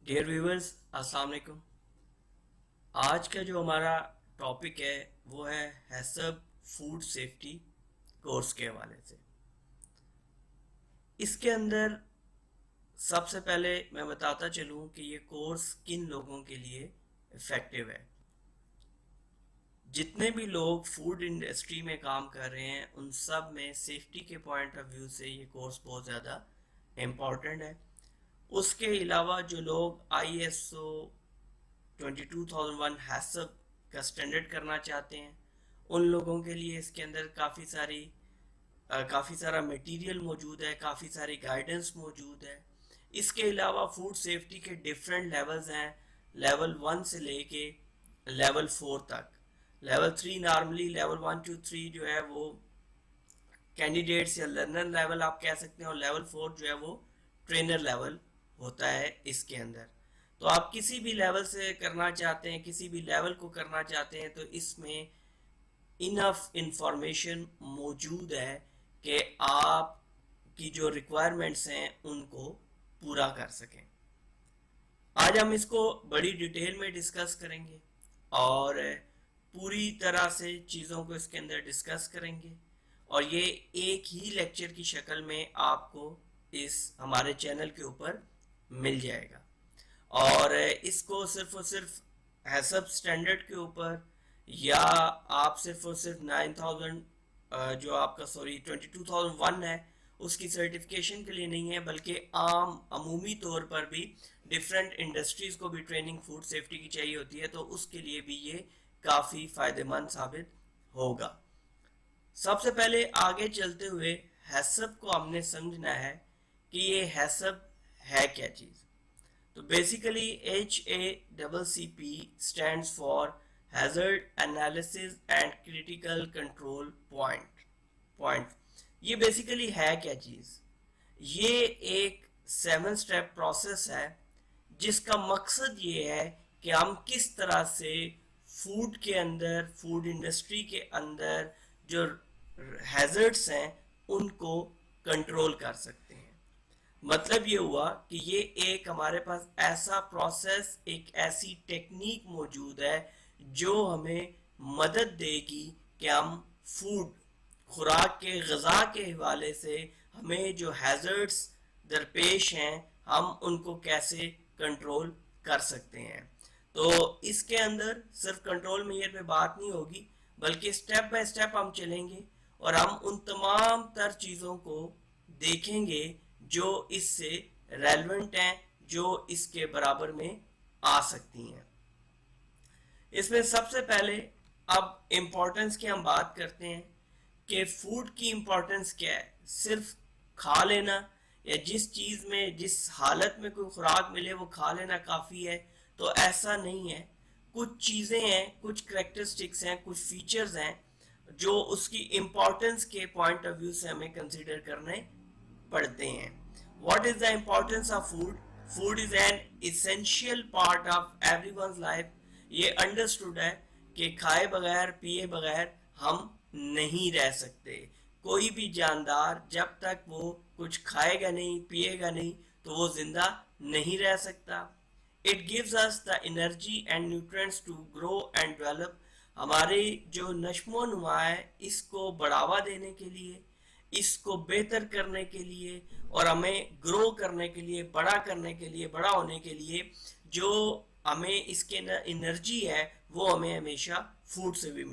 Dear viewers, अस्सलाम वालेकुम। आज का जो हमारा टॉपिक है वो है हैसब फूड सेफ्टी कोर्स के हवाले से। इसके अंदर सबसे पहले मैं बताता चलूँ कि ये कोर्स किन लोगों के लिए इफ़ेक्टिव है। जितने भी लोग फूड इंडस्ट्री में काम कर रहे हैं उन सब में सेफ्टी के पॉइंट ऑफ व्यू से ये कोर्स बहुत ज़्यादा इम्पॉर्टेंट है। उसके अलावा जो लोग ISO 22001 हैसब का स्टैंडर्ड करना चाहते हैं उन लोगों के लिए इसके अंदर काफ़ी सारा मटेरियल मौजूद है, काफ़ी सारी गाइडेंस मौजूद है। इसके अलावा फूड सेफ्टी के डिफरेंट लेवल्स हैं, लेवल 1 से लेके लेवल 4 तक। लेवल 3 नॉर्मली लेवल 1 टू 3 जो है वो कैंडिडेट्स या लर्नर लेवल आप कह सकते हैं, और लेवल 4 जो है वो ट्रेनर लेवल होता है इसके अंदर। तो आप किसी भी लेवल से करना चाहते हैं, किसी भी लेवल को करना चाहते हैं, तो इसमें इनफ इंफॉर्मेशन मौजूद है कि आप की जो रिक्वायरमेंट्स हैं उनको पूरा कर सकें। आज हम इसको बड़ी डिटेल में डिस्कस करेंगे और पूरी तरह से चीज़ों को इसके अंदर डिस्कस करेंगे, और ये एक ही लेक्चर की शक्ल में आपको इस हमारे चैनल के ऊपर मिल जाएगा। और इसको सिर्फ और सिर्फ हैसब स्टैंडर्ड के ऊपर, या आप सिर्फ और सिर्फ 9000 जो आपका 22001 है उसकी सर्टिफिकेशन के लिए नहीं है, बल्कि अमूमी तौर पर भी डिफरेंट इंडस्ट्रीज को भी ट्रेनिंग फूड सेफ्टी की चाहिए होती है, तो उसके लिए भी ये काफ़ी फ़ायदेमंद साबित होगा। सबसे पहले आगे चलते हुए हैसब को हमने समझना है कि ये हैसब है क्या चीज़। तो basically HACCP stands for hazard analysis and critical control point. ये बेसिकली है क्या चीज़? ये एक 7 स्टेप प्रोसेस है जिसका मकसद ये है कि हम किस तरह से फूड के अंदर, फूड इंडस्ट्री के अंदर जो हैजर्ड्स हैं उनको कंट्रोल कर सकते हैं। मतलब ये हुआ कि ये एक हमारे पास ऐसा प्रोसेस, एक ऐसी टेक्निक मौजूद है जो हमें मदद देगी कि हम फूड, खुराक के, ग़िज़ा के हवाले से हमें जो हैज़र्ड्स दरपेश हैं हम उनको कैसे कंट्रोल कर सकते हैं। तो इसके अंदर सिर्फ कंट्रोल मेजर पे बात नहीं होगी, बल्कि स्टेप बाय स्टेप हम चलेंगे और हम उन तमाम तर चीज़ों को देखेंगे जो इससे रेलेवेंट हैं, जो इसके बराबर में आ सकती हैं। इसमें सबसे पहले अब इम्पोर्टेंस की हम बात करते हैं कि फूड की इम्पोर्टेंस क्या है। सिर्फ खा लेना या जिस चीज़ में, जिस हालत में कोई खुराक मिले वो खा लेना काफ़ी है, तो ऐसा नहीं है। कुछ चीज़ें हैं, कुछ करेक्टरिस्टिक्स हैं, कुछ फीचर्स हैं जो उसकी इम्पोर्टेंस के पॉइंट ऑफ व्यू से हमें कंसिडर करने पड़ते हैं। What is the importance of food? Food is an essential part of everyone's life. ये अंडरस्टूड है कि खाए बगैर, पिए बगैर हम नहीं रह सकते। कोई भी जानदार जब तक वो कुछ खाएगा नहीं, पिएगा नहीं, तो वो जिंदा नहीं रह सकता। It gives us the energy and nutrients to grow and develop. हमारे जो नश्मो नुमा है इसको बढ़ावा देने के लिए, इसको बेहतर करने के लिए और हमें ग्रो करने के लिए, बड़ा करने के लिए, बड़ा होने के लिए जो हमें इसके एनर्जी है वो हमें हमेशा फूड से ही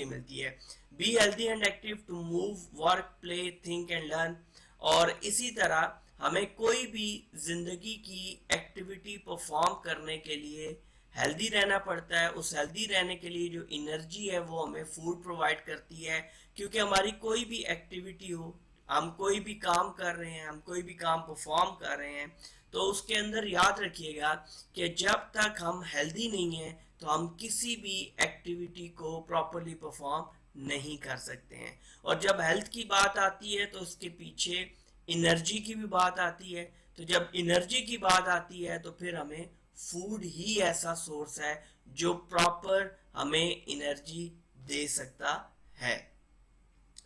मिलती है। Be healthy and active to move, work, play, think and learn. और इसी तरह हमें कोई भी जिंदगी की एक्टिविटी परफॉर्म करने के लिए हेल्दी रहना पड़ता है। उस हेल्दी रहने के लिए जो एनर्जी है वो हमें फूड प्रोवाइड करती है, क्योंकि हमारी कोई भी एक्टिविटी हो, हम कोई भी काम कर रहे हैं, हम कोई भी काम परफॉर्म कर रहे हैं, तो उसके अंदर याद रखिएगा कि जब तक हम हेल्दी नहीं हैं तो हम किसी भी एक्टिविटी को प्रॉपरली परफॉर्म नहीं कर सकते हैं। और जब हेल्थ की बात आती है तो उसके पीछे एनर्जी की भी बात आती है। तो जब एनर्जी की बात आती है तो फिर हमें फूड ही ऐसा सोर्स है जो प्रॉपर हमें एनर्जी दे सकता है।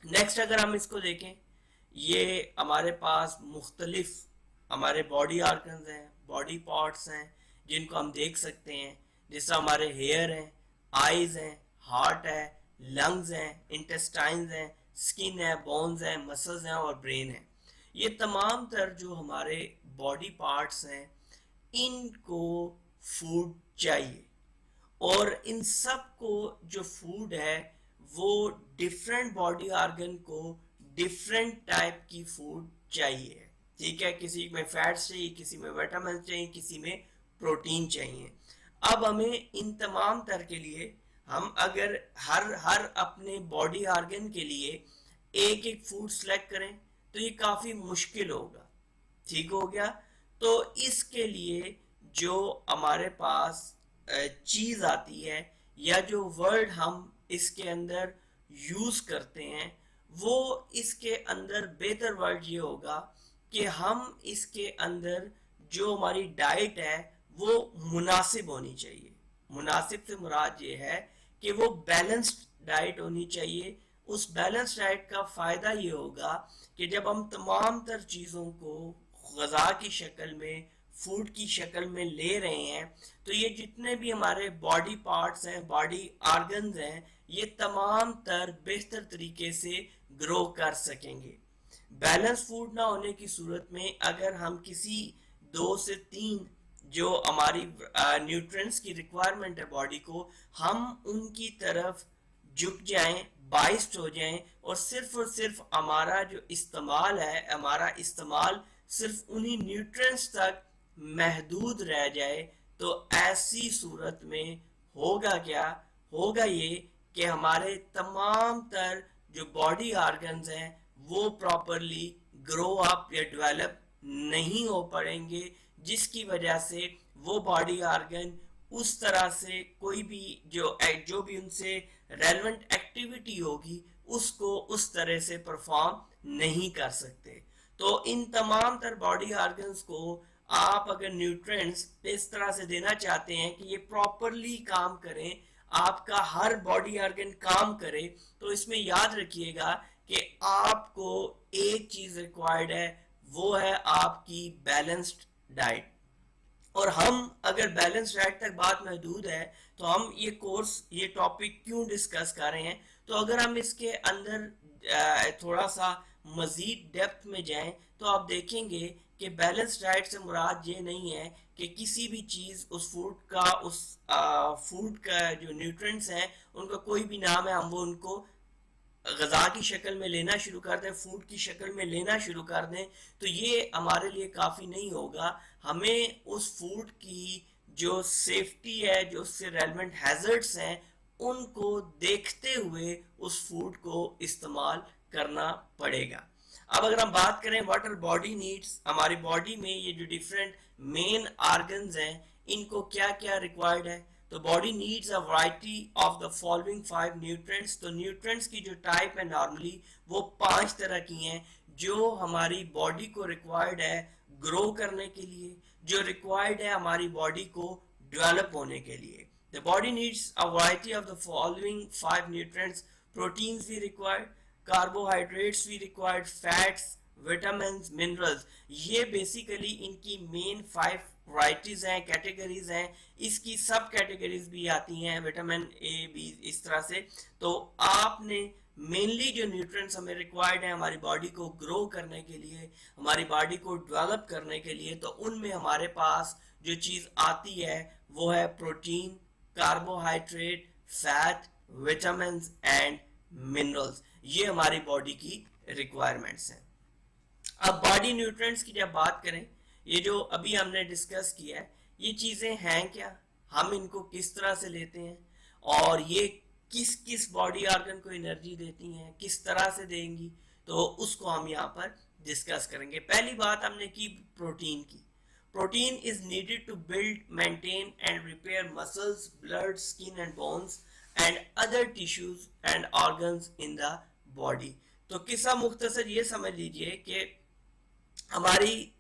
नेक्स्ट अगर हम इसको देखें, ये हमारे पास मुख्तलिफ हमारे बॉडी ऑर्गन्स हैं, बॉडी पार्ट्स हैं जिनको हम देख सकते हैं, जैसे हमारे हेयर हैं, आईज हैं, हार्ट है, लंग्स हैं, इंटेस्टाइन्स हैं, स्किन है, बोन्स हैं, मसल्स हैं और ब्रेन है। ये तमाम तर जो हमारे बॉडी पार्ट्स हैं इनको फूड चाहिए, और इन सब को जो फूड है वो डिफरेंट बॉडी ऑर्गन को डिफरेंट टाइप की फूड चाहिए। ठीक है, किसी में फैट्स चाहिए, किसी में विटामिन चाहिए, किसी में प्रोटीन चाहिए। अब हमें इन तमाम तर के लिए हम अगर हर हर अपने बॉडी ऑर्गन के लिए एक एक फूड सेलेक्ट करें तो ये काफ़ी मुश्किल होगा। ठीक हो गया। तो इसके लिए जो हमारे पास चीज़ आती है या जो वर्ड हम इसके अंदर यूज़ करते हैं वो इसके अंदर बेहतर वर्ड ये होगा कि हम इसके अंदर जो हमारी डाइट है वो मुनासिब होनी चाहिए। मुनासिब से मुराद ये है कि वो बैलेंस्ड डाइट होनी चाहिए। उस बैलेंस डाइट का फ़ायदा ये होगा कि जब हम तमाम तर चीज़ों को ग़ज़ा की शक्ल में, फूड की शक्ल में ले रहे हैं तो ये जितने भी हमारे बॉडी पार्ट्स हैं, बॉडी ऑर्गन्स हैं, ये तमाम तर बेहतर तरीके से ग्रो कर सकेंगे। बैलेंस फूड ना होने की सूरत में अगर हम किसी 2 से 3 जो हमारी न्यूट्रिएंट्स की रिक्वायरमेंट है बॉडी को, हम उनकी तरफ झुक जाएं, बाइस्ड हो जाएं और सिर्फ हमारा जो इस्तेमाल है, हमारा इस्तेमाल सिर्फ उन्हीं न्यूट्रिएंट्स तक महदूद रह जाए, तो ऐसी सूरत में होगा क्या, होगा ये कि हमारे तमाम तर जो बॉडी ऑर्गन्स हैं वो प्रॉपरली ग्रो अप या डेवलप नहीं हो पाएंगे, जिसकी वजह से वो बॉडी ऑर्गन उस तरह से कोई भी जो भी उनसे रेलेवेंट एक्टिविटी होगी उसको उस तरह से परफॉर्म नहीं कर सकते। तो इन तमाम तर बॉडी ऑर्गन्स को आप अगर न्यूट्रिएंट्स इस तरह से देना चाहते हैं कि ये प्रॉपरली काम करें, आपका हर बॉडी ऑर्गन काम करे, तो इसमें याद रखिएगा कि आपको एक चीज़ रिक्वायर्ड है, वो है आपकी बैलेंस्ड डाइट। और हम अगर बैलेंस डाइट तक बात महदूद है तो हम ये कोर्स, ये टॉपिक क्यों डिस्कस कर रहे हैं, तो अगर हम इसके अंदर थोड़ा सा मज़ीद डेप्थ में जाएं तो आप देखेंगे कि बैलेंस डाइट से मुराद ये नहीं है कि किसी भी चीज़ उस फूड का जो न्यूट्रिएंट्स हैं उनका कोई भी नाम है, हम वो उनको ग़ज़ा की शक्ल में लेना शुरू कर दें, फूड की शक्ल में लेना शुरू कर दें, तो ये हमारे लिए काफ़ी नहीं होगा। हमें उस फूड की जो सेफ्टी है, जो उससे रेलेवेंट हैज़र्ड्स हैं, उनको देखते हुए उस फूड को इस्तेमाल करना पड़ेगा। अब अगर हम बात करें व्हाट आर बॉडी नीड्स, हमारी बॉडी में ये जो डिफरेंट मेन ऑर्गन्स हैं इनको क्या क्या रिक्वायर्ड है, तो body needs a variety of the following 5 nutrients. तो न्यूट्रिएंट्स की जो टाइप है नॉर्मली वो 5 तरह की हैं जो हमारी बॉडी को रिक्वायर्ड है ग्रो करने के लिए, जो रिक्वायर्ड है हमारी बॉडी को डेवलप होने के लिए। The body needs a variety of the following 5 nutrients. Proteins भी रिक्वायर्ड, कार्बोहाइड्रेट्स भी रिक्वायर्ड, फैट्स, विटामिन, मिनरल्स। ये बेसिकली इनकी मेन 5 वैरायटीज हैं, कैटेगरीज हैं। इसकी सब कैटेगरीज भी आती हैं, विटामिन ए बी इस तरह से। तो आपने मेनली जो न्यूट्रिएंट्स हमें रिक्वायर्ड है हमारी बॉडी को ग्रो करने के लिए, हमारी बॉडी को डेवलप करने के लिए, तो उनमें हमारे पास जो चीज़ आती है वो है protein, carbohydrate, fat, vitamin and minerals. ये हमारी बॉडी की रिक्वायरमेंट्स हैं। अब बॉडी न्यूट्रिएंट्स की जब बात करें, ये जो अभी हमने डिस्कस किया है ये चीज़ें हैं क्या, हम इनको किस तरह से लेते हैं और ये किस किस बॉडी ऑर्गन को एनर्जी देती हैं, किस तरह से देंगी, तो उसको हम यहाँ पर डिस्कस करेंगे। पहली बात हमने की प्रोटीन की। Protein is needed to build, maintain and repair muscles, blood, skin and bones and other tissues and organs in the body. तो किस्सा मुख्तसर ये समझ लीजिए कि हमारी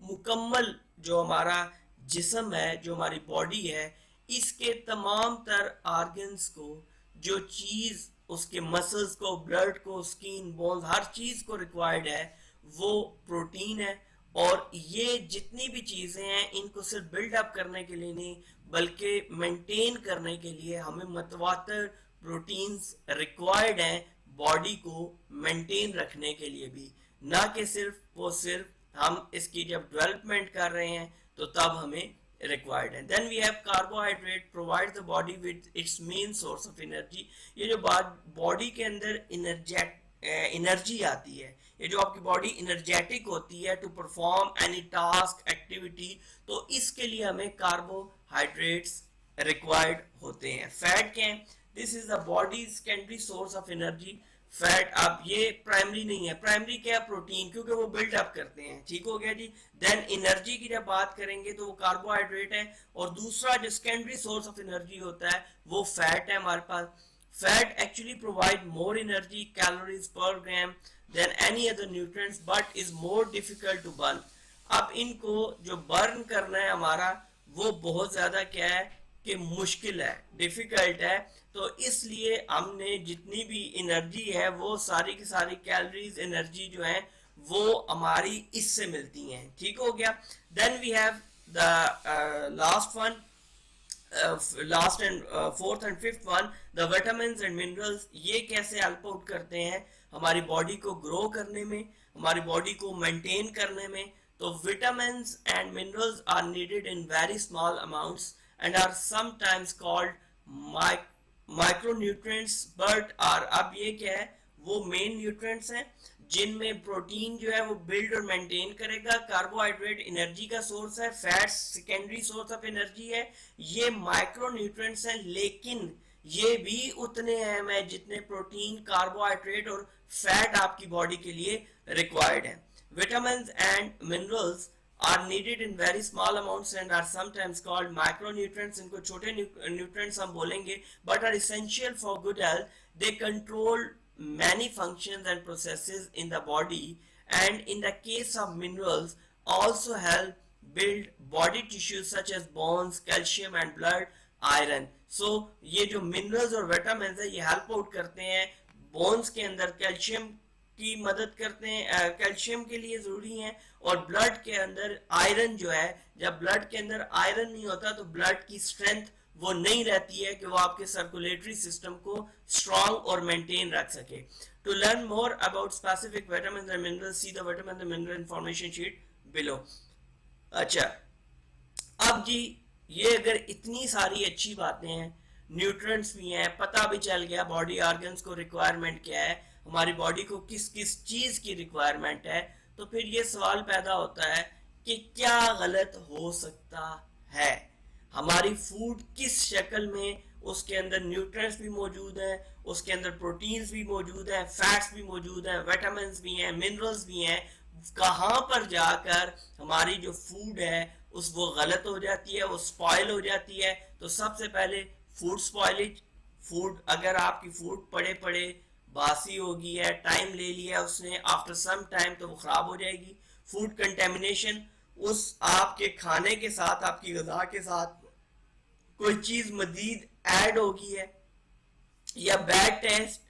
मुकम्मल जो हमारा जिस्म है, जो हमारी बॉडी है, इसके तमाम तर ऑर्गन्स को जो चीज़ उसके मसल्स को, ब्लड को, स्किन, बोन्स, हर चीज़ को रिक्वायर्ड है वो प्रोटीन है। और ये जितनी भी चीजें हैं इनको सिर्फ बिल्ड अप करने के लिए नहीं बल्कि मेंटेन करने के लिए हमें मतवातर प्रोटीन्स रिक्वायर्ड हैं बॉडी को मेंटेन रखने के लिए भी, ना कि सिर्फ हम इसकी जब डेवलपमेंट कर रहे हैं तो तब हमें required. And then we have carbohydrate provides the body with its main source of energy. ये जो बॉडी के अंदर एनर्जी आती है, ये जो आपकी बॉडी एनर्जेटिक होती है to perform any task activity, तो इसके लिए हमें कार्बोहाइड्रेट्स रिक्वायर्ड होते हैं. फैट क्या है? This is the body secondary source of energy. Fat, अब ये प्राइमरी नहीं है. प्राइमरी क्या है? प्रोटीन, क्योंकि वो बिल्ड अप करते हैं. ठीक हो गया जी. देन एनर्जी की जब बात करेंगे तो वो कार्बोहाइड्रेट है, और दूसरा जो सेकेंडरी सोर्स ऑफ एनर्जी होता है वो फैट है हमारे पास. Fat actually provide more energy calories per gram than any other nutrients but is more difficult to burn. अब इनको जो बर्न करना है हमारा वो बहुत ज्यादा क्या है कि मुश्किल है, डिफिकल्ट है. तो इसलिए हमने जितनी भी एनर्जी है वो सारी की सारी कैलोरीज एनर्जी जो है वो हमारी इससे मिलती हैं. ठीक हो गया. Then we have the last one, last and fourth and fifth one, the vitamins and minerals. ये कैसे हेल्प आउट करते हैं हमारी बॉडी को ग्रो करने में, हमारी बॉडी को मेंटेन करने में. तो vitamins and minerals are needed in very small amounts and are sometimes called micronutrients but are, अब ये क्या है, वो मेन न्यूट्रिएंट्स हैं जिनमें प्रोटीन जो है वो बिल्ड और मेंटेन करेगा, कार्बोहाइड्रेट एनर्जी का सोर्स है, fats secondary source of energy है. ये माइक्रो न्यूट्रिएंट्स हैं लेकिन ये भी उतने अहम है जितने प्रोटीन, कार्बोहाइड्रेट और फैट आपकी बॉडी के लिए रिक्वायर्ड है. Vitamins and minerals are needed in very small amounts and are sometimes called micronutrients. इनको छोटे nutrients हम बोलेंगे but are essential for good health. They control many functions and processes in the body and in the case of minerals also help build body tissues such as bones, calcium and blood, iron. So ये जो minerals और vitamins है ये help out करते हैं bones के अंदर calcium की मदद करते हैं, कैल्शियम के लिए जरूरी है, और ब्लड के अंदर आयरन जो है, जब ब्लड के अंदर आयरन नहीं होता तो ब्लड की स्ट्रेंथ वो नहीं रहती है कि वो आपके सर्कुलेटरी सिस्टम को स्ट्रॉन्ग और मेंटेन रख सके. To learn more about specific vitamins and minerals see the vitamin and mineral information sheet below. अच्छा, अब जी ये अगर इतनी सारी अच्छी बातें हैं, न्यूट्रिएंट्स भी हैं, पता भी चल गया बॉडी ऑर्गन्स को रिक्वायरमेंट क्या है, हमारी बॉडी को किस किस चीज की रिक्वायरमेंट है, तो फिर ये सवाल पैदा होता है कि क्या गलत हो सकता है. हमारी फूड किस शक्ल में, उसके अंदर न्यूट्रिएंट्स भी मौजूद हैं, उसके अंदर प्रोटीन्स भी मौजूद हैं, फैट्स भी मौजूद हैं, विटामिन्स भी हैं, मिनरल्स भी हैं, कहाँ पर जाकर हमारी जो फूड है उस वो गलत हो जाती है, वो स्पॉइल हो जाती है. तो सबसे पहले फूड स्पॉइलेज. फूड, अगर आपकी फूड पड़े पड़े बासी होगी है, टाइम ले लिया उसने, आफ्टर सम टाइम तो वो खराब हो जाएगी. फूड कंटेमिनेशन, उस आपके खाने के साथ, आपकी ग़िज़ा के साथ कोई चीज मजीद ऐड होगी है, या बैड टेस्ट,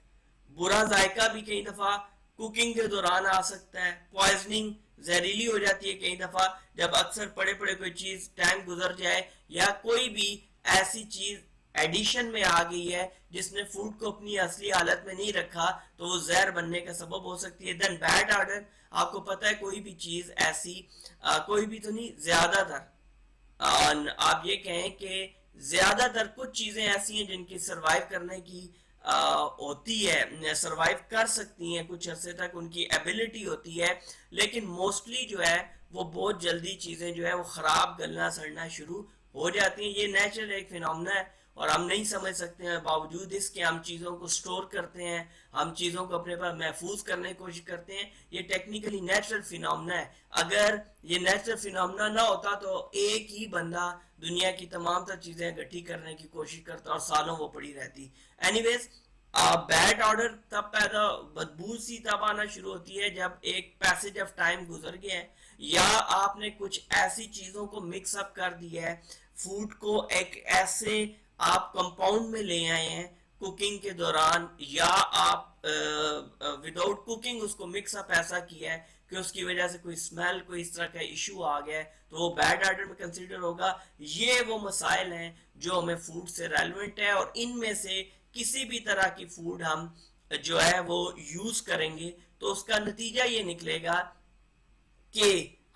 बुरा जायका भी कई दफा कुकिंग के दौरान आ सकता है. पॉइजनिंग, जहरीली हो जाती है कई दफा जब अक्सर पड़े पड़े कोई चीज टाइम गुजर जाए, या कोई भी ऐसी चीज एडिशन में आ गई है जिसने फूड को अपनी असली हालत में नहीं रखा तो वो जहर बनने का सबब हो सकती है. देन बैड ऑर्डर, आपको पता है कोई भी चीज ऐसी, कोई भी तो नहीं, ज्यादातर आप ये कहें कि ज्यादातर कुछ चीजें ऐसी हैं जिनकी सरवाइव करने की होती है, सरवाइव कर सकती हैं कुछ अरसे तक, उनकी एबिलिटी होती है, लेकिन मोस्टली जो है वो बहुत जल्दी चीजें जो है वो खराब, गलना सड़ना शुरू हो जाती हैं. ये नेचुरल एक फिनोमेना है और हम नहीं समझ सकते हैं, बावजूद इसके हम चीज़ों को स्टोर करते हैं, हम चीज़ों को अपने पास महफूज करने की कोशिश करते हैं. ये टेक्निकली नेचुरल फिनोमेना है. अगर ये नेचुरल फिनोमेना ना होता तो एक ही बंदा दुनिया की तमाम तर चीज़ें इकट्ठी करने की कोशिश करता और सालों वो पड़ी रहती. एनीवेज, बैड ऑर्डर तब पैदा, बदबू सी तब आना शुरू होती है जब एक पैसेज ऑफ टाइम गुजर गया है, या आपने कुछ ऐसी चीज़ों को मिक्स अप कर दिया है, फूड को एक ऐसे आप कंपाउंड में ले आए हैं कुकिंग के दौरान, या आप विदाउट कुकिंग उसको मिक्स अप ऐसा किया है कि उसकी वजह से कोई स्मेल, कोई इस तरह का इशू आ गया है, तो वो बैड ऑर्डर में कंसिडर होगा। ये वो मसाइल हैं जो हमें फूड से रेलेवेंट है, और इनमें से किसी भी तरह की फूड हम जो है वो यूज करेंगे तो उसका नतीजा ये निकलेगा कि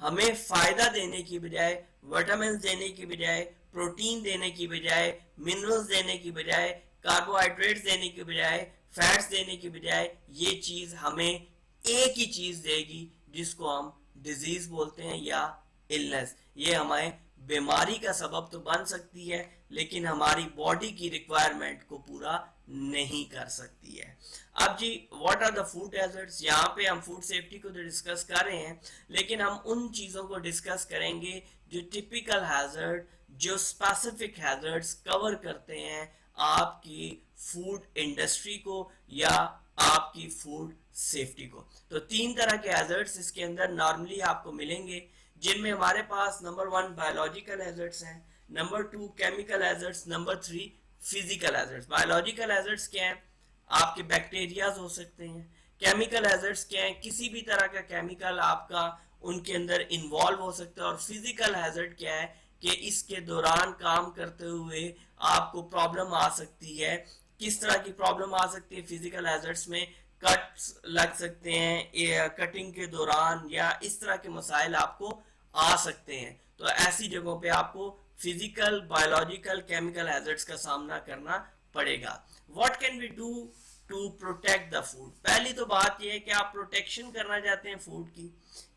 हमें फायदा देने की बजाय, विटामिन देने की बजाय, प्रोटीन देने की बजाय, मिनरल्स देने की बजाय, कार्बोहाइड्रेट्स देने की बजाय, फैट्स देने की बजाय, ये चीज हमें एक ही चीज देगी जिसको हम डिजीज बोलते हैं या इलनेस। ये हमें बीमारी का सबब तो बन सकती है लेकिन हमारी बॉडी की रिक्वायरमेंट को पूरा नहीं कर सकती है। अब जी what are the food hazards, यहाँ पे हम फूड सेफ्टी को तो डिस्कस कर रहे हैं लेकिन हम उन चीज़ों को डिस्कस करेंगे जो टिपिकल हैजर्ड, जो स्पेसिफिक हैजर्ड्स कवर करते हैं आपकी फूड इंडस्ट्री को या आपकी फूड सेफ्टी को। तो 3 तरह के हैजर्ड्स इसके अंदर नॉर्मली आपको मिलेंगे, जिनमें हमारे पास नंबर 1 बायोलॉजिकल हैजर्ड्स हैं, number 2 chemical hazards, number 3 physical hazards. Biological hazards क्या हैं? आपके बैक्टीरियाज हो सकते हैं। केमिकल हैजर्ड्स क्या हैं? किसी भी तरह का केमिकल आपका उनके अंदर इन्वॉल्व हो सकता है। और फिजिकल हैजर्ड क्या है कि इसके दौरान काम करते हुए आपको प्रॉब्लम आ सकती है। किस तरह की प्रॉब्लम आ सकती है फिजिकल हैजर्ड्स में? कट्स लग सकते हैं कटिंग के दौरान, या इस तरह के मसाइल आपको आ सकते हैं। तो ऐसी जगहों पे आपको फिजिकल, बायोलॉजिकल, केमिकल हैजर्ड्स का सामना करना पड़ेगा। What can we do to protect the food? पहली तो बात यह है कि आप प्रोटेक्शन करना चाहते हैं फूड की,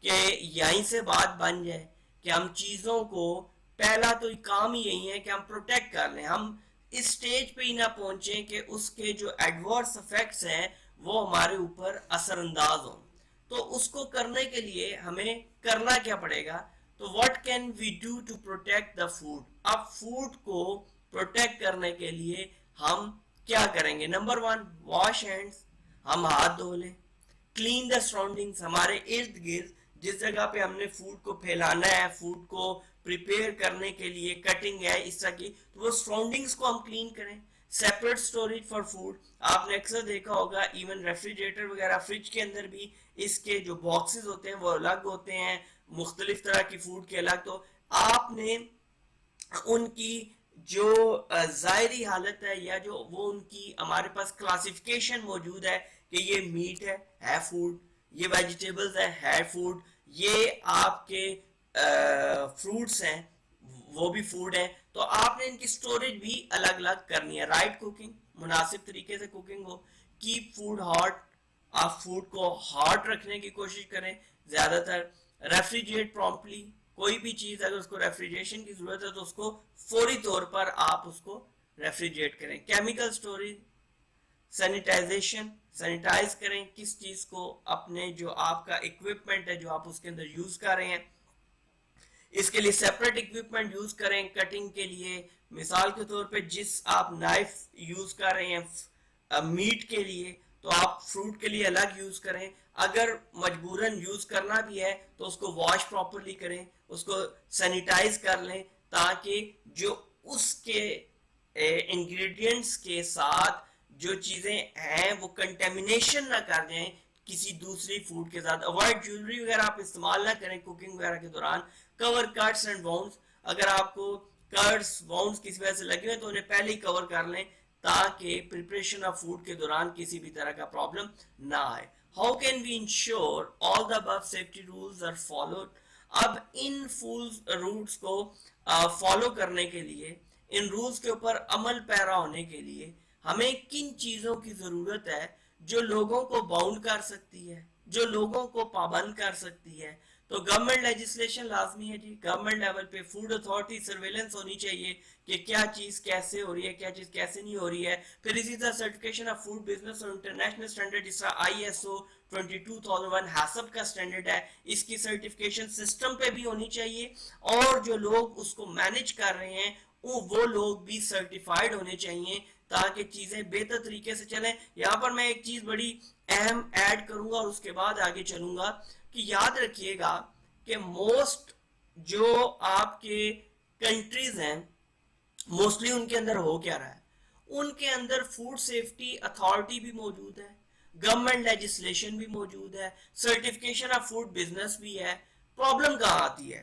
कि यहीं से बात बन जाए कि हम चीज़ों को, पहला तो काम ही यही है कि हम प्रोटेक्ट कर लें, हम इस स्टेज पे ही ना पहुंचे कि उसके जो एडवर्स इफेक्ट्स हैं वो हमारे ऊपर असरअंदाज हो। तो उसको करने के लिए हमें करना क्या पड़ेगा? तो what can we do to protect the food? अब फूड को प्रोटेक्ट करने के लिए हम क्या करेंगे? नंबर 1, वॉश हैंड्स, हम हाथ धो लें। क्लीन द सराउंडिंग्स, हमारे इर्द गिर्द जिस जगह पे हमने फूड को फैलाना है, फूड को प्रिपेयर करने के लिए कटिंग है इस तरह की, तो वो सराउंडिंग्स को हम क्लीन करें। सेपरेट स्टोरेज फॉर फूड, आपने अक्सर देखा होगा इवन रेफ्रिजरेटर वगैरह, फ्रिज के अंदर भी इसके जो बॉक्सेस होते हैं वो अलग होते हैं, मुख्तलिफ तरह की फूड के अलग। तो आपने उनकी जो ज़ाहिरी हालत है या जो वो उनकी हमारे पास क्लासिफिकेशन मौजूद है कि ये मीट है फूड, ये वेजिटेबल्स है फूड, ये आपके फ्रूट्स हैं वो भी फूड है। तो आपने इनकी स्टोरेज भी अलग अलग करनी है। राइट कुकिंग, मुनासिब तरीके से कुकिंग हो। कीप फूड हॉट, आप फूड को हॉट रखने की कोशिश करें ज़्यादातर। रेफ्रिजरेट प्रॉम्प्टली, कोई भी चीज़ अगर उसको रेफ्रिजरेशन की ज़रूरत है तो उसको फौरी तौर पर आप उसको रेफ्रिजरेट करें। केमिकल स्टोरेज, सैनिटाइजेशन, सैनिटाइज करें किस चीज़ को, अपने जो आपका इक्विपमेंट है जो आप उसके अंदर यूज़ कर रहे हैं, इसके लिए सेपरेट इक्विपमेंट यूज करें। कटिंग के लिए मिसाल के तौर पे जिस आप नाइफ यूज कर रहे हैं मीट के लिए, तो आप फ्रूट के लिए अलग यूज करें। अगर मजबूरन यूज करना भी है तो उसको वॉश प्रॉपरली करें, उसको सैनिटाइज कर लें ताकि जो उसके इंग्रेडिएंट्स के साथ जो चीज़ें हैं वो कंटेमिनेशन ना कर जाएं किसी दूसरी फूड के साथ। अवॉइड ज्वेलरी वगैरह आप इस्तेमाल ना करें कुकिंग वगैरह के दौरान। कवर कट्स एंड वाउंड्स, अगर आपको कट्स वाउंड्स किसी वजह से लगे हुए तो उन्हें पहले ही कवर कर लें ताकि प्रिपरेशन ऑफ फूड के दौरान किसी भी तरह का प्रॉब्लम ना आए। How can we ensure all the above safety rules are followed? अब इन फूड रूल्स को फॉलो करने के लिए, इन रूल्स के ऊपर अमल पैरा होने के लिए हमें किन चीज़ों की ज़रूरत है जो लोगों को बाउंड कर सकती है, जो लोगों को पाबंद कर सकती है? तो गवर्नमेंट लेजिस्लेशन लाजमी है जी। गवर्नमेंट लेवल पे फूड अथॉरिटी सर्वेलेंस होनी चाहिए कि क्या चीज़ कैसे हो रही है, क्या चीज़ कैसे नहीं हो रही है। फिर इसी तरह सर्टिफिकेशन ऑफ फूड बिजनेस और इंटरनेशनल स्टैंडर्ड जिस तरह ISO 22001 हैसब का स्टैंडर्ड है, इसकी सर्टिफिकेशन सिस्टम पे भी होनी चाहिए और जो लोग उसको मैनेज कर रहे हैं वो लोग भी सर्टिफाइड होने चाहिए ताकि चीज़ें बेहतर तरीके से चलें। यहाँ पर मैं एक चीज़ बड़ी अहम ऐड करूँगा और उसके बाद आगे चलूँगा कि याद रखिएगा कि मोस्ट जो आपके कंट्रीज हैं मोस्टली उनके अंदर हो क्या रहा है, उनके अंदर फूड सेफ्टी अथॉरिटी भी मौजूद है, गवर्नमेंट लेजिस्लेशन भी मौजूद है, सर्टिफिकेशन ऑफ फूड बिजनेस भी है। प्रॉब्लम कहाँ आती है?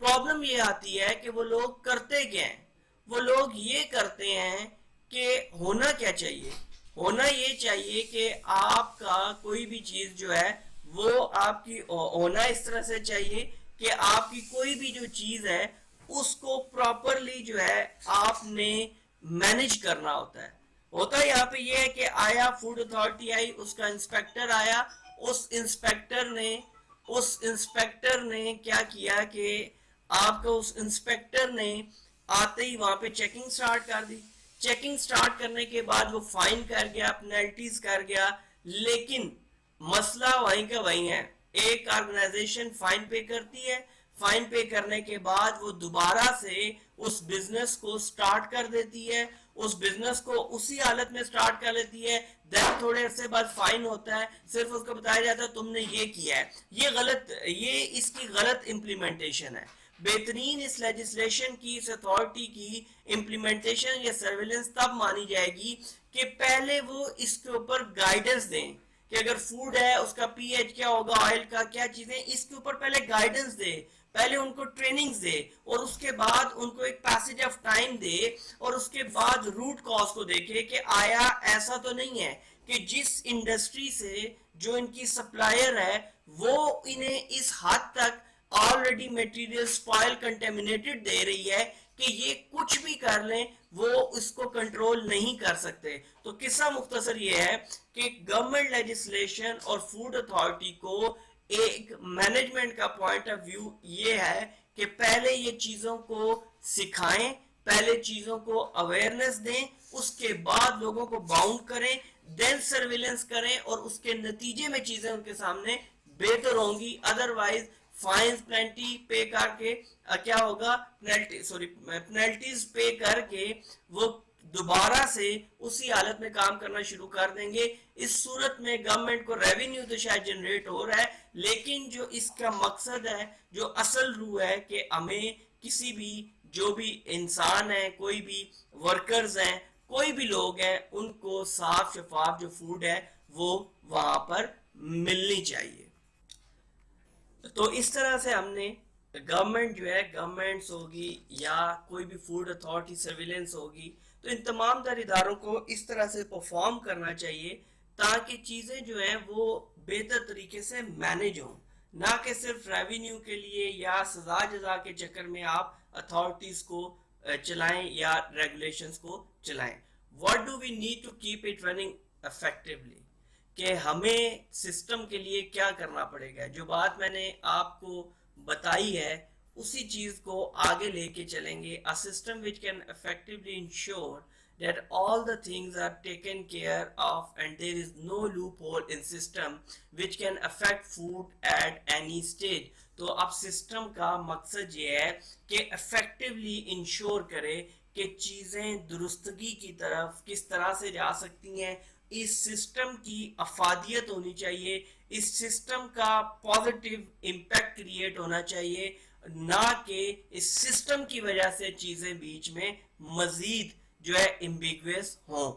प्रॉब्लम ये आती है कि वो लोग करते क्या हैं? वो लोग ये करते हैं कि होना क्या चाहिए? होना ये चाहिए कि आपका कोई भी चीज जो है वो आपकी होना इस तरह से चाहिए कि आपकी कोई भी जो चीज है उसको प्रॉपरली जो है आपने मैनेज करना होता है। होता यहाँ पे ये है कि आया फूड अथॉरिटी आई, उसका इंस्पेक्टर आया, उस इंस्पेक्टर ने क्या किया कि आपका उस इंस्पेक्टर ने आते ही वहां पे चेकिंग स्टार्ट कर दी। चेकिंग स्टार्ट करने के बाद वो फाइन कर गया, पेनल्टीज कर गया। लेकिन मसला वहीं का वहीं है। एक ऑर्गेनाइजेशन फाइन पे करती है, फाइन पे करने के बाद वो दोबारा से उस बिजनेस को स्टार्ट कर देती है, उस बिजनेस को उसी हालत में स्टार्ट कर लेती है। देन थोड़े अरसे बाद फाइन होता है, सिर्फ उसको बताया जाता है तुमने ये किया है। ये इसकी गलत इम्प्लीमेंटेशन है। बेहतरीन इस लेजिस्लेशन की, इस अथॉरिटी की इम्प्लीमेंटेशन या सर्विलेंस तब मानी जाएगी कि पहले वो इसके ऊपर गाइडेंस दें कि अगर फूड है उसका पीएच क्या होगा, ऑयल का क्या चीजें, इसके ऊपर पहले गाइडेंस दे, पहले उनको ट्रेनिंग्स दे, और उसके बाद उनको एक पैसेज ऑफ टाइम दे, और उसके बाद रूट कॉज को देखे कि आया ऐसा तो नहीं है कि जिस इंडस्ट्री से जो इनकी सप्लायर है वो इन्हें इस हद तक ऑलरेडी मटेरियल स्पॉइल कंटेमिनेटेड दे रही है कि ये कुछ भी कर लें वो इसको कंट्रोल नहीं कर सकते। तो किस्सा मुख्तसर ये है कि गवर्नमेंट लेजिस्लेशन और फूड अथॉरिटी को एक मैनेजमेंट का पॉइंट ऑफ व्यू ये है कि पहले ये चीजों को सिखाएं, पहले चीजों को अवेयरनेस दें, उसके बाद लोगों को बाउंड करें, देन सर्विलेंस करें, और उसके नतीजे में चीजें उनके सामने बेहतर होंगी। अदरवाइज फाइन पेनल्टी पे करके क्या होगा, पेनल्टीज पे करके वो दोबारा से उसी हालत में काम करना शुरू कर देंगे। इस सूरत में गवर्नमेंट को रेवेन्यू तो शायद जनरेट हो रहा है, लेकिन जो इसका मकसद है, जो असल रूह है कि हमें किसी भी जो भी इंसान है, कोई भी वर्कर्स हैं, कोई भी लोग हैं, उनको साफ शफाफ जो फूड है वो वहां पर मिलनी चाहिए। तो इस तरह से हमने गवर्नमेंट जो है, गवर्नमेंट्स होगी या कोई भी फूड अथॉरिटी सर्विलेंस होगी, तो इन तमाम तर इदारों को इस तरह से परफॉर्म करना चाहिए ताकि चीज़ें जो हैं वो बेहतर तरीके से मैनेज हों, ना कि सिर्फ रेवेन्यू के लिए या सजा जजा के चक्कर में आप अथॉरिटीज़ को चलाएं या रेगुलेशंस को चलाएं। What do we need to keep it running effectively, कि हमें सिस्टम के लिए क्या करना पड़ेगा। जो बात मैंने आपको बताई है उसी चीज को आगे लेके चलेंगे। A system which can effectively ensure that all the things are taken care of and there is no loophole in system which can affect food at any stage। तो अब सिस्टम का मकसद ये है कि इफेक्टिवली इंश्योर करे कि चीज़ें दुरुस्तगी की तरफ किस तरह से जा सकती हैं। इस सिस्टम की अफादियत होनी चाहिए, इस सिस्टम का पॉजिटिव इम्पैक्ट क्रिएट होना चाहिए, ना कि इस सिस्टम की वजह से चीज़ें बीच में मजीद जो है एम्बिगुअस हों।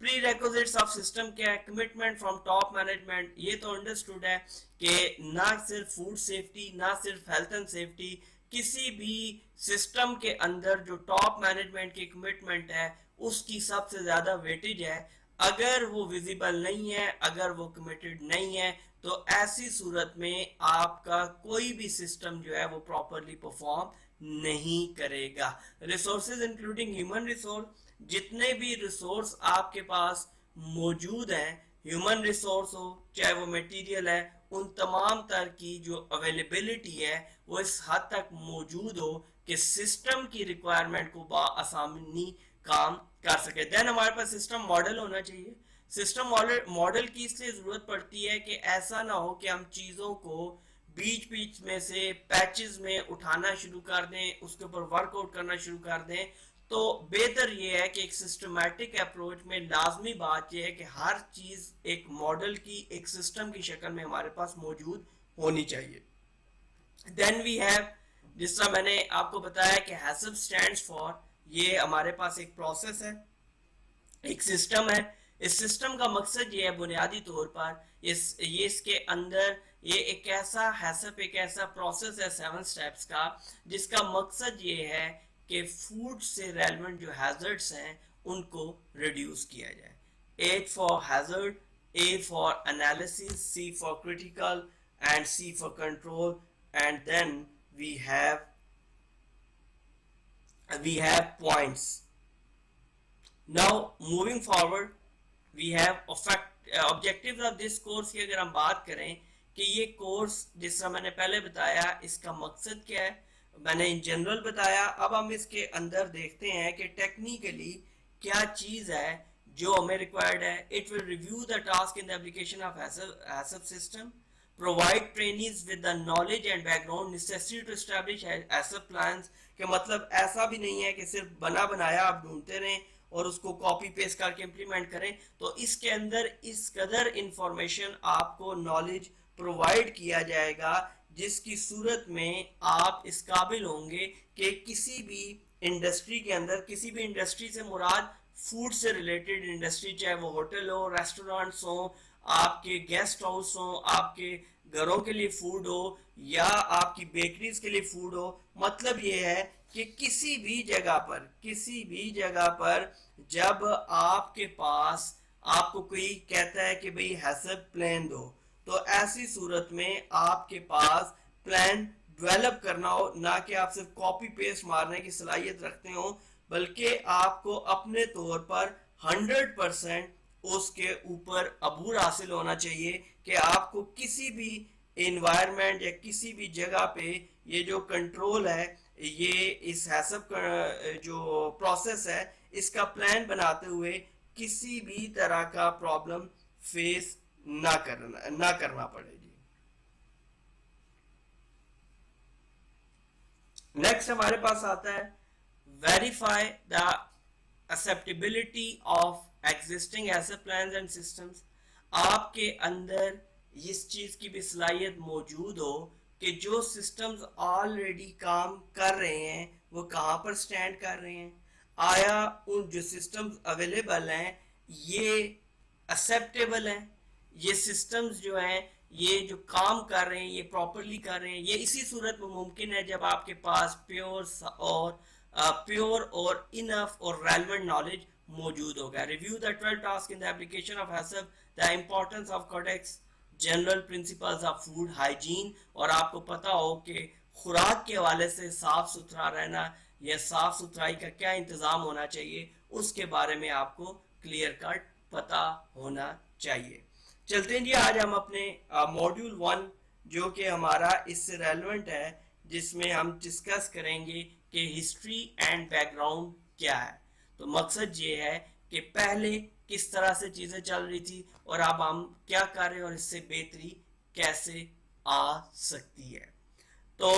प्री रेक्विजिट्स ऑफ सिस्टम क्या है? Commitment from top management. ये तो अंडरस्टूड है कि ना सिर्फ फूड सेफ्टी, ना सिर्फ हेल्थ एंड सेफ्टी, किसी भी सिस्टम के अंदर जो टॉप मैनेजमेंट की कमिटमेंट है उसकी सबसे ज़्यादा वेटेज है। अगर वो विजिबल नहीं है, अगर वो कमिटेड नहीं है, तो ऐसी सूरत में आपका कोई भी सिस्टम जो है वो प्रॉपरली परफॉर्म नहीं करेगा। रिसोर्सेज इंक्लूडिंग ह्यूमन रिसोर्स, जितने भी रिसोर्स आपके पास मौजूद हैं, ह्यूमन रिसोर्स हो चाहे वो मटेरियल है, उन तमाम तर की जो अवेलेबिलिटी है वो इस हद तक मौजूद हो कि सिस्टम की रिक्वायरमेंट को आसानी काम कर सके। देन हमारे पास सिस्टम मॉडल होना चाहिए। सिस्टम मॉडल की इसलिए जरूरत पड़ती है कि ऐसा ना हो कि हम चीज़ों को बीच बीच में से पैचेस में उठाना शुरू कर दें, उसके ऊपर वर्कआउट करना शुरू कर दें। तो बेहतर ये है कि एक सिस्टमैटिक अप्रोच में लाजमी बात यह है कि हर चीज़ एक मॉडल की, एक सिस्टम की शक्ल में हमारे पास मौजूद होनी चाहिए। देन वी हैव, जिस तरह मैंने आपको बताया कि हैसब स्टैंड्स फॉर, ये हमारे पास एक प्रोसेस है, एक सिस्टम है इस सिस्टम का मकसद ये है बुनियादी तौर पर ये इसके अंदर ये एक ऐसा हैसअप एक ऐसा प्रोसेस है 7 स्टेप्स का जिसका मकसद ये है कि फूड से रेलेवेंट जो हैजर्ड्स हैं उनको रिड्यूस किया जाए। A for hazard, A for analysis, C for critical and C for control, and then we have points. Now moving forward we have objectives of this course की अगर हम बात करें कि ये कोर्स जिस तरह मैंने पहले बताया इसका मकसद क्या है मैंने इन जनरल बताया। अब हम इसके अंदर देखते हैं कि टेक्निकली क्या चीज़ है जो हमें रिक्वायर्ड है। It will review the task in the application of HACCP system, provide trainees with the knowledge and background necessary to establish HACCP plans। के मतलब ऐसा भी नहीं है कि सिर्फ बना बनाया आप ढूंढते रहें और उसको कॉपी पेस्ट करके इम्प्लीमेंट करें। तो इसके अंदर इस कदर इंफॉर्मेशन आपको नॉलेज प्रोवाइड किया जाएगा जिसकी सूरत में आप इस काबिल होंगे कि किसी भी इंडस्ट्री के अंदर, किसी भी इंडस्ट्री से मुराद फूड से रिलेटेड इंडस्ट्री, चाहे वो होटल हो, रेस्टोरेंट्स हो, आपके गेस्ट हाउस हो, आपके घरों के लिए फूड हो या आपकी बेकरीज के लिए फूड हो, मतलब ये है कि किसी भी जगह पर जब आपके पास आपको कोई कहता है कि भाई हैसअप प्लान दो, तो ऐसी सूरत में आपके पास प्लान डेवलप करना हो, ना कि आप सिर्फ कॉपी पेस्ट मारने की सलाहियत रखते हो, बल्कि आपको अपने तौर पर 100% उसके ऊपर अबूर हासिल होना चाहिए कि आपको किसी भी एनवायरनमेंट या किसी भी जगह पे ये जो कंट्रोल है, ये इस हैसअप जो प्रोसेस है, इसका प्लान बनाते हुए किसी भी तरह का प्रॉब्लम फेस ना करना पड़े जी। नेक्स्ट हमारे पास आता है verify the acceptability of existing HACCP plans and systems. आपके अंदर इस चीज की भी सलाहियत मौजूद हो कि जो सिस्टम्स ऑलरेडी काम कर रहे हैं वो कहाँ पर स्टैंड कर रहे हैं, आया उन जो सिस्टम्स अवेलेबल हैं ये एक्सेप्टेबल हैं, ये सिस्टम्स जो हैं ये जो काम कर रहे हैं ये प्रॉपरली कर रहे हैं। ये इसी सूरत में मुमकिन है जब आपके पास प्योर और इनफ और रेलेवेंट नॉलेज मौजूद होगा। Review the 12 task in the application of HACCP, the importance of codex, general principles of food hygiene, और आपको पता हो कि खुराक के हवाले से साफ सुथरा रहना या साफ सुथराई का क्या इंतज़ाम होना चाहिए उसके बारे में आपको क्लियर कट पता होना चाहिए। चलते हैं जी, आज हम अपने मॉड्यूल 1 जो कि हमारा इससे रेलेवेंट है, जिसमें हम डिस्कस करेंगे कि हिस्ट्री एंड बैकग्राउंड क्या है। तो मकसद ये है कि पहले किस तरह से चीज़ें चल रही थी और अब हम क्या कर रहे हैं और इससे बेहतरी कैसे आ सकती है। तो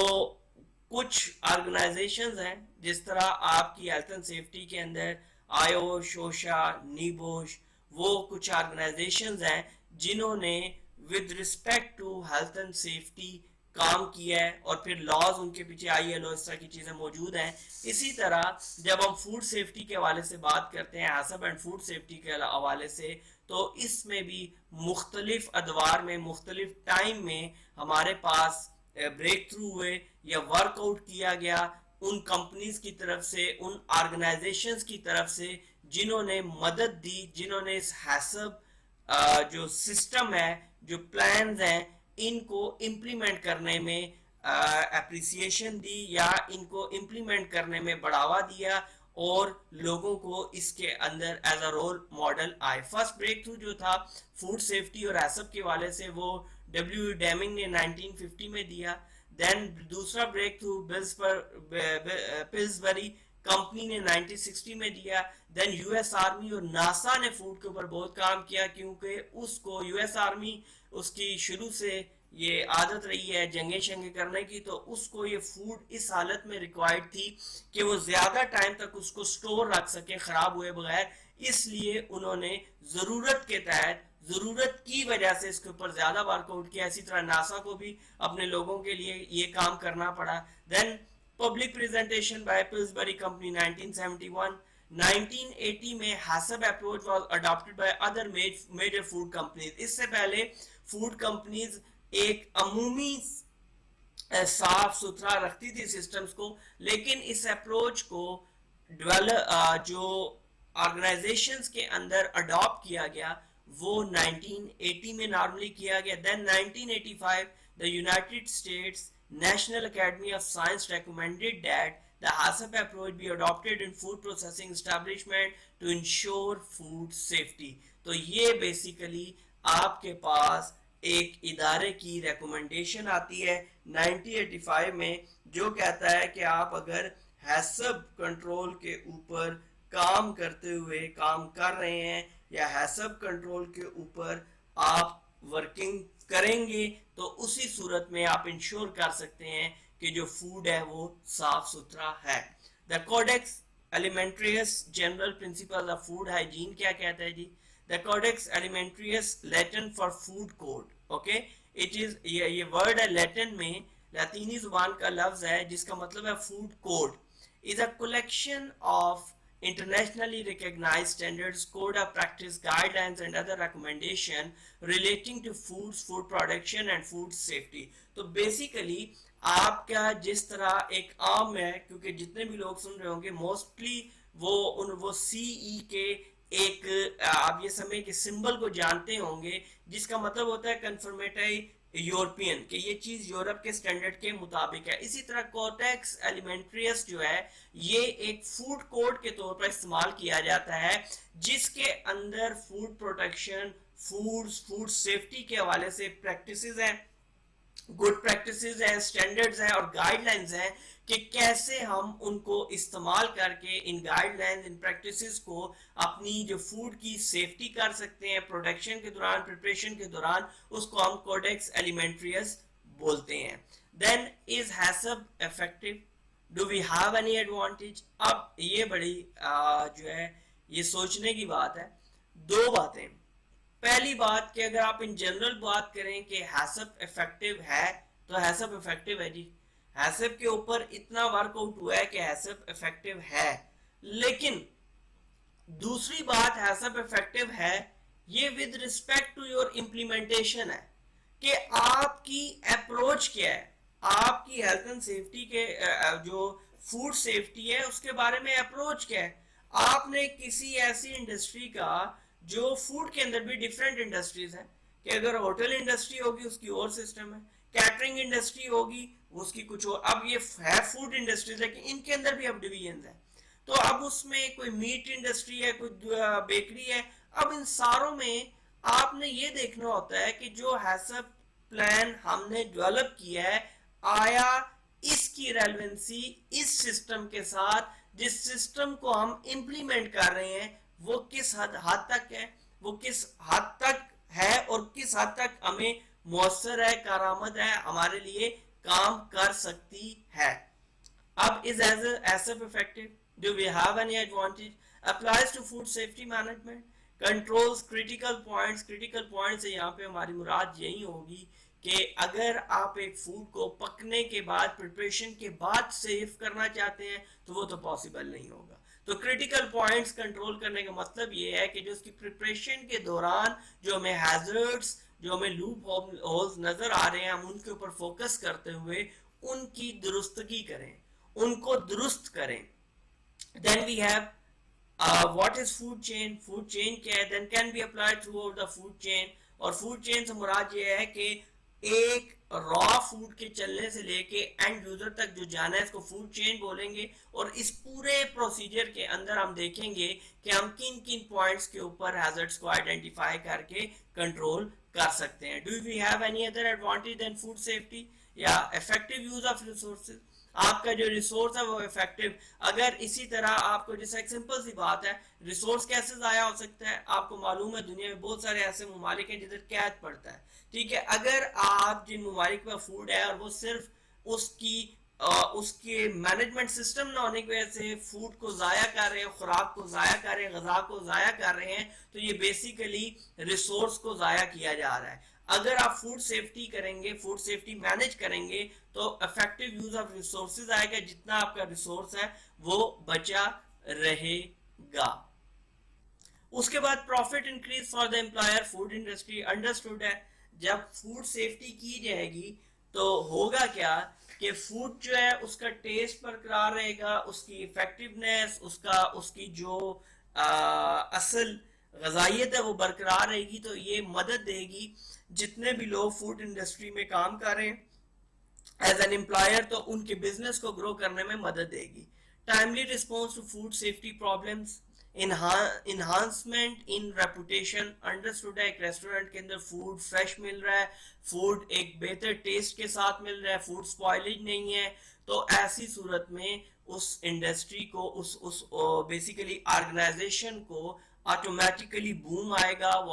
कुछ ऑर्गेनाइजेशंस हैं जिस तरह आपकी हेल्थ एंड सेफ्टी के अंदर आयोश, ओशा, नीबोश, वो कुछ ऑर्गेनाइजेशंस हैं जिन्होंने with respect to health and safety काम किया है और फिर लॉज उनके पीछे ILO इस तरह की चीज़ें मौजूद हैं। इसी तरह जब हम फूड सेफ्टी के हवाले से बात करते हैं, HACCP एंड फूड सेफ्टी के हवाले से, तो इसमें भी मुख्तलिफ अदवार में मुख्तलिफ टाइम में हमारे पास ब्रेक थ्रू हुए या वर्कआउट किया गया उन कंपनीज की तरफ से, उन ऑर्गेनाइजेशंस की तरफ से जिन्होंने मदद दी, जिन्होंने इस HACCP जो सिस्टम है, जो प्लान्स हैं, इनको इम्प्लीमेंट करने में अप्रिसिएशन दी या इनको इम्प्लीमेंट करने में बढ़ावा दिया और लोगों को इसके अंदर एज अ रोल मॉडल आए। फर्स्ट ब्रेक थ्रू जो था फूड सेफ्टी और HACCP के वाले से वो W. डेमिंग ने 1950 में दिया। देन दूसरा ब्रेक थ्रू पिल्सबरी कंपनी ने 1960 में दिया। देन US आर्मी और नासा ने फूड के ऊपर बहुत काम किया क्योंकि उसको US आर्मी उसकी शुरू से ये आदत रही है जंगे शंगे करने की, तो उसको ये फूड इस हालत में रिक्वायर्ड थी कि वो ज्यादा टाइम तक उसको स्टोर रख सके खराब हुए बगैर, इसलिए उन्होंने जरूरत के तहत, जरूरत की वजह से इसके ऊपर ज्यादा वर्कआउट किया। इसी तरह नासा को भी अपने लोगों के लिए ये काम करना पड़ा। Then public presentation by Pillsbury company 1971, 1980 में HACCP approach was adopted by other major food companies. इससे पहले फूड कंपनीज एक अमूमी साफ सुथरा रखती थी सिस्टम्स को, लेकिन इस अप्रोच को डेवलप जो ऑर्गेनाइजेशंस के अंदर अडॉप्ट किया गया वो 1980 में नॉर्मली किया गया। Then 1985 the United States National Academy of Science recommended that the HACCP approach be adopted in food processing establishment to ensure food safety। तो ये बेसिकली आपके पास एक इदारे की रिकमेंडेशन आती है 1985 में, जो कहता है कि आप अगर हैसब कंट्रोल के ऊपर काम करते हुए काम कर रहे हैं या हैसब कंट्रोल के ऊपर आप वर्किंग करेंगे तो उसी सूरत में आप इंश्योर कर सकते हैं कि जो फूड है वो साफ सुथरा है। The Codex Alimentarius general principle of food hygiene क्या कहता है जी? The Codex Alimentarius Latin for food code, okay, it is ये वर्ड है लैटिन में, लातीनी जुबान का लफ्ज है जिसका मतलब है food code, is a collection of internationally recognized standards, code of practice, guidelines and other recommendation relating to foods, food production and food safety। तो बेसिकली आपका जिस तरह एक आम है, क्योंकि जितने भी लोग सुन रहे होंगे मोस्टली वो सीई के एक आप ये समय के सिंबल को जानते होंगे, जिसका मतलब होता है कन्फर्मेटरी यूरोपियन, कि ये चीज यूरोप के स्टैंडर्ड के मुताबिक है। इसी तरह कोडेक्स एलिमेंट्रियस जो है ये एक फूड कोड के तौर पर इस्तेमाल किया जाता है, जिसके अंदर फूड प्रोटेक्शन, फूड सेफ्टी के हवाले से प्रैक्टिसेस हैं, गुड प्रैक्टिसेस हैं, स्टैंडर्ड्स हैं और गाइडलाइंस हैं कि कैसे हम उनको इस्तेमाल करके इन गाइडलाइंस, इन प्रैक्टिसेस को अपनी जो फूड की सेफ्टी कर सकते हैं प्रोडक्शन के दौरान, प्रिपरेशन के दौरान, उसको हम कोडेक्स एलिमेंट्रियस बोलते हैं। Then is HACCP effective, do we have any advantage? अब ये बड़ी जो है ये सोचने की बात है। दो बातें, पहली बात कि अगर आप इन जनरल बात करें कि हैसब इफेक्टिव है तो हैसब इफेक्टिव है जी, हैसब के ऊपर इतना वर्कआउट हुआ है कि हैसब इफेक्टिव है, लेकिन दूसरी बात हैसब इफेक्टिव है ये with respect to your implementation है कि आपकी अप्रोच क्या है, आपकी हेल्थ एंड सेफ्टी के जो फूड सेफ्टी है उसके बारे में अप्रोच क्या है। आपने किसी ऐसी इंडस्ट्री का जो फूड के अंदर भी डिफरेंट इंडस्ट्रीज हैं कि अगर होटल इंडस्ट्री होगी उसकी और सिस्टम है, कैटरिंग इंडस्ट्री होगी उसकी कुछ और, अब ये है फूड इंडस्ट्रीज लेकिन इनके अंदर भी अब डिवीजन है। तो अब उसमें कोई मीट इंडस्ट्री है, कोई बेकरी है, अब इन सारों में आपने ये देखना होता है कि जो हैसब प्लान हमने डेवलप किया है आया इसकी रेलेवेंसी इस सिस्टम के साथ, जिस सिस्टम को हम इम्प्लीमेंट कर रहे हैं वो किस हद तक है, वो किस हद तक है और किस हद तक हमें मौसर है, कारामद है, हमारे लिए काम कर सकती है। अब is HACCP effective, do we have any advantage? Applies to food safety management, controls critical points. Critical points से यहाँ पे हमारी मुराद यही होगी कि अगर आप एक फूड को पकने के बाद, प्रिपरेशन के बाद सेफ करना चाहते हैं तो वो तो पॉसिबल नहीं होगा। तो क्रिटिकल पॉइंट्स कंट्रोल करने का मतलब ये है कि जो उसकी प्रिपरेशन के दौरान जो हमें हैजर्ड्स, जो हमें लूप होल्स नजर आ रहे हैं, हम उनके ऊपर फोकस करते हुए उनकी दुरुस्तगी करें, उनको दुरुस्त करें। Then we have what is food chain? Food chain क्या है? Then can be applied throughout the food chain. और फूड चेन से मुराद ये है कि एक रॉ फूड के चलने से लेके एंड यूजर तक जो जाना है इसको फूड चेन बोलेंगे। और इस पूरे प्रोसीजर के अंदर हम देखेंगे कि हम किन किन पॉइंट्स के ऊपर हैजर्ड्स को आइडेंटिफाई करके कंट्रोल कर सकते हैं। Do we have any other advantage then food safety? या इफेक्टिव यूज ऑफ रिसोर्सेज, आपका जो रिसोर्स है वो इफेक्टिव। अगर इसी तरह आपको, जैसे एक सिंपल सी बात है, रिसोर्स कैसे जाया हो सकता है? आपको मालूम है दुनिया में बहुत सारे ऐसे ममालिक हैं जिधर कैद पड़ता है, ठीक है। अगर आप जिन ममालिक में फूड है और वो सिर्फ उसके मैनेजमेंट सिस्टम ना होने की वजह से फूड को ज़ाया कर रहे हैं, खुराक को ज़ाया कर रहे हैं, ग़िज़ा को ज़ाया कर रहे हैं, तो ये बेसिकली रिसोर्स को ज़ाया किया जा रहा है। अगर आप फूड सेफ्टी करेंगे, फूड सेफ्टी मैनेज करेंगे तो इफेक्टिव यूज ऑफ रिसोर्सेज आएगा, जितना आपका रिसोर्स है वो बचा रहेगा। जाएगा। उसके बाद profit increase for the employer, food industry understood है। जब फूड सेफ्टी की जाएगी तो होगा क्या कि फूड जो है उसका टेस्ट बरकरार रहेगा, उसकी इफेक्टिवनेस, उसका उसकी जो असल गजाइत है वो बरकरार रहेगी। तो ये मदद देगी जितने भी लोग फूड इंडस्ट्री में काम कर रहे हैं एज एन एम्प्लॉयर, तो उनके बिजनेस को ग्रो करने में मदद देगी। Timely response to food safety problems, enhancement in reputation understood है। एक रेस्टोरेंट के अंदर फूड फ्रेश मिल रहा है, फूड एक बेहतर टेस्ट के साथ मिल रहा है, फूड स्पॉइलेज नहीं है, तो ऐसी सूरत में उस इंडस्ट्री को उस बेसिकली ऑर्गेनाइजेशन को ऑटोमेटिकली बूम आएगा, वो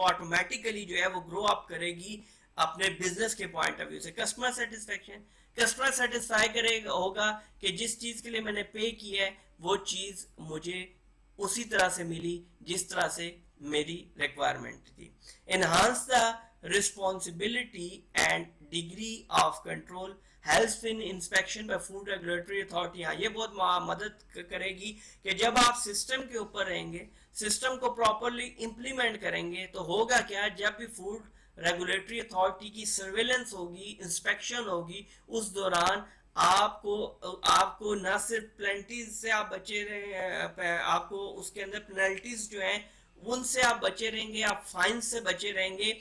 ऑटोमेटिकली जो है वो ग्रो अप करेगी अपने बिजनेस के पॉइंट ऑफ व्यू से। कस्टमर सेटिस्फेक्शन, कस्टमर सेटिस्फाई करेगा होगा कि जिस चीज के लिए मैंने पे किया है वो चीज मुझे उसी तरह से मिली जिस तरह से मेरी रिक्वायरमेंट थी। Enhance the responsibility and degree of control, help in inspection by food regulatory authority. हाँ, ये बहुत मदद करेगी कि जब आप सिस्टम के ऊपर रहेंगे, सिस्टम को प्रॉपरली इंप्लीमेंट करेंगे, तो होगा क्या, जब भी फूड रेगुलेटरी अथॉरिटी की सर्वेलेंस होगी, इंस्पेक्शन होगी, उस दौरान आपको आपको न सिर्फ पेनल्टीज से आप बचे रहे, आपको उसके अंदर पेनल्टीज जो हैं उनसे आप बचे रहेंगे, आप फाइन से बचे रहेंगे,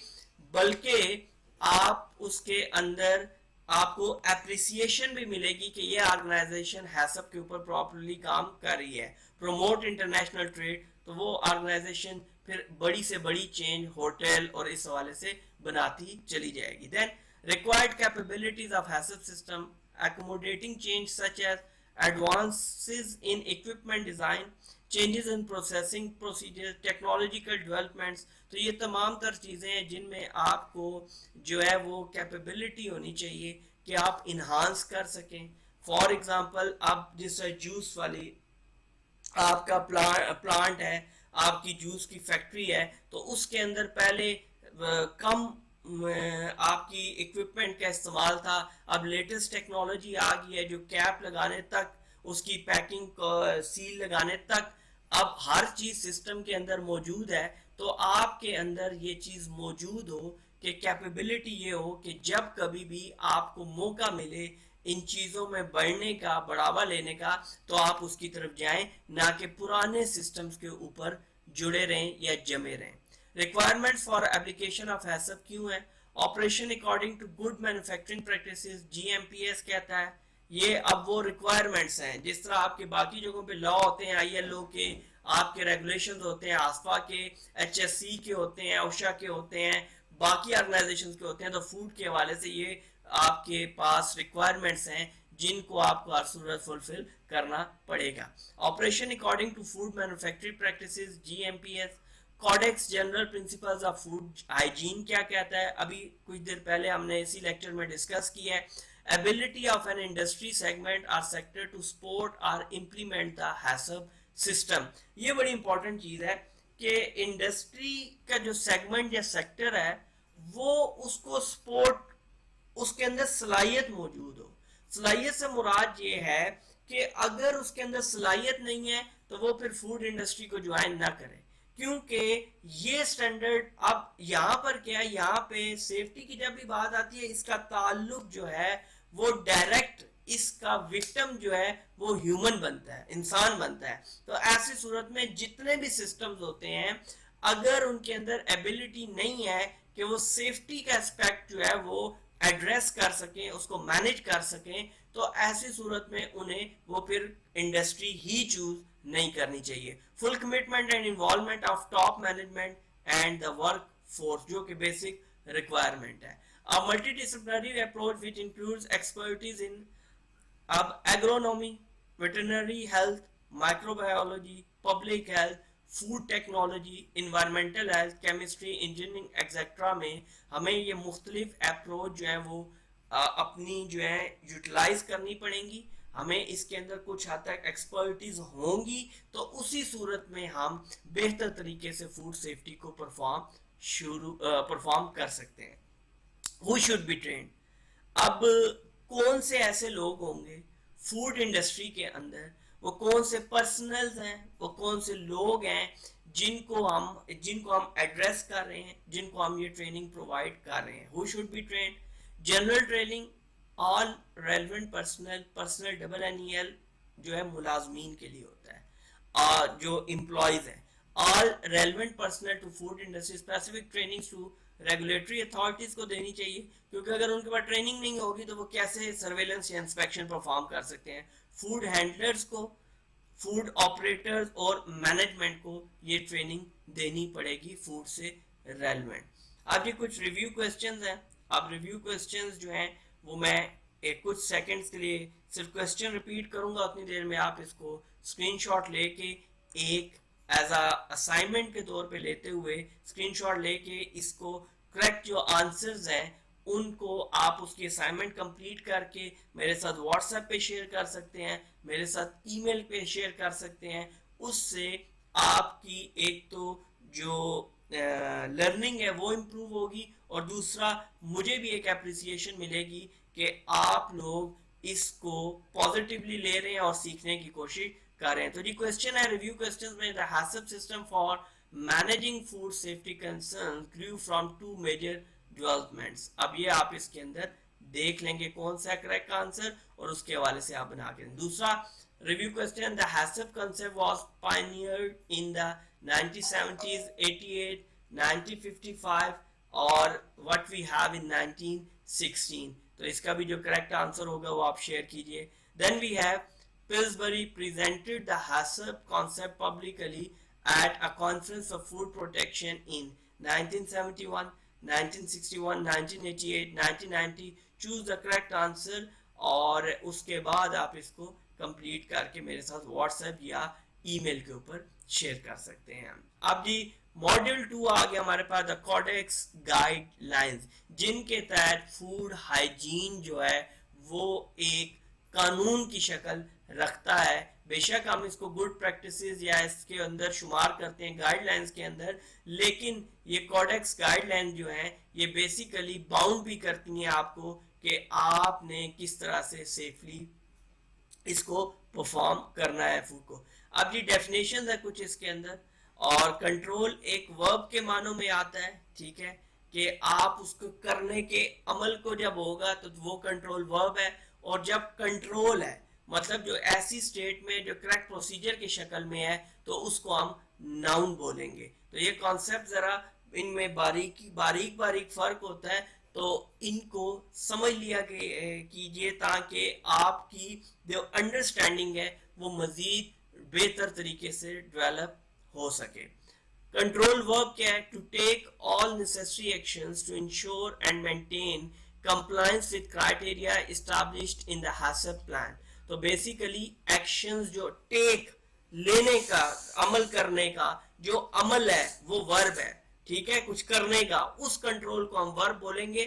बल्कि आप उसके अंदर आपको एप्रिसिएशन भी मिलेगी कि ये ऑर्गेनाइजेशन हैसब के ऊपर प्रॉपरली काम कर रही है। प्रमोट इंटरनेशनल ट्रेड, तो वो ऑर्गेनाइजेशन फिर बड़ी से बड़ी चेंज होटल और इस हवाले से बनाती चली जाएगी। Then required capabilities of HACCP system, accommodating change such as advances in equipment design, changes in processing procedures, technological developments। तो ये तमाम तर चीज़ें हैं जिनमें आपको जो है वो कैपेबिलिटी होनी चाहिए कि आप इन्हांस कर सकें। फॉर एग्जांपल, आप जिस जूस वाली आपका प्लांट है, आपकी जूस की फैक्ट्री है, तो उसके अंदर पहले कम आपकी इक्विपमेंट का इस्तेमाल था। अब लेटेस्ट टेक्नोलॉजी आ गई है जो कैप लगाने तक, उसकी पैकिंग सील लगाने तक अब हर चीज सिस्टम के अंदर मौजूद है। तो आपके अंदर ये चीज मौजूद हो कि कैपेबिलिटी ये हो कि जब कभी भी आपको मौका मिले इन चीज़ों में बढ़ने का, बढ़ावा लेने का, तो आप उसकी तरफ जाएं, ना कि पुराने सिस्टम्स के ऊपर जुड़े रहें या जमे रहें। Requirements for application of HACCP क्यों है? Operation according to good manufacturing practices, GMPs कहता है। ये अब वो रिक्वायरमेंट्स हैं, जिस तरह आपके बाकी जगहों पे लॉ होते हैं, आईएलओ के, आपके रेगुलेशंस होते हैं, आसपा के, एचएससी के होते हैं, ओशा के होते हैं, बाकी ऑर्गेनाइजेशंस के होते हैं, तो फूड के हवाले से ये आपके पास रिक्वायरमेंट्स हैं जिनको आपको हर सूरत फुलफिल करना पड़ेगा। Operation according to food manufacturing practices, GMPs. Codex general principles of food hygiene क्या कहता है? अभी कुछ देर पहले हमने इसी लेक्चर में डिस्कस किया है। Ability of an industry segment और सेक्टर टू सपोर्ट और इम्प्लीमेंट द हैसब सिस्टम। ये बड़ी इंपॉर्टेंट चीज है कि इंडस्ट्री का जो सेगमेंट या सेक्टर है वो उसको सपोर्ट, उसके अंदर सलाहियत मौजूद हो। सलाहियत से मुराद ये है कि अगर उसके अंदर सलाहियत नहीं है तो वो फिर फूड इंडस्ट्री को ज्वाइन ना करे, क्योंकि ये स्टैंडर्ड अब यहाँ पर क्या है, यहाँ पे सेफ्टी की जब भी बात आती है इसका ताल्लुक जो है वो डायरेक्ट, इसका विक्टिम जो है वो ह्यूमन बनता है, इंसान बनता है। तो ऐसी सूरत में जितने भी सिस्टम्स होते हैं अगर उनके अंदर एबिलिटी नहीं है कि वो सेफ्टी का एस्पेक्ट जो है वो एड्रेस कर सकें, उसको मैनेज कर सकें, तो ऐसी सूरत में उन्हें वो फिर इंडस्ट्री ही चूज नहीं करनी चाहिए। Full commitment and involvement of top management and the work force, जो कि बेसिक रिक्वायरमेंट है। A multidisciplinary approach which includes expertise in अब agronomy, veterinary health, microbiology, public health, food technology, environmental health, chemistry, engineering etcetera में हमें ये मुख्तलिफ approach जो है वो अपनी जो है यूटिलाइज करनी पड़ेंगी। हमें इसके अंदर कुछ हद तक एक्सपर्टीज होंगी, तो उसी सूरत में हम बेहतर तरीके से फूड सेफ्टी को परफॉर्म कर सकते हैं। Who should be trained? अब कौन से ऐसे लोग होंगे फूड इंडस्ट्री के अंदर वो कौन से पर्सनल्स हैं, वो कौन से लोग हैं जिनको हम एड्रेस कर रहे हैं, जिनको हम ये ट्रेनिंग प्रोवाइड कर रहे हैं. Who should be train? General training all relevant personnel, personnel डबल एनईएल जो है मुलाजमीन के लिए होता है, और जो एम्प्लॉयज हैं. All relevant personnel to food industry, specific training to regulatory authorities को देनी चाहिए, क्योंकि अगर उनके पास ट्रेनिंग नहीं होगी तो वो कैसे सर्वेलेंस या इंस्पेक्शन परफॉर्म कर सकते हैं. फूड हैंडलर्स को, फूड ऑपरेटर्स और मैनेजमेंट को ये ट्रेनिंग देनी पड़ेगी फूड से रेलेवेंट. अब ये कुछ रिव्यू क्वेश्चंस हैं. अब रिव्यू क्वेश्चंस जो हैं वो मैं एक कुछ सेकंड्स के लिए सिर्फ क्वेश्चन रिपीट करूंगा, उतनी देर में आप इसको स्क्रीनशॉट लेके एक एज अ असाइनमेंट के तौर पे लेते हुए स्क्रीनशॉट लेके इसको करेक्ट जो आंसर्स हैं उनको आप उसकी असाइनमेंट कंप्लीट करके मेरे साथ व्हाट्सएप पे शेयर कर सकते हैं, मेरे साथ ईमेल पे शेयर कर सकते हैं. उससे आपकी एक तो जो लर्निंग है वो इम्प्रूव होगी, और दूसरा मुझे भी एक अप्रिसिएशन मिलेगी कि आप लोग इसको पॉजिटिवली ले रहे हैं और सीखने की कोशिश कर रहे हैं. तो जी क्वेश्चन है रिव्यू क्वेश्चंस में, the HACCP system for managing food safety concerns grew from two major developments. अब ये आप इसके अंदर देख लेंगे कौन सा करेक्ट आंसर, और उसके हवाले से आप बना के. दूसरा review question, the HACCP concept was pioneered in the 1970s, 88, 1955 और व्हाट वी हैव इन 1916. तो इसका भी जो करेक्ट आंसर होगा वो आप शेयर कीजिए. Then we have Pillsbury presented the HACCP concept publicly at a conference of food protection in 1971, 1961, 1988, 1990. Choose the correct answer और उसके बाद आप इसको कंप्लीट करके मेरे साथ व्हाट्सएप या ईमेल के ऊपर शेयर कर सकते हैं. अब जी मॉड्यूल 2 आ गया हमारे पास, द कोडेक्स गाइडलाइंस, जिनके तहत फूड हाइजीन जो है वो एक कानून की शक्ल रखता है. बेशक हम इसको गुड प्रैक्टिसेस या इसके अंदर शुमार करते हैं गाइडलाइंस के अंदर, लेकिन ये कोडेक्स गाइडलाइन जो है ये बेसिकली बाउंड भी करती हैं आपको कि आपने किस तरह से सेफली इसको परफॉर्म करना है फूड को. अब ये डेफिनेशन है कुछ इसके अंदर, और कंट्रोल एक वर्ब के मानों में आता है, ठीक है, कि आप उसको करने के अमल को जब होगा तो वो कंट्रोल वर्ब है. और जब कंट्रोल है मतलब जो ऐसी स्टेट में जो करेक्ट प्रोसीजर की शक्ल में है तो उसको हम नाउन बोलेंगे. तो ये कॉन्सेप्ट जरा इनमें बारीक फर्क होता है, तो इनको समझ लिया कीजिए ताकि आपकी जो अंडरस्टैंडिंग है वो मजीद बेहतर तरीके से डेवलप हो सके. कंट्रोल वर्ब क्या है? To take all necessary actions to ensure and maintain compliance with criteria established in the HACCP plan. तो बेसिकली एक्शंस जो टेक लेने का, अमल करने का जो अमल है वो वर्ब है, ठीक है, कुछ करने का, उस कंट्रोल को हम वर्ब बोलेंगे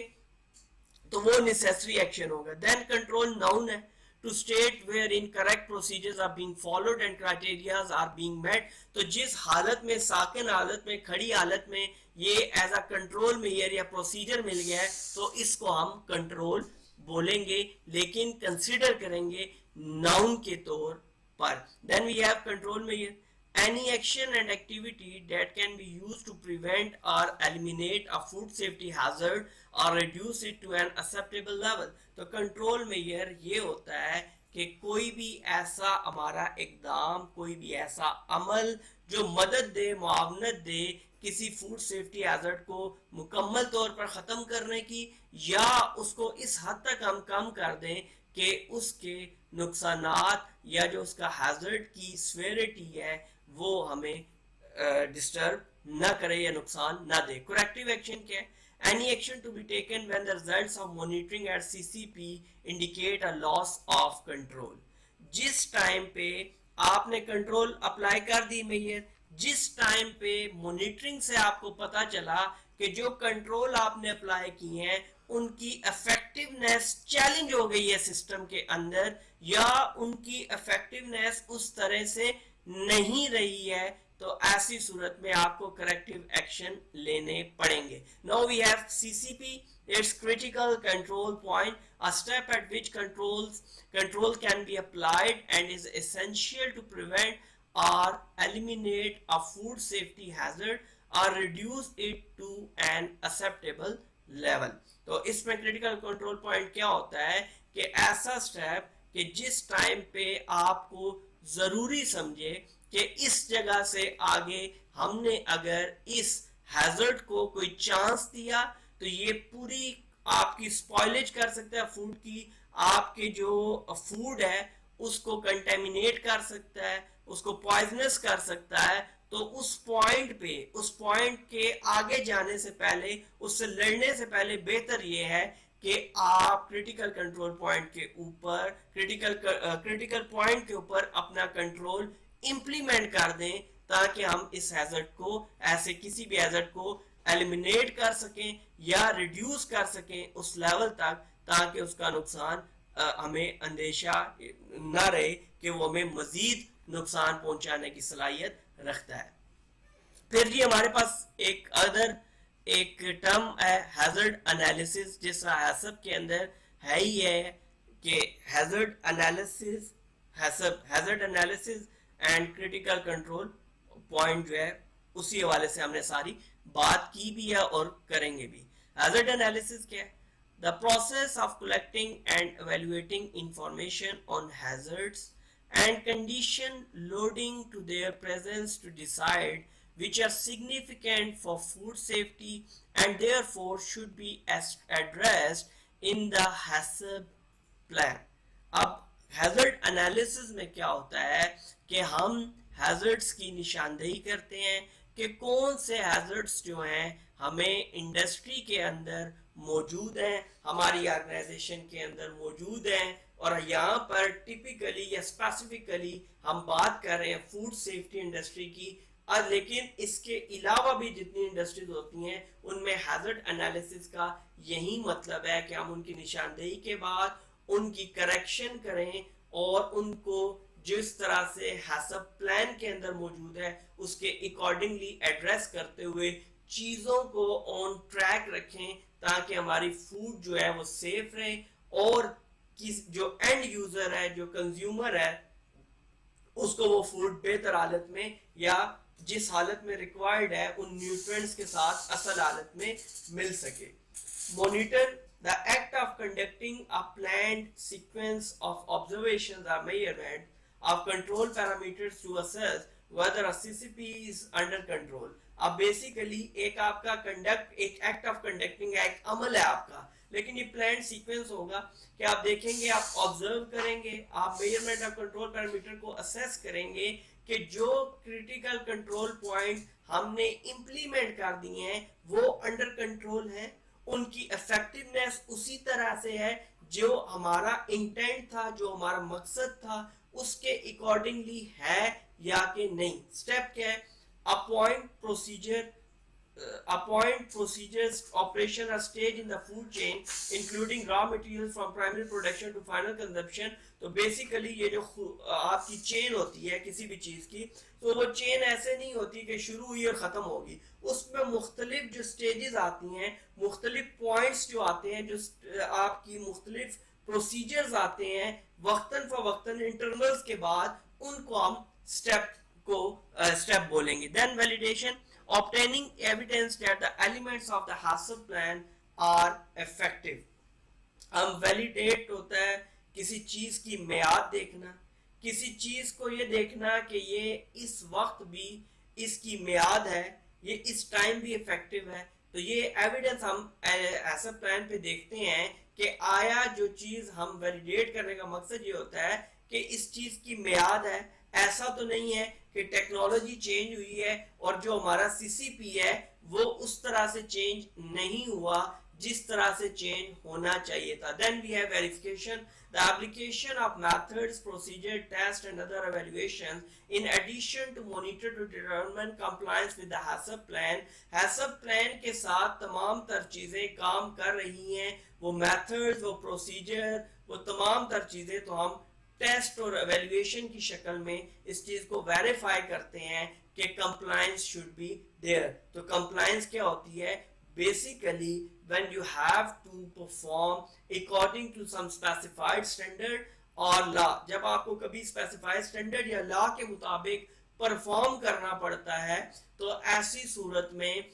तो वो नेसेसरी एक्शन होगा. देन कंट्रोल नाउन है, to state wherein correct procedures are being followed and criteria are being met. तो जिस हालत में, साकिन हालत में, खड़ी हालत में ये एज अ कंट्रोल मेजर या प्रोसीजर मिल गया है तो इसको हम कंट्रोल बोलेंगे, लेकिन कंसीडर करेंगे नाउन के तौर पर. Then we have control measure, any action and activity that can be used to prevent or eliminate a food safety hazard or reduce it to an acceptable level. तो control measure ये होता है कि कोई भी ऐसा हमारा इकदाम, कोई भी ऐसा अमल जो मदद दे, मुआवनत दे किसी फूड सेफ्टी हैजर्ड को मुकम्मल तौर पर ख़त्म करने की, या उसको इस हद तक हम कम कर दें कि उसके नुकसानात या जो उसका हैजर्ड की स्वेरिटी है वो हमें डिस्टर्ब न करे या नुकसान न दे. करेक्टिव एक्शन क्या है? Any action to be taken when the results of monitoring at CCP indicate a loss of control. जिस टाइम पे आपने कंट्रोल अप्लाई कर दी मेजर, जिस टाइम पे मॉनिटरिंग से आपको पता चला कि जो कंट्रोल आपने अप्लाई किए हैं उनकी इफेक्टिवनेस चैलेंज हो गई है सिस्टम के अंदर, या उनकी इफेक्टिवनेस उस तरह से नहीं रही है, तो ऐसी सूरत में आपको करेक्टिव एक्शन लेने पड़ेंगे. Now we have CCP its critical control point, a step at which control can be applied and is essential to prevent or eliminate a food safety hazard or reduce it to an acceptable level. तो इसमें critical control point क्या होता है कि ऐसा step कि जिस time पे आपको जरूरी समझे कि इस जगह से आगे हमने अगर इस हैजर्ड को कोई चांस दिया तो ये पूरी आपकी स्पॉइलेज कर सकता है फूड की, आपके जो फूड है उसको कंटेमिनेट कर सकता है, उसको पॉइजनस कर सकता है। तो उस पॉइंट के आगे जाने से पहले, उससे लड़ने से पहले बेहतर ये है कि आप क्रिटिकल कंट्रोल पॉइंट के ऊपर क्रिटिकल पॉइंट के ऊपर अपना कंट्रोल इंप्लीमेंट कर दें ताकि हम इस हैजर्ड को, ऐसे किसी भी हैजर्ड को एलिमिनेट कर सकें या रिड्यूस कर सकें उस लेवल तक ताकि उसका नुकसान हमें अंदेशा न रहे कि वो हमें मजीद नुकसान पहुंचाने की सलाहियत रखता है। फिर जी हमारे पास एक टर्म है हैजर्ड एनालिसिस, जिस हैसब के अंदर है ही है कि hazard analysis and critical control point जो है उसी हवाले से हमने सारी बात की भी है और करेंगे भी। हैजर्ड एनालिसिस क्या है? The process of collecting and evaluating information on hazards and condition loading to their presence to decide which are significant for food safety and therefore should be addressed in the HACCP plan. अब hazard analysis में क्या होता है कि हम hazards की निशानदेही करते हैं कि कौन से hazards जो हैं हमें इंडस्ट्री के अंदर मौजूद हैं, हमारी ऑर्गेनाइजेशन के अंदर मौजूद हैं, और यहाँ पर टिपिकली या स्पेसिफिकली हम बात कर रहे हैं फूड सेफ्टी इंडस्ट्री की। लेकिन इसके अलावा भी जितनी इंडस्ट्रीज होती हैं उनमें हैजर्ड एनालिसिस का यही मतलब है कि हम उनकी निशानदेही के बाद उनकी करेक्शन करें और उनको जिस तरह से हैसब प्लान के अंदर मौजूद है उसके अकॉर्डिंगली एड्रेस करते हुए चीज़ों को ऑन ट्रैक रखें ताकि हमारी फूड जो है वो सेफ रहे और जो एंड यूजर है, जो कंज्यूमर है, उसको वो फूड बेहतर हालत में या जिस हालत में रिक्वायर्ड है उन न्यूट्रिएंट्स के साथ असल हालत में मिल सके। Monitor the act of conducting a planned sequence of observations और measurement of control parameters to assess whether a CCP is under control। अब बेसिकली एक आपका एक एक्ट ऑफ कंडक्टिंग एक अमल है आपका, लेकिन ये प्लान सीक्वेंस होगा कि आप देखेंगे, आप ऑब्जर्व करेंगे, आप मेजरमेंट ऑफ कंट्रोल पैरामीटर को असेस करेंगे कि जो क्रिटिकल कंट्रोल पॉइंट हमने इंप्लीमेंट कर दिए हैं वो अंडर कंट्रोल है, उनकी इफेक्टिवनेस उसी तरह से है जो हमारा इंटेंट था, जो हमारा मकसद था उसके अकॉर्डिंगली है या कि नहीं। स्टेप क्या है? अपॉइंट प्रोसीजर्स ऑपरेशन और stage in the food chain including raw materials from primary production to final consumption. तो बेसिकली ये जो आपकी चेन होती है किसी भी चीज की, तो वो चेन ऐसे नहीं होती कि शुरू हुई और खत्म होगी, उसमें मुख्तलिफ जो स्टेजेस आती हैं, मुख्तलिफ पॉइंट्स जो आते हैं, जो आपकी मुख्तलिफ प्रोसीजर्स आते हैं वक्तन फवक्तन इंटरवल्स के बाद, उनको हम स्टेप बोलेंगे। Then validation, obtaining evidence that the elements of the HACCP plan are effective। हम वैलिडेट होता है किसी चीज की मियाद देखना, किसी चीज को ये देखना कि ये इस वक्त भी इसकी मियाद है, ये इस टाइम भी इफेक्टिव है। तो ये एविडेंस हम ऐसा प्लान पे देखते हैं कि आया जो चीज हम वैलिडेट करने का मकसद ये होता है कि इस चीज की मियाद है, ऐसा तो नहीं है कि टेक्नोलॉजी चेंज हुई है और जो हमारा सीसीपी है वो उस तरह से चेंज नहीं हुआ जिस तरह से चेंज होना चाहिए था। Then we have verification, the application of methods, procedure, test and other evaluations in addition to monitor to determine compliance with the HACCP plan. HACCP plan के साथ तमाम तर चीजें काम कर रही हैं, वो मेथड्स, वो प्रोसीजर, वो तमाम तर चीजें, तो हम टेस्ट और एवेल्युएशन की शक्ल में इस चीज को वेरीफाई करते हैं कि कंप्लायंस शुड बी देयर। तो कंप्लायंस क्या होती है? basically when you have to perform according to some specified standard और लॉ, जब आपको कभी स्पेसिफाइड स्टैंडर्ड या लॉ के मुताबिक परफॉर्म करना पड़ता है तो ऐसी सूरत में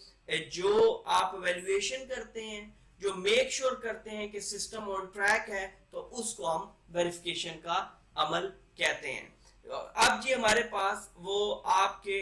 जो आप एवेल्युएशन करते हैं, जो मेक श्योर करते हैं कि सिस्टम ऑन ट्रैक है, तो उसको हम वेरिफिकेशन का अमल कहते हैं। अब जी हमारे पास वो आपके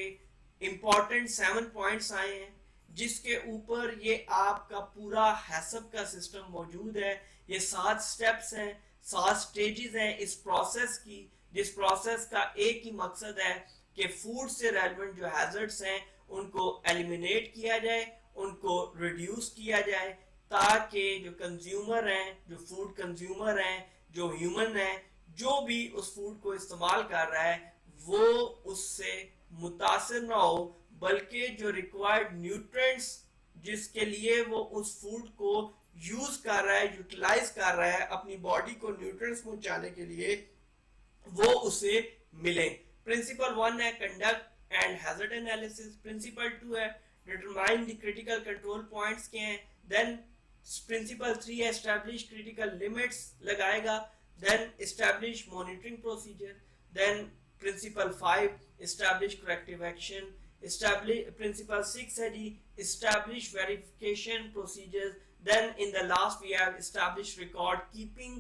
इंपॉर्टेंट 7 पॉइंट्स आए हैं जिसके ऊपर ये आपका पूरा हैसब का सिस्टम मौजूद है। ये 7 स्टेप्स हैं, 7 स्टेजेस हैं इस प्रोसेस की, जिस प्रोसेस का एक ही मकसद है कि फूड से रेलेवेंट जो हैजर्ड्स हैं उनको एलिमिनेट किया जाए, उनको रिड्यूस किया जाए, ताकि जो कंज्यूमर हैं, जो फूड कंज्यूमर हैं, जो ह्यूमन हैं, जो भी उस फूड को इस्तेमाल कर रहा है वो उससे मुतासिर ना हो, बल्कि जो रिक्वायर्ड न्यूट्रिएंट्स जिसके लिए वो उस फूड को यूज कर रहा है, यूटिलाइज कर रहा है अपनी बॉडी को न्यूट्रिएंट्स पहुंचाने के लिए, वो उसे मिले। प्रिंसिपल 1 है conduct and hazard analysis. Principle 2 है determine the critical control points के हैं। देन प्रिंसिपल 3 है एस्टैब्लिश क्रिटिकल लिमिट्स लगाएगा। Then establish monitoring procedure. Then principle 5 establish corrective action. Principle 6 है जी establish verification procedures. Then in the last we have established record keeping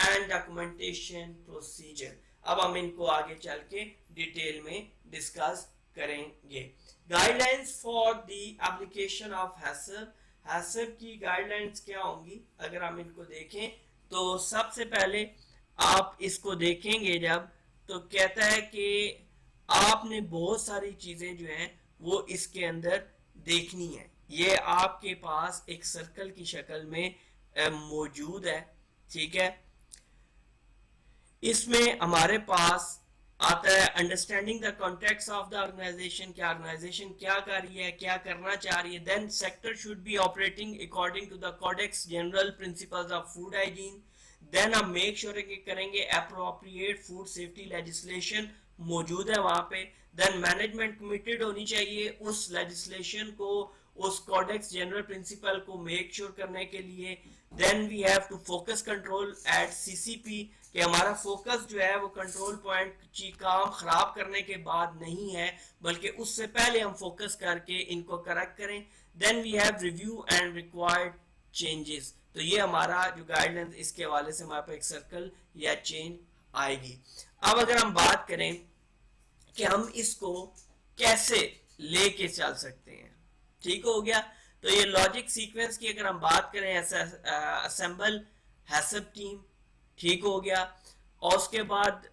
and documentation procedure. अब हम इनको आगे चल के डिटेल में डिस्कस करेंगे। Guidelines for the application of HACCP. HACCP की गाइडलाइंस क्या होंगी अगर हम इनको देखें तो सबसे पहले आप इसको देखेंगे जब, तो कहता है कि आपने बहुत सारी चीजें जो हैं वो इसके अंदर देखनी है। ये आपके पास एक सर्कल की शक्ल में मौजूद है, ठीक है। इसमें हमारे पास आता है understanding the context of the organisation, क्या ऑर्गेनाइजेशन क्या कर रही है, क्या करना चाह रही है। Then sector should be operating according to the codex general principles of food hygiene. देन हम मेक श्योर करेंगे अप्रोप्रिएट फूड सेफ्टी लेजिस्लेशन मौजूद है वहां पे। देन मैनेजमेंट कमिटेड होनी चाहिए उस लेजिस्लेशन को, उस कोडेक्स जनरल प्रिंसिपल को मेक श्योर करने के लिए। Then we have to focus control at CCP, कि हमारा फोकस जो है वो कंट्रोल पॉइंट की काम खराब करने के बाद नहीं है, बल्कि उससे पहले हम फोकस करके इनको करेक्ट करें। Then we have review and required changes. तो ये हमारा जो गाइडलाइन इसके हवाले से हमारे पास एक सर्कल या चेन आएगी। अब अगर हम बात करें कि हम इसको कैसे लेके चल सकते हैं, ठीक हो गया। तो ये लॉजिक सीक्वेंस की अगर हम बात करें, असेंबल हैसब टीम, ठीक हो गया। और उसके बाद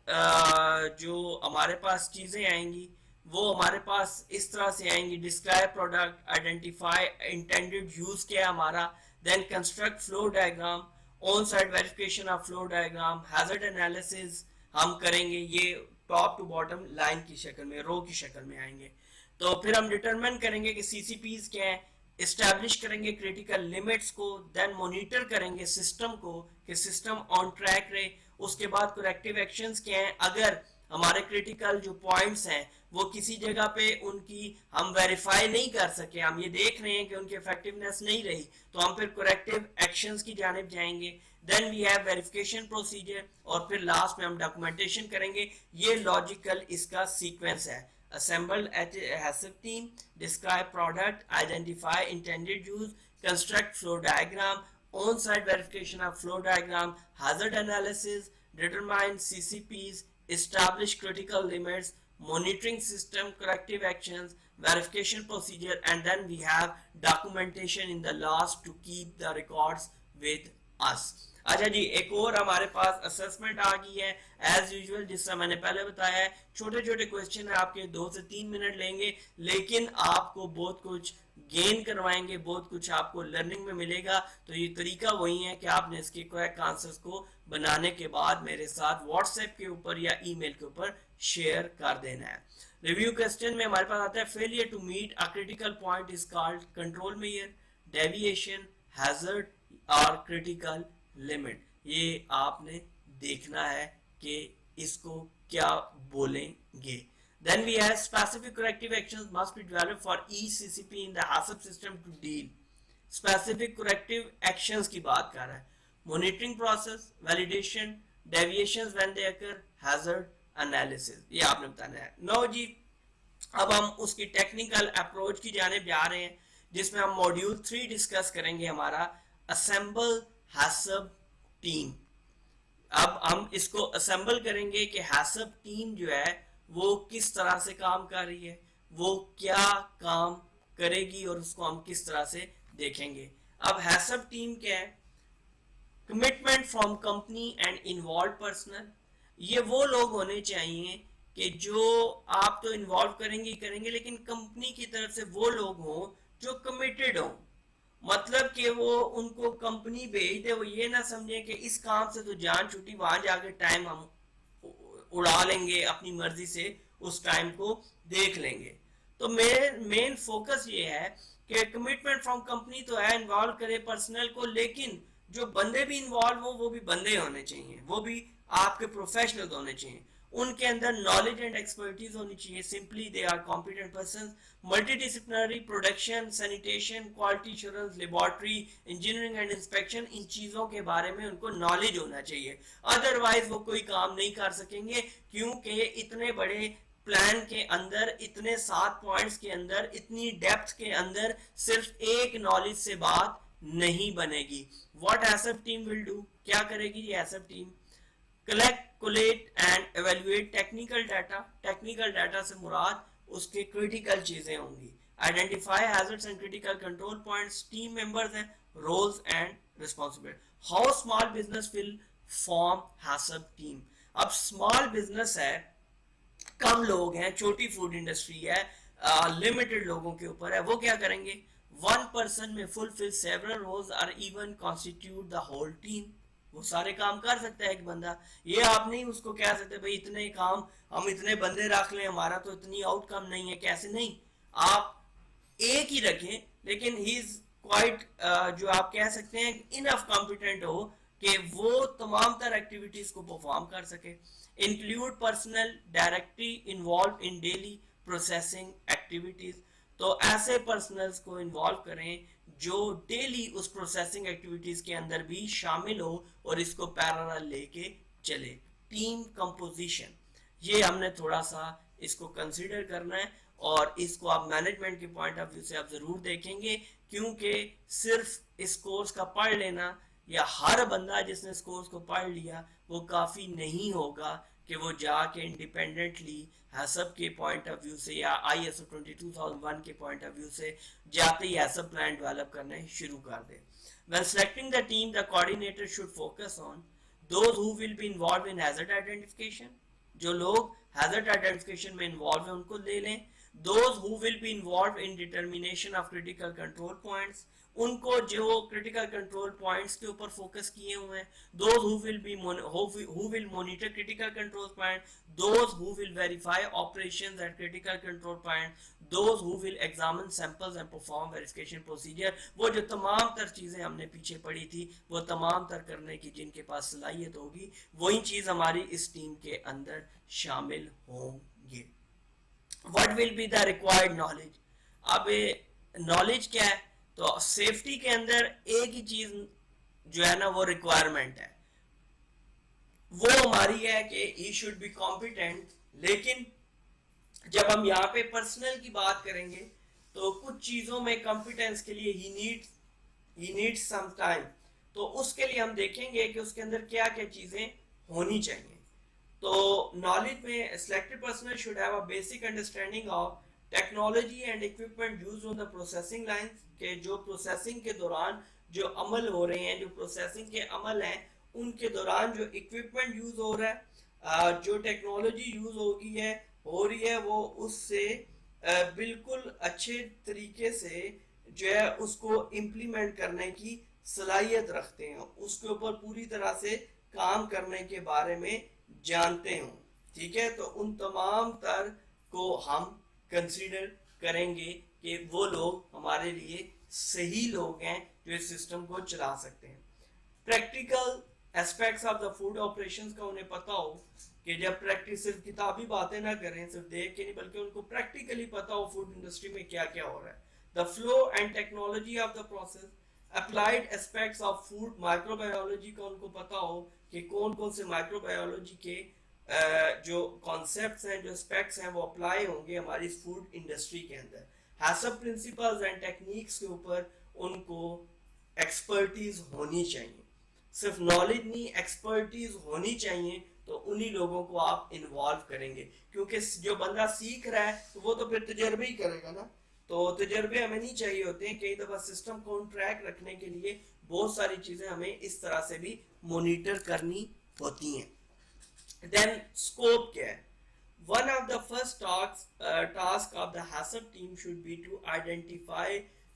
जो हमारे पास चीजें आएंगी वो हमारे पास इस तरह से आएंगी। Describe product, identify intended use क्या है हमारा, then construct flow diagram, on site verification of flow diagram, hazard analysis हम करेंगे। ये टॉप टू बॉटम लाइन की शक्ल में, रो की शक्ल में आएंगे। तो फिर हम डिटरमाइन करेंगे कि सीसीपीज क्या है, एस्टैब्लिश करेंगे क्रिटिकल लिमिट्स को, देन मॉनिटर करेंगे सिस्टम को कि सिस्टम ऑन ट्रैक रहे। उसके बाद करेक्टिव एक्शंस क्या हैं, अगर हमारे क्रिटिकल जो पॉइंट्स हैं वो किसी जगह पे उनकी हम वेरीफाई नहीं कर सके, हम ये देख रहे हैं कि उनकी इफेक्टिवनेस नहीं रही, तो हम फिर करेक्टिव एक्शंस की जानिब जाएंगे। Then we have verification procedure और फिर लास्ट में हम डॉक्यूमेंटेशन करेंगे। ये लॉजिकल इसका सीक्वेंस है। Assemble at HACCP team, describe product, identify intended use, construct flow diagram, on-site verification of flow diagram, hazard analysis, determine CCPs, establish critical limits, monitoring system, corrective actions, verification procedure, and then we have documentation in the last to keep the records with us. अच्छा जी, एक और हमारे पास assessment आ गई है as usual, जिससे मैंने पहले बताया है। छोटे छोटे क्वेश्चन है, आपके 2 से 3 मिनट लेंगे, लेकिन आपको बहुत कुछ गेन करवाएंगे, बहुत कुछ आपको लर्निंग में मिलेगा। तो ये तरीका वही है कि आपने इसके करेक्ट आंसर्स को बनाने के बाद मेरे साथ व्हाट्सएप के ऊपर या ईमेल के ऊपर शेयर कर देना है। रिव्यू क्वेश्चन में हमारे पास आता है failure to meet a critical point is called control measure, deviation, hazard और क्रिटिकल लिमिट। ये आपने देखना है कि इसको क्या बोलेंगे। Then we have specific corrective actions must be developed for each CCP in the HACCP system to deal. Specific corrective actions की बात कर रहा है, monitoring process, validation, deviations when they occur, hazard analysis, ये आपने बताना है। नो जी, अब हम उसकी टेक्निकल अप्रोच की जाने जा रहे हैं, जिसमें हम मॉड्यूल 3 डिस्कस करेंगे हमारा, असेंबल हैसब टीम। अब हम इसको असेंबल करेंगे कि हैसब टीम जो है वो किस तरह से काम कर रही है, वो क्या काम करेगी, और उसको हम किस तरह से देखेंगे। अब हैसब टीम क्या है? Commitment from company and involve personal. ये वो लोग होने चाहिए कि जो आप तो इन्वॉल्व करेंगे ही करेंगे, लेकिन कंपनी की तरफ से वो लोग हों जो कमिटेड हों। मतलब कि वो उनको कंपनी भेज दे, वो ये ना समझे कि इस काम से तो जान छुट्टी, वहां जाके टाइम हम उड़ा लेंगे अपनी मर्जी से, उस टाइम को देख लेंगे। तो मेन फोकस ये है कि कमिटमेंट फ्रॉम कंपनी तो है, इन्वॉल्व करे पर्सनल को, लेकिन जो बंदे भी इन्वॉल्व हो वो भी बंदे होने चाहिए, वो भी आपके प्रोफेशनल होने चाहिए, उनके अंदर नॉलेज एंड एक्सपर्टीज होनी चाहिए, simply they are competent person. Multidisciplinary, production, sanitation, quality assurance, laboratory, engineering and inspection, इन चीज़ों के बारे में उनको नॉलेज होना चाहिए, अदरवाइज वो कोई काम नहीं कर सकेंगे, क्योंकि इतने बड़े प्लान के अंदर, इतने 7 पॉइंट्स के अंदर, इतनी डेप्थ के अंदर सिर्फ एक नॉलेज से बात नहीं बनेगी। What SF team will do, क्या करेगी ये SF team? Collect, collate and evaluate technical data. Technical data से मुराद उसके क्रिटिकल चीजें होंगी। Identify hazards and critical control points. Team members हैं, roles and responsibility. How small business will form HACCP team. अब स्मॉल बिजनेस है, कम लोग हैं, छोटी फूड इंडस्ट्री है, लिमिटेड लोगों के ऊपर है, वो क्या करेंगे? वन पर्सन में फुलफिल सेवरल रोल्स और even constitute the whole team. वो सारे काम कर सकता है एक बंदा। ये आप नहीं उसको कह सकते भाई इतने काम हम इतने बंदे रख लें, हमारा तो इतनी आउटकम नहीं है, कैसे नहीं। आप एक ही रखें, लेकिन ही इज क्वाइट, जो आप कह सकते हैं इनफ कॉम्पिटेंट हो कि वो तमाम तरह एक्टिविटीज को परफॉर्म कर सके। Include personal directly involve in daily processing activities. तो ऐसे पर्सनल्स को इन्वॉल्व करें जो डेली उस प्रोसेसिंग एक्टिविटीज के अंदर भी शामिल हो और इसको पैरेलल लेके चले। टीम कंपोजिशन, ये हमने थोड़ा सा इसको कंसीडर करना है, और इसको आप मैनेजमेंट के पॉइंट ऑफ व्यू से आप जरूर देखेंगे, क्योंकि सिर्फ इस कोर्स का पढ़ लेना या हर बंदा जिसने इस कोर्स को पढ़ लिया वो काफ़ी नहीं होगा कि वो जाके इंडिपेंडेंटली हैसब के पॉइंट ऑफ व्यू से या ISO 22001 के पॉइंट ऑफ व्यू से जाते ही हैसब प्लान डेवलप करने शुरू कर दे। When selecting the team, the coordinator should focus on those who will be involved in hazard identification. जो लोग hazard identification में involved हैं उनको ले लें। Those who will be involved in determination of critical control points, उनको जो critical control points के ऊपर फोकस किए हुए हैं। Those who will monitor critical control point, those who will verify operations at critical control point, those who will examine samples and perform verification procedure। वो जो तमाम तर चीज़ें हमने पीछे पढ़ी थी, वो तमाम तर करने की जिनके पास सलाहियत होगी, वही चीज़ हमारी इस टीम के अंदर शामिल होंगे। What will be the required knowledge? अब नॉलेज क्या है? तो सेफ्टी के अंदर एक ही चीज जो है ना वो रिक्वायरमेंट है, वो हमारी है कि ही शुड बी कॉम्पिटेंट। लेकिन जब हम यहाँ पे पर्सनल की बात करेंगे तो कुछ चीजों में कॉम्पिटेंस के लिए ही नीड्स सम टाइम। तो उसके लिए हम देखेंगे कि उसके अंदर क्या क्या चीजें होनी चाहिए। तो नॉलेज में selected personal should have a basic understanding of technology and equipment used on the processing lines, के जो प्रोसेसिंग के दौरान जो अमल हो रहे हैं, जो प्रोसेसिंग के अमल हैं उनके दौरान जो इक्विपमेंट यूज हो रहा है, जो टेक्नोलॉजी यूज हो रही है वो उससे बिल्कुल अच्छे तरीके से जो है उसको इम्प्लीमेंट करने की सलाहियत रखते हैं, उसके ऊपर पूरी तरह से काम करने के बारे में जानते हो। ठीक है, तो उन तमाम तर को हम कंसीडर करेंगे कि वो लोग हमारे लिए सही लोग हैं जो इस सिस्टम को चला सकते हैं। Practical aspects of the food operations का उन्हें पता हो कि जब प्रैक्टिस सिर्फ किताबी बातें ना करें, सिर्फ देख के नहीं, बल्कि उनको प्रैक्टिकली पता हो फूड इंडस्ट्री में क्या क्या हो रहा है। The flow and technology of the process, applied aspects of food, microbiology का उनको पता हो कि कौन कौन से माइक्रोबायोलॉजी के जो कॉन्सेप्ट्स हैं, जो एस्पेक्ट्स हैं, वो अप्लाई होंगे हमारी फूड इंडस्ट्री के अंदर। हैसअप प्रिंसिपल्स एंड टेक्निक्स के ऊपर उनको एक्सपर्टीज होनी चाहिए। सिर्फ नॉलेज नहीं, एक्सपर्टीज होनी चाहिए। तो उन्हीं लोगों को आप इन्वॉल्व करेंगे, क्योंकि जो बंदा सीख रहा है तो वो तो फिर तजर्बे ही करेगा ना। तो तजर्बे हमें नहीं चाहिए होते हैं। कई दफ़ा सिस्टम को ऑन ट्रैक रखने के लिए बहुत सारी चीज़ें हमें इस तरह से भी मोनिटर करनी होती हैं। देन स्कोप क्या है? One of the first task of the HACCP team should be to identify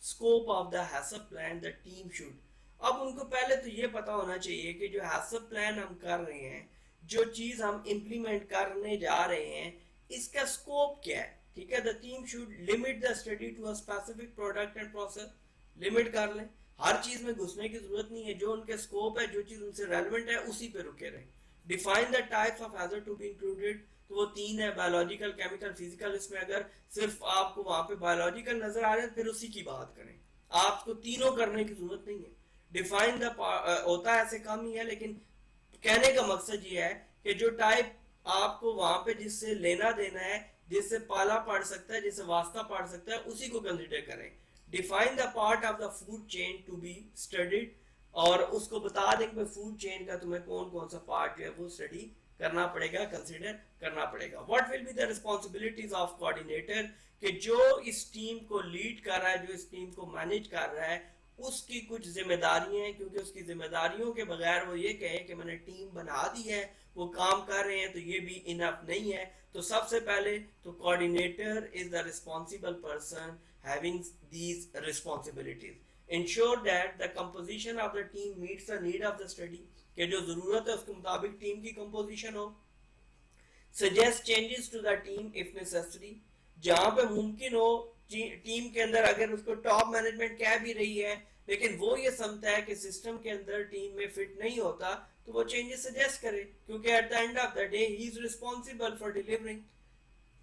scope of the HACCP plan the team should। अब उनको पहले तो ये पता होना चाहिए कि जो HACCP प्लान हम कर रहे हैं, जो चीज़ हम इम्प्लीमेंट करने जा रहे हैं, इसका स्कोप क्या है। ठीक है, the team should limit the study to a specific product and process. Limit कर लें, हर चीज़ में घुसने की जरूरत नहीं है। जो उनके स्कोप है, जो चीज़ उनसे रेलिवेंट है, उसी पे रुके रहें। Define the types of hazard to be included. तो वो तीन है, बायोलॉजिकल, केमिकल, फिजिकल। इसमें अगर सिर्फ आपको वहां पे बायोलॉजिकल नजर आ रहे हैं, फिर उसी की बात करें। आपको तीनों करने की जरूरत नहीं है। डिफाइन द होता है ऐसे कम ही है, लेकिन कहने का मकसद ये है कि जो टाइप आपको वहां पे जिससे लेना देना है, जिससे पाला पड़ सकता है, जिससे वास्ता पड़ सकता है, उसी को कंसिडर करें। Define the part of the food chain to be studied. और उसको बता दें कि फूड चेन का तुम्हें कौन कौन सा पार्ट जो है वो स्टडी करना पड़ेगा, कंसिडर करना पड़ेगा। What will be the responsibilities of coordinator, कि जो इस टीम को लीड कर रहा है, जो इस टीम को मैनेज कर रहा है, उसकी कुछ जिम्मेदारियां हैं। क्योंकि उसकी जिम्मेदारियों के बगैर वो ये कहे कि मैंने टीम बना दी है, वो काम कर रहे हैं, तो ये भी इनफ नहीं है। तो सबसे पहले तो coordinator is the responsible person having these responsibilities. ensure that the composition of the team meets the need of the study, कि जो जरूरत है उसके मुताबिक टीम की कंपोजिशन हो। suggest changes to the team if necessary, जहां पे मुमकिन हो टीम के अंदर, अगर उसको टॉप मैनेजमेंट कह भी रही है लेकिन वो ये समझता है कि सिस्टम के अंदर टीम में फिट नहीं होता, तो वो चेंजेस सजेस्ट करे, क्योंकि at the end of the day he is responsible for delivering.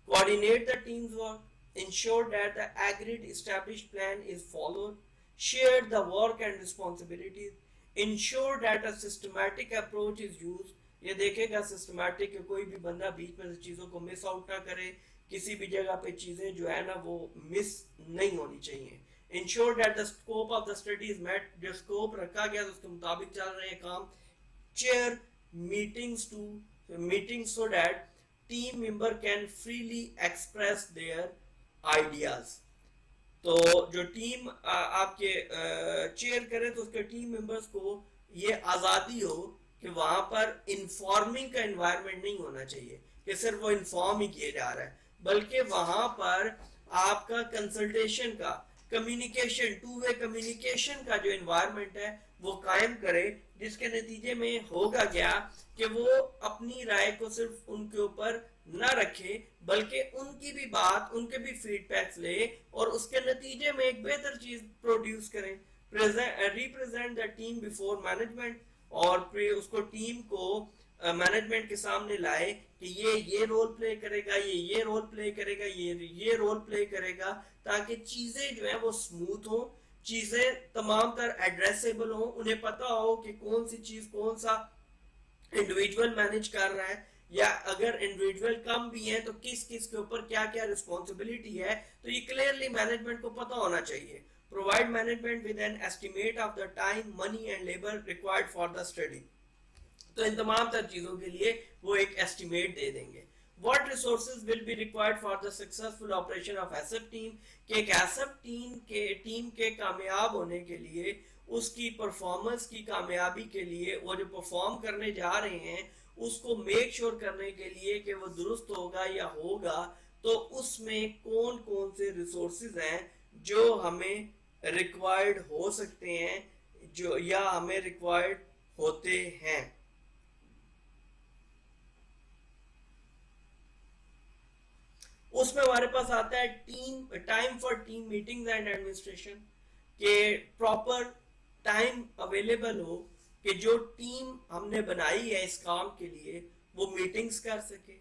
coordinate the team's work, ensure that the agreed established plan is followed, share the work and responsibilities, ensure that a systematic approach is used। ये देखेगा systematic, कोई भी बंदा बीच में चीज़ों को miss out ना करे, किसी भी जगह पे चीज़ें जो है ना वो मिस नहीं होनी चाहिए। Ensure that the scope of the study is met, जो स्कोप रखा गया उसके मुताबिक चल रहे हैं काम। Chair meetings so that team member can freely express their ideas. तो जो टीम आपके चेयर करे तो उसके टीम मेंबर्स को ये आज़ादी हो कि वहां पर इन्फॉर्मिंग का एनवायरनमेंट नहीं होना चाहिए कि सिर्फ वो इन्फॉर्म ही किए जा रहा है, बल्कि वहां पर आपका कंसल्टेशन का, कम्युनिकेशन, टू वे कम्युनिकेशन का जो एनवायरनमेंट है वो कायम करे, जिसके नतीजे में होगा क्या कि वो अपनी राय को सिर्फ उनके ऊपर न रखे, बल्कि उनकी भी बात, उनके भी फीडबैक्स ले और उसके नतीजे में एक बेहतर चीज प्रोड्यूस करें। Represent the team before management, और उसको टीम को मैनेजमेंट के सामने लाए कि ये रोल प्ले करेगा, ये रोल प्ले करेगा, ये रोल प्ले करेगा, ताकि चीजें जो है वो स्मूथ हो, चीजें तमाम तर एड्रेसेबल हो, उन्हें पता हो कि कौन सी चीज कौन सा इंडिविजुअल मैनेज कर रहा है, या अगर इंडिविजुअल कम भी है तो किस किस के ऊपर क्या क्या रिस्पॉन्सिबिलिटी है, तो ये क्लियरली मैनेजमेंट को पता होना चाहिए। Provide management with an estimate of the time, money and labour required for the study. तो इन तमाम तर चीजों के लिए वो एक एस्टिमेट दे देंगे। What resources will be required for the successful operation of HACCP team, कि एक HACCP टीम के कामयाब होने के लिए, उसकी परफॉर्मेंस की कामयाबी के लिए, वो जो परफॉर्म करने जा रहे हैं उसको मेक श्योर करने के लिए कि वो दुरुस्त होगा या होगा, तो उसमें कौन कौन से रिसोर्सेज हैं जो हमें रिक्वायर्ड हो सकते हैं, जो या हमें रिक्वायर्ड होते हैं। उसमें हमारे पास आता है time for team meetings and administration, के प्रॉपर टाइम अवेलेबल हो कि जो टीम हमने बनाई है इस काम के लिए वो मीटिंग्स कर सके,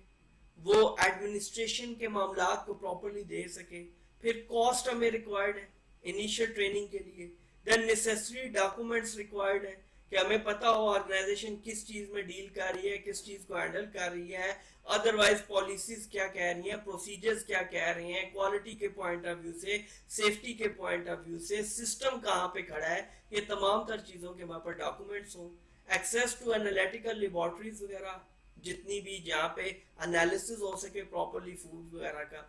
वो एडमिनिस्ट्रेशन के मामलात को प्रॉपरली दे सके। फिर कॉस्ट हमें रिक्वायर्ड है इनिशियल ट्रेनिंग के लिए, देन नेसेसरी डॉक्यूमेंट्स रिक्वायर्ड है कि हमें पता हो ऑर्गेनाइजेशन किस चीज में डील कर रही है, किस चीज को हैंडल कर रही है, अदरवाइज पॉलिसीज क्या कह रही हैं, प्रोसीजर्स क्या कह रही हैं, क्वालिटी के पॉइंट ऑफ व्यू से, सेफ्टी के पॉइंट ऑफ व्यू से, सिस्टम कहाँ पे खड़ा है, ये तमाम तर चीज़ों के हमारे पास डॉक्यूमेंट्स हों। एक्सेस टू एनालिटिकल लेबॉर्ट्रीज वगैरह जितनी भी जहाँ पे एनालिसिस हो सके प्रॉपरली फूड वगैरह का,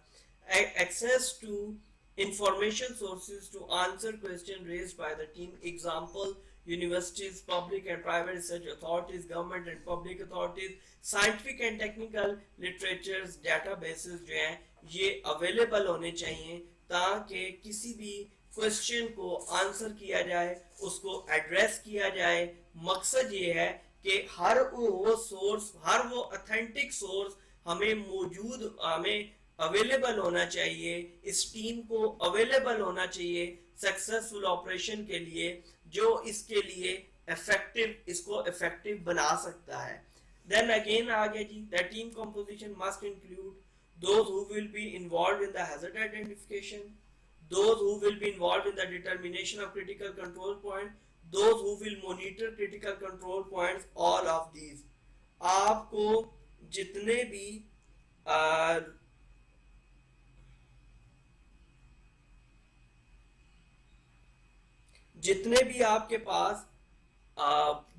access to information sources to answer question raised by the team, example universities, public and private research authorities, government and public authorities, scientific and technical literatures, databases जो हैं ये available होने चाहिए ताकि किसी भी क्वेश्चन को आंसर किया जाए, उसको एड्रेस किया जाए। मकसद ये है कि हर वो सोर्स, हर वो ऑथेंटिक सोर्स हमें अवेलेबल होना चाहिए, इस टीम को अवेलेबल होना चाहिए सक्सेसफुल ऑपरेशन के लिए, जो इसके लिए इसको इफेक्टिव बना सकता है। देन अगेन आगे जी, the team composition must include those who will be involved in the hazard identification, those who will be involved in the determination of critical control point, those who will monitor critical control points, all of these। आपको जितने भी जितने भी आपके पास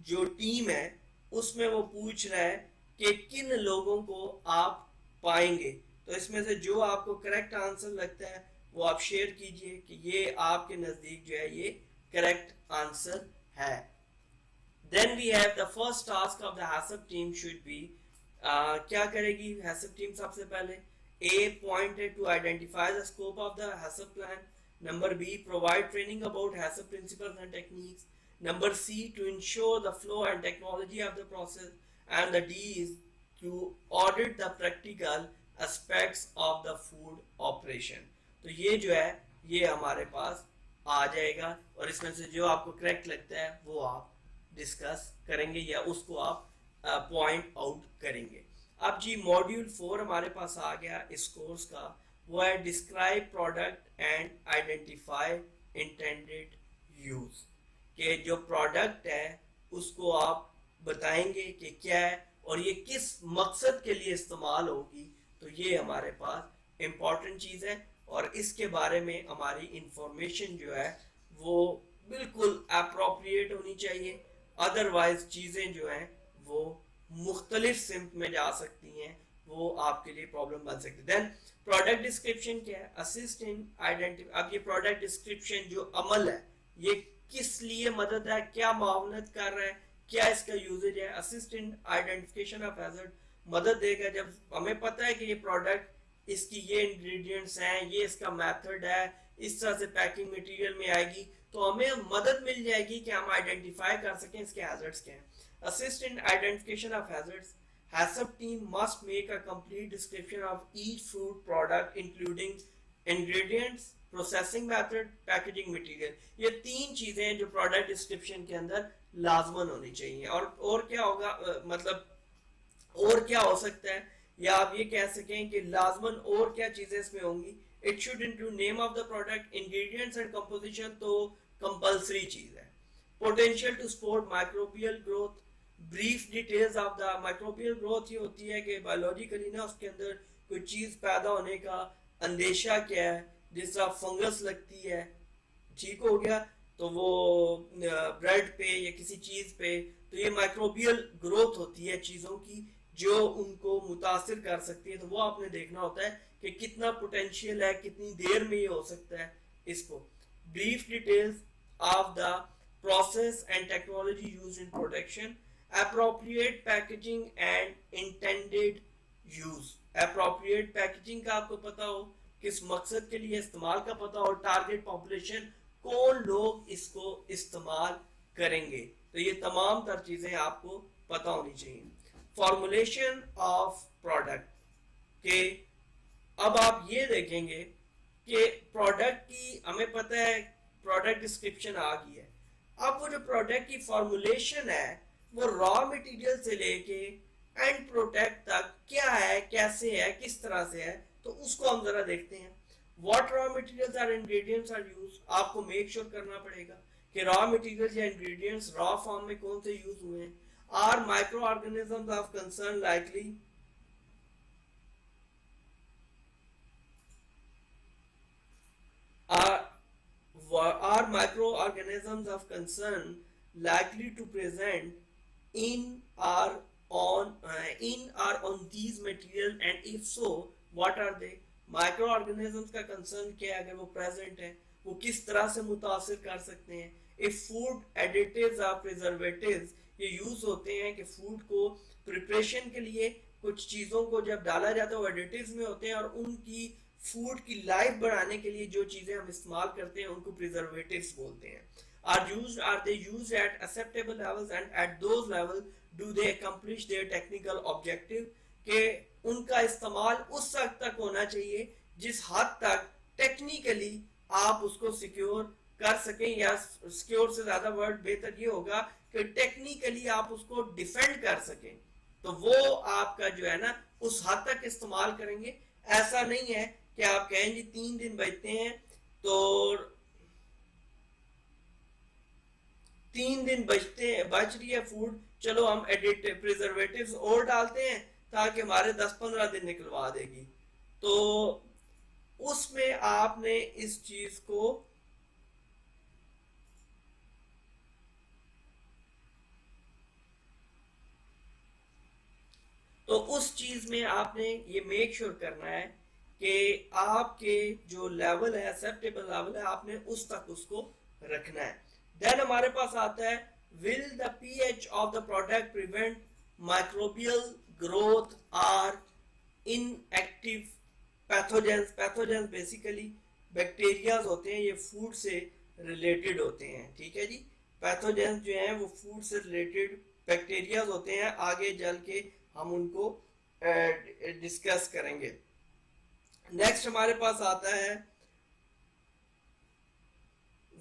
जो team है उसमें वो पूछ रहा है कि किन लोगों को आप पाएंगे, तो इसमें से जो आपको करेक्ट आंसर लगता है वो आप शेयर कीजिए कि ये आपके नज़दीक जो है ये करेक्ट आंसर है। Then we have the first task of the HACCP team should be, क्या करेगी हैसअप टीम? सबसे पहले ए पॉइंट है to identify the scope of the HACCP plan, number B, provide training about HACCP principles and techniques, number C, to ensure the flow and technology of the process, and the D is to audit the practical aspects of the food operation। तो ये जो है ये हमारे पास आ जाएगा और इसमें से जो आपको करेक्ट लगता है वो आप डिस्कस करेंगे या उसको आप पॉइंट आउट करेंगे। अब जी मॉड्यूल 4 हमारे पास आ गया इस कोर्स का, वो है describe product and identify intended use, के जो प्रोडक्ट है उसको आप बताएंगे कि क्या है और ये किस मकसद के लिए इस्तेमाल होगी। तो ये हमारे पास इम्पॉर्टेंट चीज़ है और इसके बारे में हमारी इंफॉर्मेशन जो है वो बिल्कुल अप्रोप्रिएट होनी चाहिए, अदरवाइज चीज़ें जो हैं वो मुख्तलिफ सिम्त में जा सकती हैं, वो आपके लिए प्रॉब्लम बन सकती है। देन प्रोडक्ट डिस्क्रिप्शन क्या है? Assist in identify. अब ये प्रोडक्ट डिस्क्रिप्शन जो अमल है ये किस लिए मदद है, क्या मावनत कर रहा है, क्या इसका यूजेज है? Assist in identification of hazard, मदद देगा जब हमें पता है कि ये प्रोडक्ट इसकी ये इंग्रेडिएंट्स हैं, ये इसका मेथड है, इस तरह से पैकिंग मटेरियल में आएगी, तो हमें मदद मिल जाएगी कि हम आइडेंटिफाई कर सकें इसके हैजर्ड्स क्या हैं। Assist in identification of hazards, HACCP team must make a complete description of each food product including ingredients, processing method, packaging material। ये तीन चीजें हैं जो प्रोडक्ट डिस्क्रिप्शन के अंदर लाजमन होनी चाहिए। और क्या होगा मतलब और क्या हो सकता है, या आप ये कह सकें कि लाजमन और क्या चीजें इसमें होंगी? It should include name of the product, ingredients and composition, तो कंपल्सरी चीज है। Potential to support microbial growth, brief details of the microbial growth ये होती है कि बायोलॉजिकली ना उसके अंदर कोई चीज़ पैदा होने का अंदेशा क्या है, जिस तरह फंगस लगती है, ठीक हो गया, तो वो ब्रेड पे या किसी चीज़ पे, तो ये माइक्रोबियल ग्रोथ होती है चीज़ों की जो उनको मुतासिर कर सकती है। तो वो आपने देखना होता है कि कितना पोटेंशियल है, कितनी देर में ये हो सकता है इसको। Brief details of the process and technology used in production, appropriate packaging and intended use। appropriate packaging का आपको पता हो, किस मकसद के लिए इस्तेमाल का पता हो, टारगेट पॉपुलेशन कौन लोग इसको इस्तेमाल करेंगे, तो ये तमाम तर चीजें आपको पता होनी चाहिए। फॉर्मुलेशन ऑफ प्रोडक्ट के अब आप ये देखेंगे कि प्रोडक्ट की हमें पता है प्रोडक्ट डिस्क्रिप्शन आ गई है, अब वो जो प्रोडक्ट की फॉर्मुलेशन है वो रॉ मटेरियल से लेके एंड प्रोडक्ट तक क्या है, कैसे है, किस तरह से है, तो उसको हम जरा देखते हैं। What raw materials or ingredients are used, आपको मेक श्योर करना पड़ेगा कि रॉ मटेरियल या इंग्रेडिएंट्स रॉ फॉर्म में कौन से यूज हुए हैं। Are microorganisms of concern likely, are microorganisms of concern likely to present in or on these material, and if so what are they? Microorganisms का concern क्या है, अगर वो present है वो किस तरह से मुतासिर कर सकते हैं। if food additives or preservatives, ये यूज होते हैं कि फूड को प्रिपरेशन के लिए कुछ चीज़ों को जब डाला जाता है वो एडिटिव्स में होते हैं, और उनकी फूड की लाइफ बढ़ाने के लिए जो चीजें हम इस्तेमाल करते हैं उनको प्रिजर्वेटिव्स बोलते हैं। Are they used at acceptable levels, and at those levels do they accomplish their technical objective, के उनका इस्तेमाल उस हद तक होना चाहिए जिस हद तक टेक्निकली आप उसको सिक्योर कर सकें, या सिक्योर से ज्यादा वर्ड बेहतर ये होगा कि टेक्निकली आप उसको डिफेंड कर सकें, तो वो आपका जो है ना उस हद तक इस्तेमाल करेंगे। ऐसा नहीं है कि आप कहें जी 3 दिन बचते हैं तो 3 दिन बच रही है फूड, चलो हम एडिटिव प्रिजर्वेटिव्स और डालते हैं ताकि हमारे 10-15 दिन निकलवा देगी, तो उसमें आपने इस चीज को तो उस चीज में आपने ये मेक श्योर करना है कि आपके जो लेवल है एक्सेप्टेबल लेवल है आपने उस तक उसको रखना है। देन हमारे पास आता है will the pH of the product prevent microbial growth or inactive pathogens. Pathogens basically bacterias होते हैं, ये फूड से रिलेटेड होते हैं, ठीक है जी। पैथोजेंस जो हैं वो फूड से रिलेटेड बैक्टीरियाज होते हैं, आगे चल के हम उनको डिस्कस करेंगे। नेक्स्ट हमारे पास आता है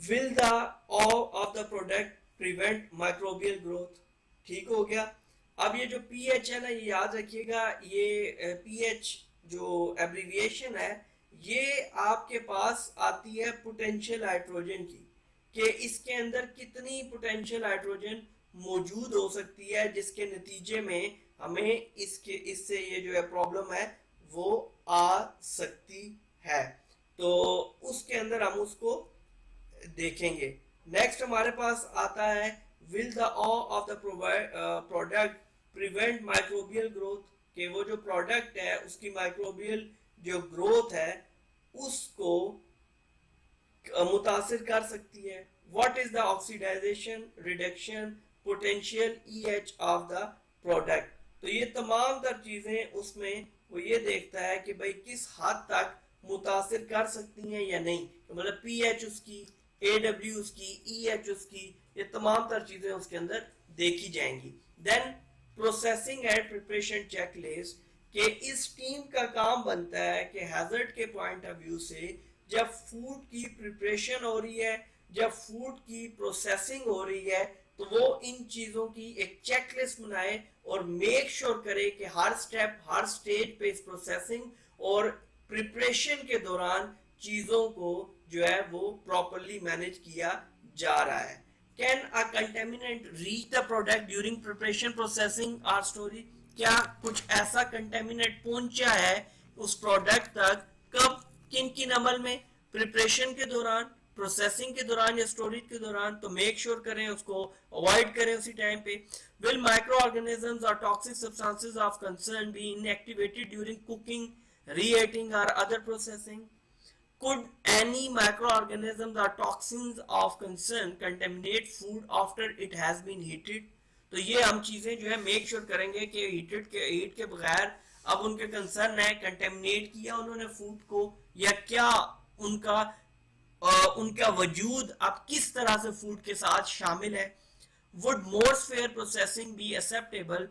will the of the product prevent microbial growth, ठीक हो गया। अब ये जो पीएच है ना, ये याद रखिएगा, ये पीएच जो एब्रिविएशन है ये आपके पास आती है पोटेंशियल हाइड्रोजन की, कि इसके अंदर कितनी पोटेंशियल हाइड्रोजन मौजूद हो सकती है जिसके नतीजे में हमें इससे ये जो है प्रॉब्लम है वो आ सकती है, तो उसके अंदर हम उसको देखेंगे। नेक्स्ट हमारे पास आता है will the of the product prevent microbial growth, कि वो जो प्रोडक्ट है उसकी माइक्रोबियल जो ग्रोथ है उसको मुतासिर कर सकती है। What is the oxidisation reduction potential EH of the product, तो ये तमाम तर चीजें उसमें वो ये देखता है कि भाई किस हद तक मुतासिर कर सकती हैं या नहीं, तो मतलब पीएच उसकी, AW उसकी, EH उसकी, ये तमाम तर चीजें उसके अंदर देखी जाएंगी। Then processing and preparation checklist, कि इस टीम का काम बनता है कि हैजर्ड के पॉइंट ऑफ व्यू से जब फूड की प्रिपरेशन हो रही है, जब फूड की प्रोसेसिंग हो रही है, तो वो इन चीजों की एक चेकलिस्ट बनाए और मेक श्योर करे कि हर स्टेप हर स्टेज पे इस प्रोसेसिंग और प्रिपरेशन के दौरान चीजों को जो है वो प्रॉपर्ली मैनेज किया जा रहा है। Can a contaminant reach the product during preparation processing और स्टोरेज, क्या कुछ ऐसा कंटेमिनेंट पहुंचा है उस प्रोडक्ट तक, कब, किन किन अमल में, प्रिपरेशन के दौरान, प्रोसेसिंग के दौरान या स्टोरेज के दौरान, तो मेक श्योर करें उसको अवॉइड करें उसी टाइम पे। विल माइक्रो ऑर्गेनिजम्स और toxic substances of concern be inactivated during cooking, reheating और other processing. Could any microorganisms or toxins of concern contaminate food after it has been heated? तो ये हम चीजें जो है मेक श्योर करेंगे कि हीट के बगैर अब उनके कंसर्न है कंटेमिनेट किया उन्होंने फूड को, या क्या उनका वजूद अब किस तरह से फूड के साथ शामिल है। Would more fair processing be acceptable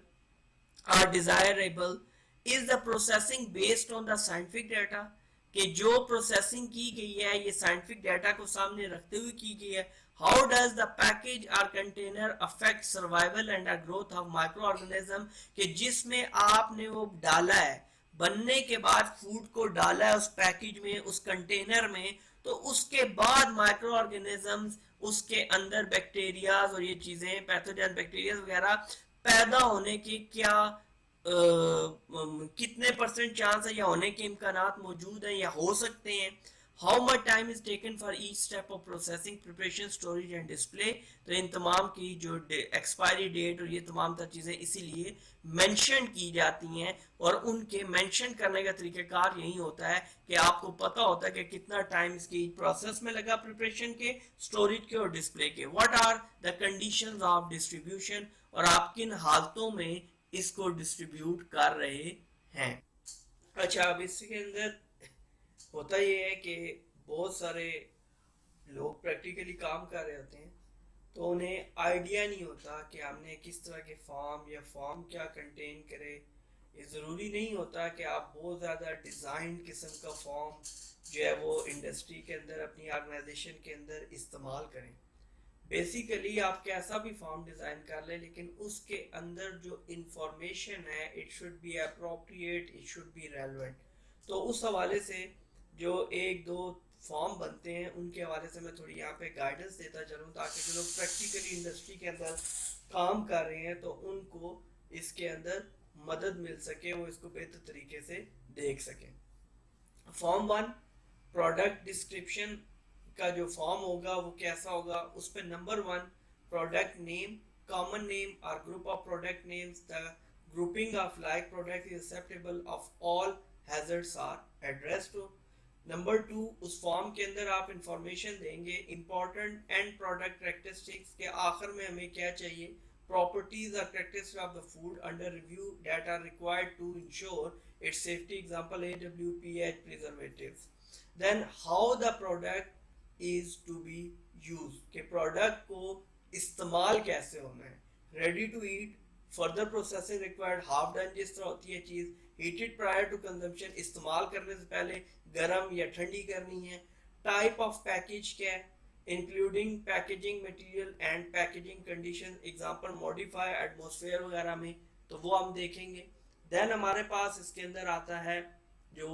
or desirable? Is the processing based on the scientific data? कि जो प्रोसेसिंग की गई है ये साइंटिफिक डाटा को सामने रखते हुए की गई है। हाउ डज द पैकेज और container affect survival and growth of micro organism, कि जिसमें आपने वो डाला है, बनने के बाद फूड को डाला है उस पैकेज में, उस कंटेनर में, तो उसके बाद माइक्रो ऑर्गेनिजम्स, उसके अंदर बैक्टीरियाज और ये चीजें पैथोजन बैक्टीरिया वगैरह पैदा होने की क्या कितने परसेंट चांस है या होने के इम्कानात मौजूद हैं या हो सकते हैं। How much time is taken for each step of processing, preparation, storage and display. तो इन तमाम की जो एक्सपायरी डेट और ये तमाम तर चीज़ें इसीलिए मेंशन की जाती हैं, और उनके मेंशन करने का तरीक़ाकार यही होता है कि आपको पता होता है कि कितना टाइम इसकी प्रोसेस में लगा, प्रिपरेशन के, स्टोरेज के और डिस्प्ले के। What are the conditions of distribution, और आप किन हालतों में इसको डिस्ट्रीब्यूट कर रहे हैं। अच्छा, अब इसके अंदर होता ये है कि बहुत सारे लोग प्रैक्टिकली काम कर रहे होते हैं, तो उन्हें आइडिया नहीं होता कि हमने किस तरह के फॉर्म या फॉर्म क्या कंटेन करे। ये ज़रूरी नहीं होता कि आप बहुत ज़्यादा डिज़ाइन किस्म का फॉर्म जो है वो इंडस्ट्री के अंदर अपनी ऑर्गेनाइजेशन के अंदर इस्तेमाल करें। बेसिकली आप कैसा भी फॉर्म डिज़ाइन कर लें, लेकिन उसके अंदर जो इंफॉर्मेशन है it should be appropriate, it should be relevant. तो उस हवाले से जो एक दो फॉर्म बनते हैं उनके हवाले से मैं थोड़ी यहाँ पे गाइडेंस देता चलूँ, ताकि जो लोग प्रैक्टिकली इंडस्ट्री के अंदर काम कर रहे हैं तो उनको इसके अंदर मदद मिल सके, वो इसको बेहतर तरीके से देख सकें। फॉर्म 1 प्रोडक्ट डिस्क्रिप्शन का जो फॉर्म होगा वो कैसा होगा, उस पर number 1 product name, common name और group of product names, the grouping of like product is acceptable of all hazards are addressed to। Number 2 उस फॉर्म के अंदर आप इंफॉर्मेशन देंगे इंपॉर्टेंट एंड प्रोडक्ट कैरेक्टरिस्टिक्स के, आखिर में हमें क्या चाहिए, प्रॉपर्टीज और characteristics of the food under review that are required to ensure its safety, example AWPH preservatives. Then how the product is to be use, के प्रोडक्ट को इस्तेमाल कैसे होना है, ready to eat, further processing required, half done जिस तरह होती है चीज़, हीटेड प्रायर टू कंजम्पशन, इस्तेमाल करने से पहले गर्म या ठंडी करनी है, टाइप ऑफ पैकेज क्या है, including packaging material and packaging condition, example modify atmosphere वगैरह में, तो वो हम देखेंगे। देन हमारे पास इसके अंदर आता है जो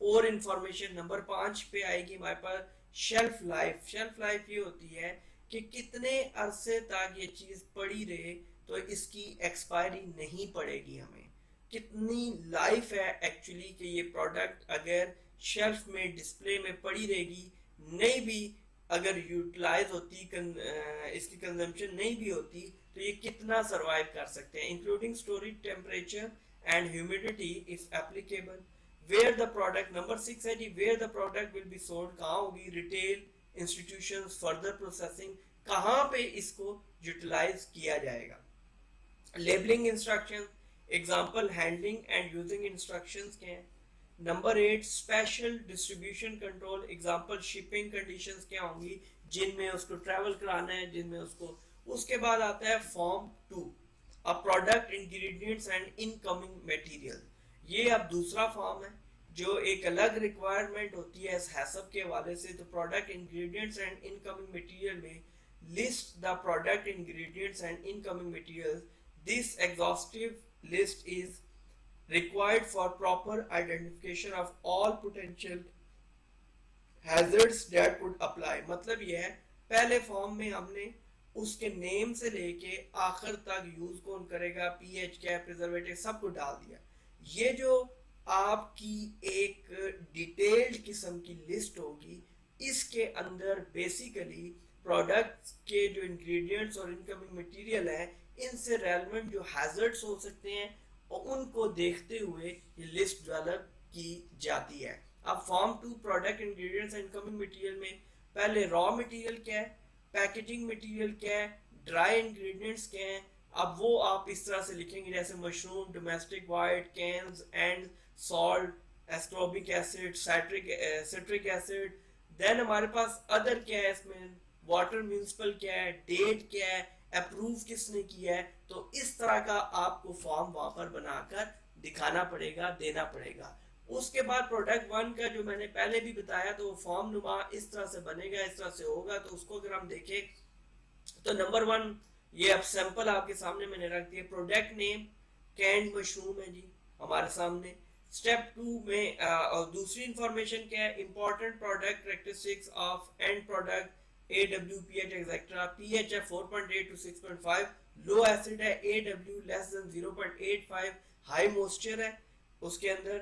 और इंफॉर्मेशन नंबर 5 पे आएगी हमारे पास शेल्फ लाइफ। शेल्फ लाइफ ये होती है कि कितने अरसे तक ये चीज़ पड़ी रहे तो इसकी एक्सपायरी नहीं पड़ेगी, हमें कितनी लाइफ है एक्चुअली कि ये प्रोडक्ट अगर शेल्फ में डिस्प्ले में पड़ी रहेगी, नहीं भी अगर यूटिलाइज होती, इसकी कंजम्पशन नहीं भी होती, तो ये कितना सरवाइव कर सकते हैं, including storage temperature and humidity if applicable. Where the product, number 6 है जी, where the product will be sold, कहाँ होगी, रिटेल, इंस्टीट्यूशंस, फर्दर प्रोसेसिंग, कहाँ पे इसको यूटिलाइज किया जाएगा। Labelling instruction, example handling and using instructions के हैं। Number 8 special distribution control, example shipping conditions क्या होंगी जिनमें उसको ट्रैवल कराना है, जिनमें उसको। उसके बाद आता है form 2 a product ingredients and incoming material. ये अब दूसरा फॉर्म है जो एक अलग रिक्वायरमेंट होती है इस हैसब के हवाले से। तो product ingredients and incoming material में list the product ingredients and incoming materials. This exhaustive list is required for proper identification of all potential hazards that could apply। मतलब यह है पहले फॉर्म में हमने उसके नेम से लेके आखिर तक यूज कौन करेगा, पीएच क्या, प्रिजर्वेटिव, सब को डाल दिया। ये जो आपकी एक डिटेल्ड किस्म की लिस्ट होगी, इसके अंदर बेसिकली प्रोडक्ट्स के जो इंग्रेडिएंट्स और इनकमिंग मटेरियल है, इनसे रेलेवेंट जो हैजर्ड्स हो सकते हैं और उनको देखते हुए ये लिस्ट डेवलप की जाती है। अब form 2 product ingredients and incoming material में पहले रॉ मटेरियल क्या है, पैकेजिंग मटेरियल क्या है, ड्राई इंग्रेडिएंट्स क्या हैं। अब वो आप इस तरह से लिखेंगे जैसे mushroom, domestic white, cans and salt, ascorbic acid, citric acid. Then हमारे पास अदर क्या है, इसमें वाटर म्यूनिसिपल क्या है, डेट क्या है, अप्रूव किसने किया है। तो इस तरह का आपको फॉर्म वहां पर बनाकर दिखाना पड़ेगा, देना पड़ेगा। उसके बाद प्रोडक्ट 1 का जो मैंने पहले भी बताया, तो फॉर्म नुमा इस तरह से बनेगा, इस तरह से होगा। तो उसको अगर हम देखें तो नंबर 1 ये अब सैंपल आपके सामने मैंने रख दिया। प्रोडक्ट नेम कैंड मशरूम है जी हमारे सामने, स्टेप 2 में और दूसरी इंफॉर्मेशन क्या है, important product characteristics of end product, AWPH etcetera, pH है 4.8 to 6.5, लो एसिड है, AW less than 0.85, high moisture है उसके अंदर।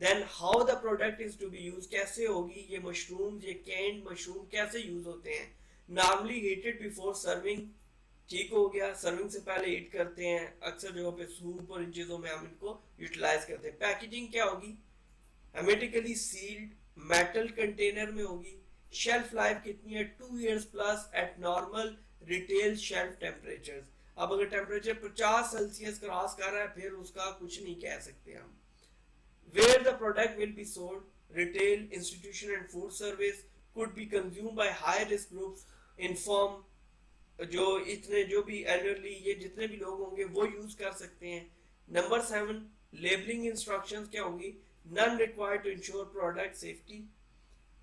Then how the product is to be use, कैसे होगी ये मशरूम, ये कैंड मशरूम कैसे यूज होते हैं, नॉर्मली हीटेड बिफोर सर्विंग, ठीक हो गया, सर्विंग से पहले हीट करते हैं, अक्सर जगहों पे सूप और इन चीज़ों में हम इनको यूटिलाइज करते हैं। पैकेजिंग क्या होगी, हेमेटिकली सील्ड मेटल कंटेनर में होगी। शेल्फ लाइफ कितनी है, 2 years plus eight normal retail shelf temperature. अब अगर टेम्परेचर 50 सेल्सियस क्रॉस कर रहा है फिर उसका कुछ नहीं कह सकते हम। Where the product will be sold, retail, institution and food service, could be consumed by high risk groups, inform, जो भी एल्डरली, ये जितने भी लोग होंगे वो यूज कर सकते हैं। नंबर 7, लेबलिंग इंस्ट्रक्शंस क्या होंगी, none required to ensure product safety.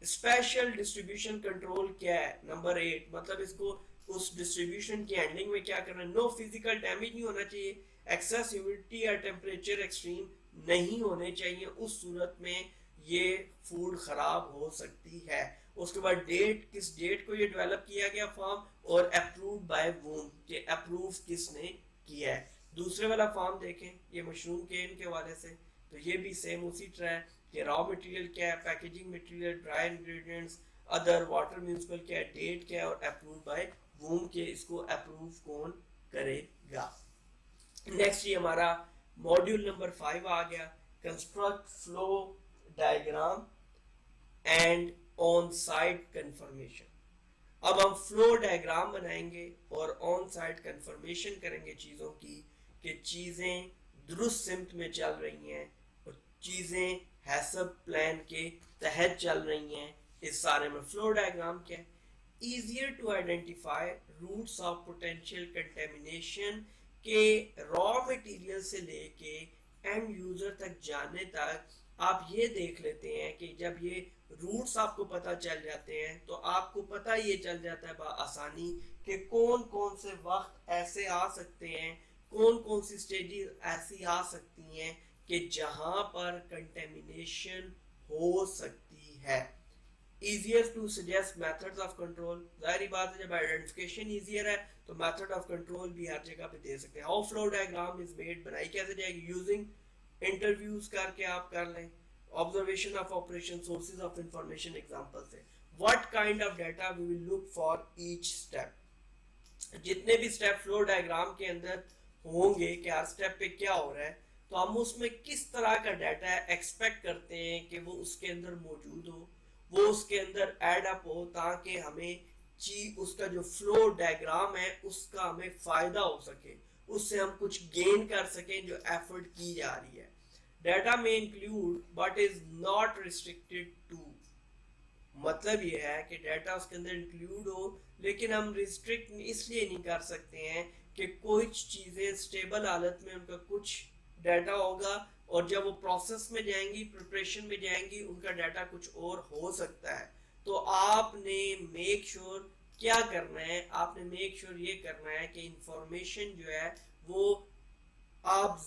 Special distribution control क्या है, नंबर 8, मतलब इसको उस डिस्ट्रीब्यूशन की हैंडलिंग में क्या करना है, नो फिजिकल डैमेज नहीं होना चाहिए, एक्सेस ह्यूमिडिटी या टेम्परेचर एक्सट्रीम नहीं होने चाहिए, उस सूरत में ये फूड खराब हो सकती है। उसके बाद डेट, किस डेट को ये डेवलप किया गया फॉर्म, और अप्रूव्ड बाय वूम, ये अप्रूव किसने किया है। दूसरे वाला फॉर्म देखें, ये मशरूम केन के वाले से, तो ये भी सेम उसी तरह है कि रॉ मटेरियल क्या है, packaging material, dry ingredients, other water municipal क्या है, डेट क्या है, और अप्रूव बाय वूम के, इसको अप्रूव कौन करेगा। नेक्स्ट ये हमारा मॉड्यूल नंबर 5 आ गया, construct flow diagram and on site confirmation. अब हम फ्लो डायग्राम बनाएंगे और ऑन साइट कंफर्मेशन करेंगे चीज़ों की, कि चीज़ें दुरुस्त सिमत में चल रही हैं और चीज़ें हैसब प्लान के तहत चल रही हैं। इस सारे में फ्लो डायग्राम क्या है, easier to identify routes of potential contamination के रॉ मटेरियल से लेके एंड यूजर तक जाने तक आप ये देख लेते हैं कि जब ये रूट्स आपको पता चल जाते हैं तो आपको पता ये चल जाता है आसानी कि कौन कौन से वक्त ऐसे आ सकते हैं, कौन कौन सी स्टेजेस ऐसी आ सकती हैं कि जहां पर कंटेमिनेशन हो सकती है। easier to suggest methods of control, जाहिर बात है जब आइडेंटिफिकेशन easier है तो मेथड ऑफ कंट्रोल भी हर जगह पे दे सकते हैं। How flow diagram is made, बनाई कैसे जाएगी, यूजिंग इंटरव्यूज करके आप कर लें, observation of operation, sources of information example से, what kind of data we will look for each step, जितने भी स्टेप फ्लो डायग्राम के अंदर होंगे कि हर स्टेप पे क्या हो रहा है तो हम उसमें किस तरह का डाटा एक्सपेक्ट करते हैं कि वो उसके अंदर मौजूद हो, वो उसके अंदर ऐड अप हो, ताकि हमें उसका जो फ्लो डायग्राम है उसका हमें फायदा हो सके, उससे हम कुछ गेन कर सकें जो एफर्ट की जा रही है। डाटा में include but is not restricted to, मतलब ये है कि डाटा उसके अंदर इंक्लूड हो लेकिन हम रिस्ट्रिक्ट इसलिए नहीं कर सकते हैं कि कुछ चीज़ें स्टेबल हालत में उनका कुछ डाटा होगा और जब वो प्रोसेस में जाएंगी, प्रिपरेशन में जाएंगी, उनका डाटा कुछ और हो सकता है। तो आपने मेक श्योर क्या करना है, आपने मेक श्योर ये करना है कि इंफॉर्मेशन जो है वो आप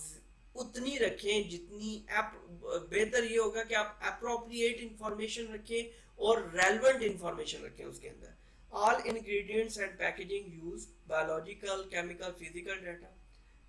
उतनी रखें जितनी बेहतर ये होगा कि आप अप्रोप्रिएट इंफॉर्मेशन रखें और रेलेवेंट इंफॉर्मेशन रखें उसके अंदर। All ingredients and packaging use biological, chemical, physical data,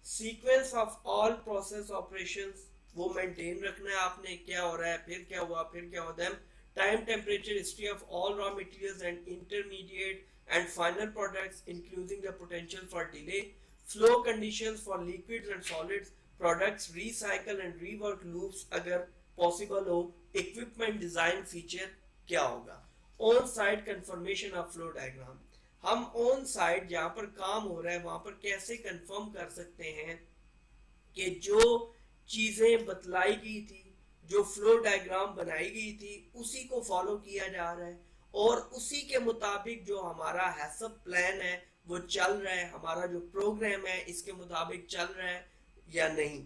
sequence of all process operations वो मेंटेन रखना है आपने, क्या हो रहा है, फिर क्या हुआ, फिर क्या होता है, time, temperature, history of all raw materials and intermediate and final products including the potential for delay, flow conditions for liquids and solids, products recycle and rework loops अगर पॉसिबल हो, इक्विपमेंट डिजाइन फीचर क्या होगा। On site confirmation of flow diagram, हम on site जहां पर काम हो रहा है वहां पर कैसे कंफर्म कर सकते हैं कि जो चीजें बतलाई गई थी, जो फ्लो डायग्राम बनाई गई थी उसी को फॉलो किया जा रहा है और उसी के मुताबिक जो हमारा हैसब प्लान है वो चल रहा है, हमारा जो प्रोग्राम है इसके मुताबिक चल रहा है या नहीं।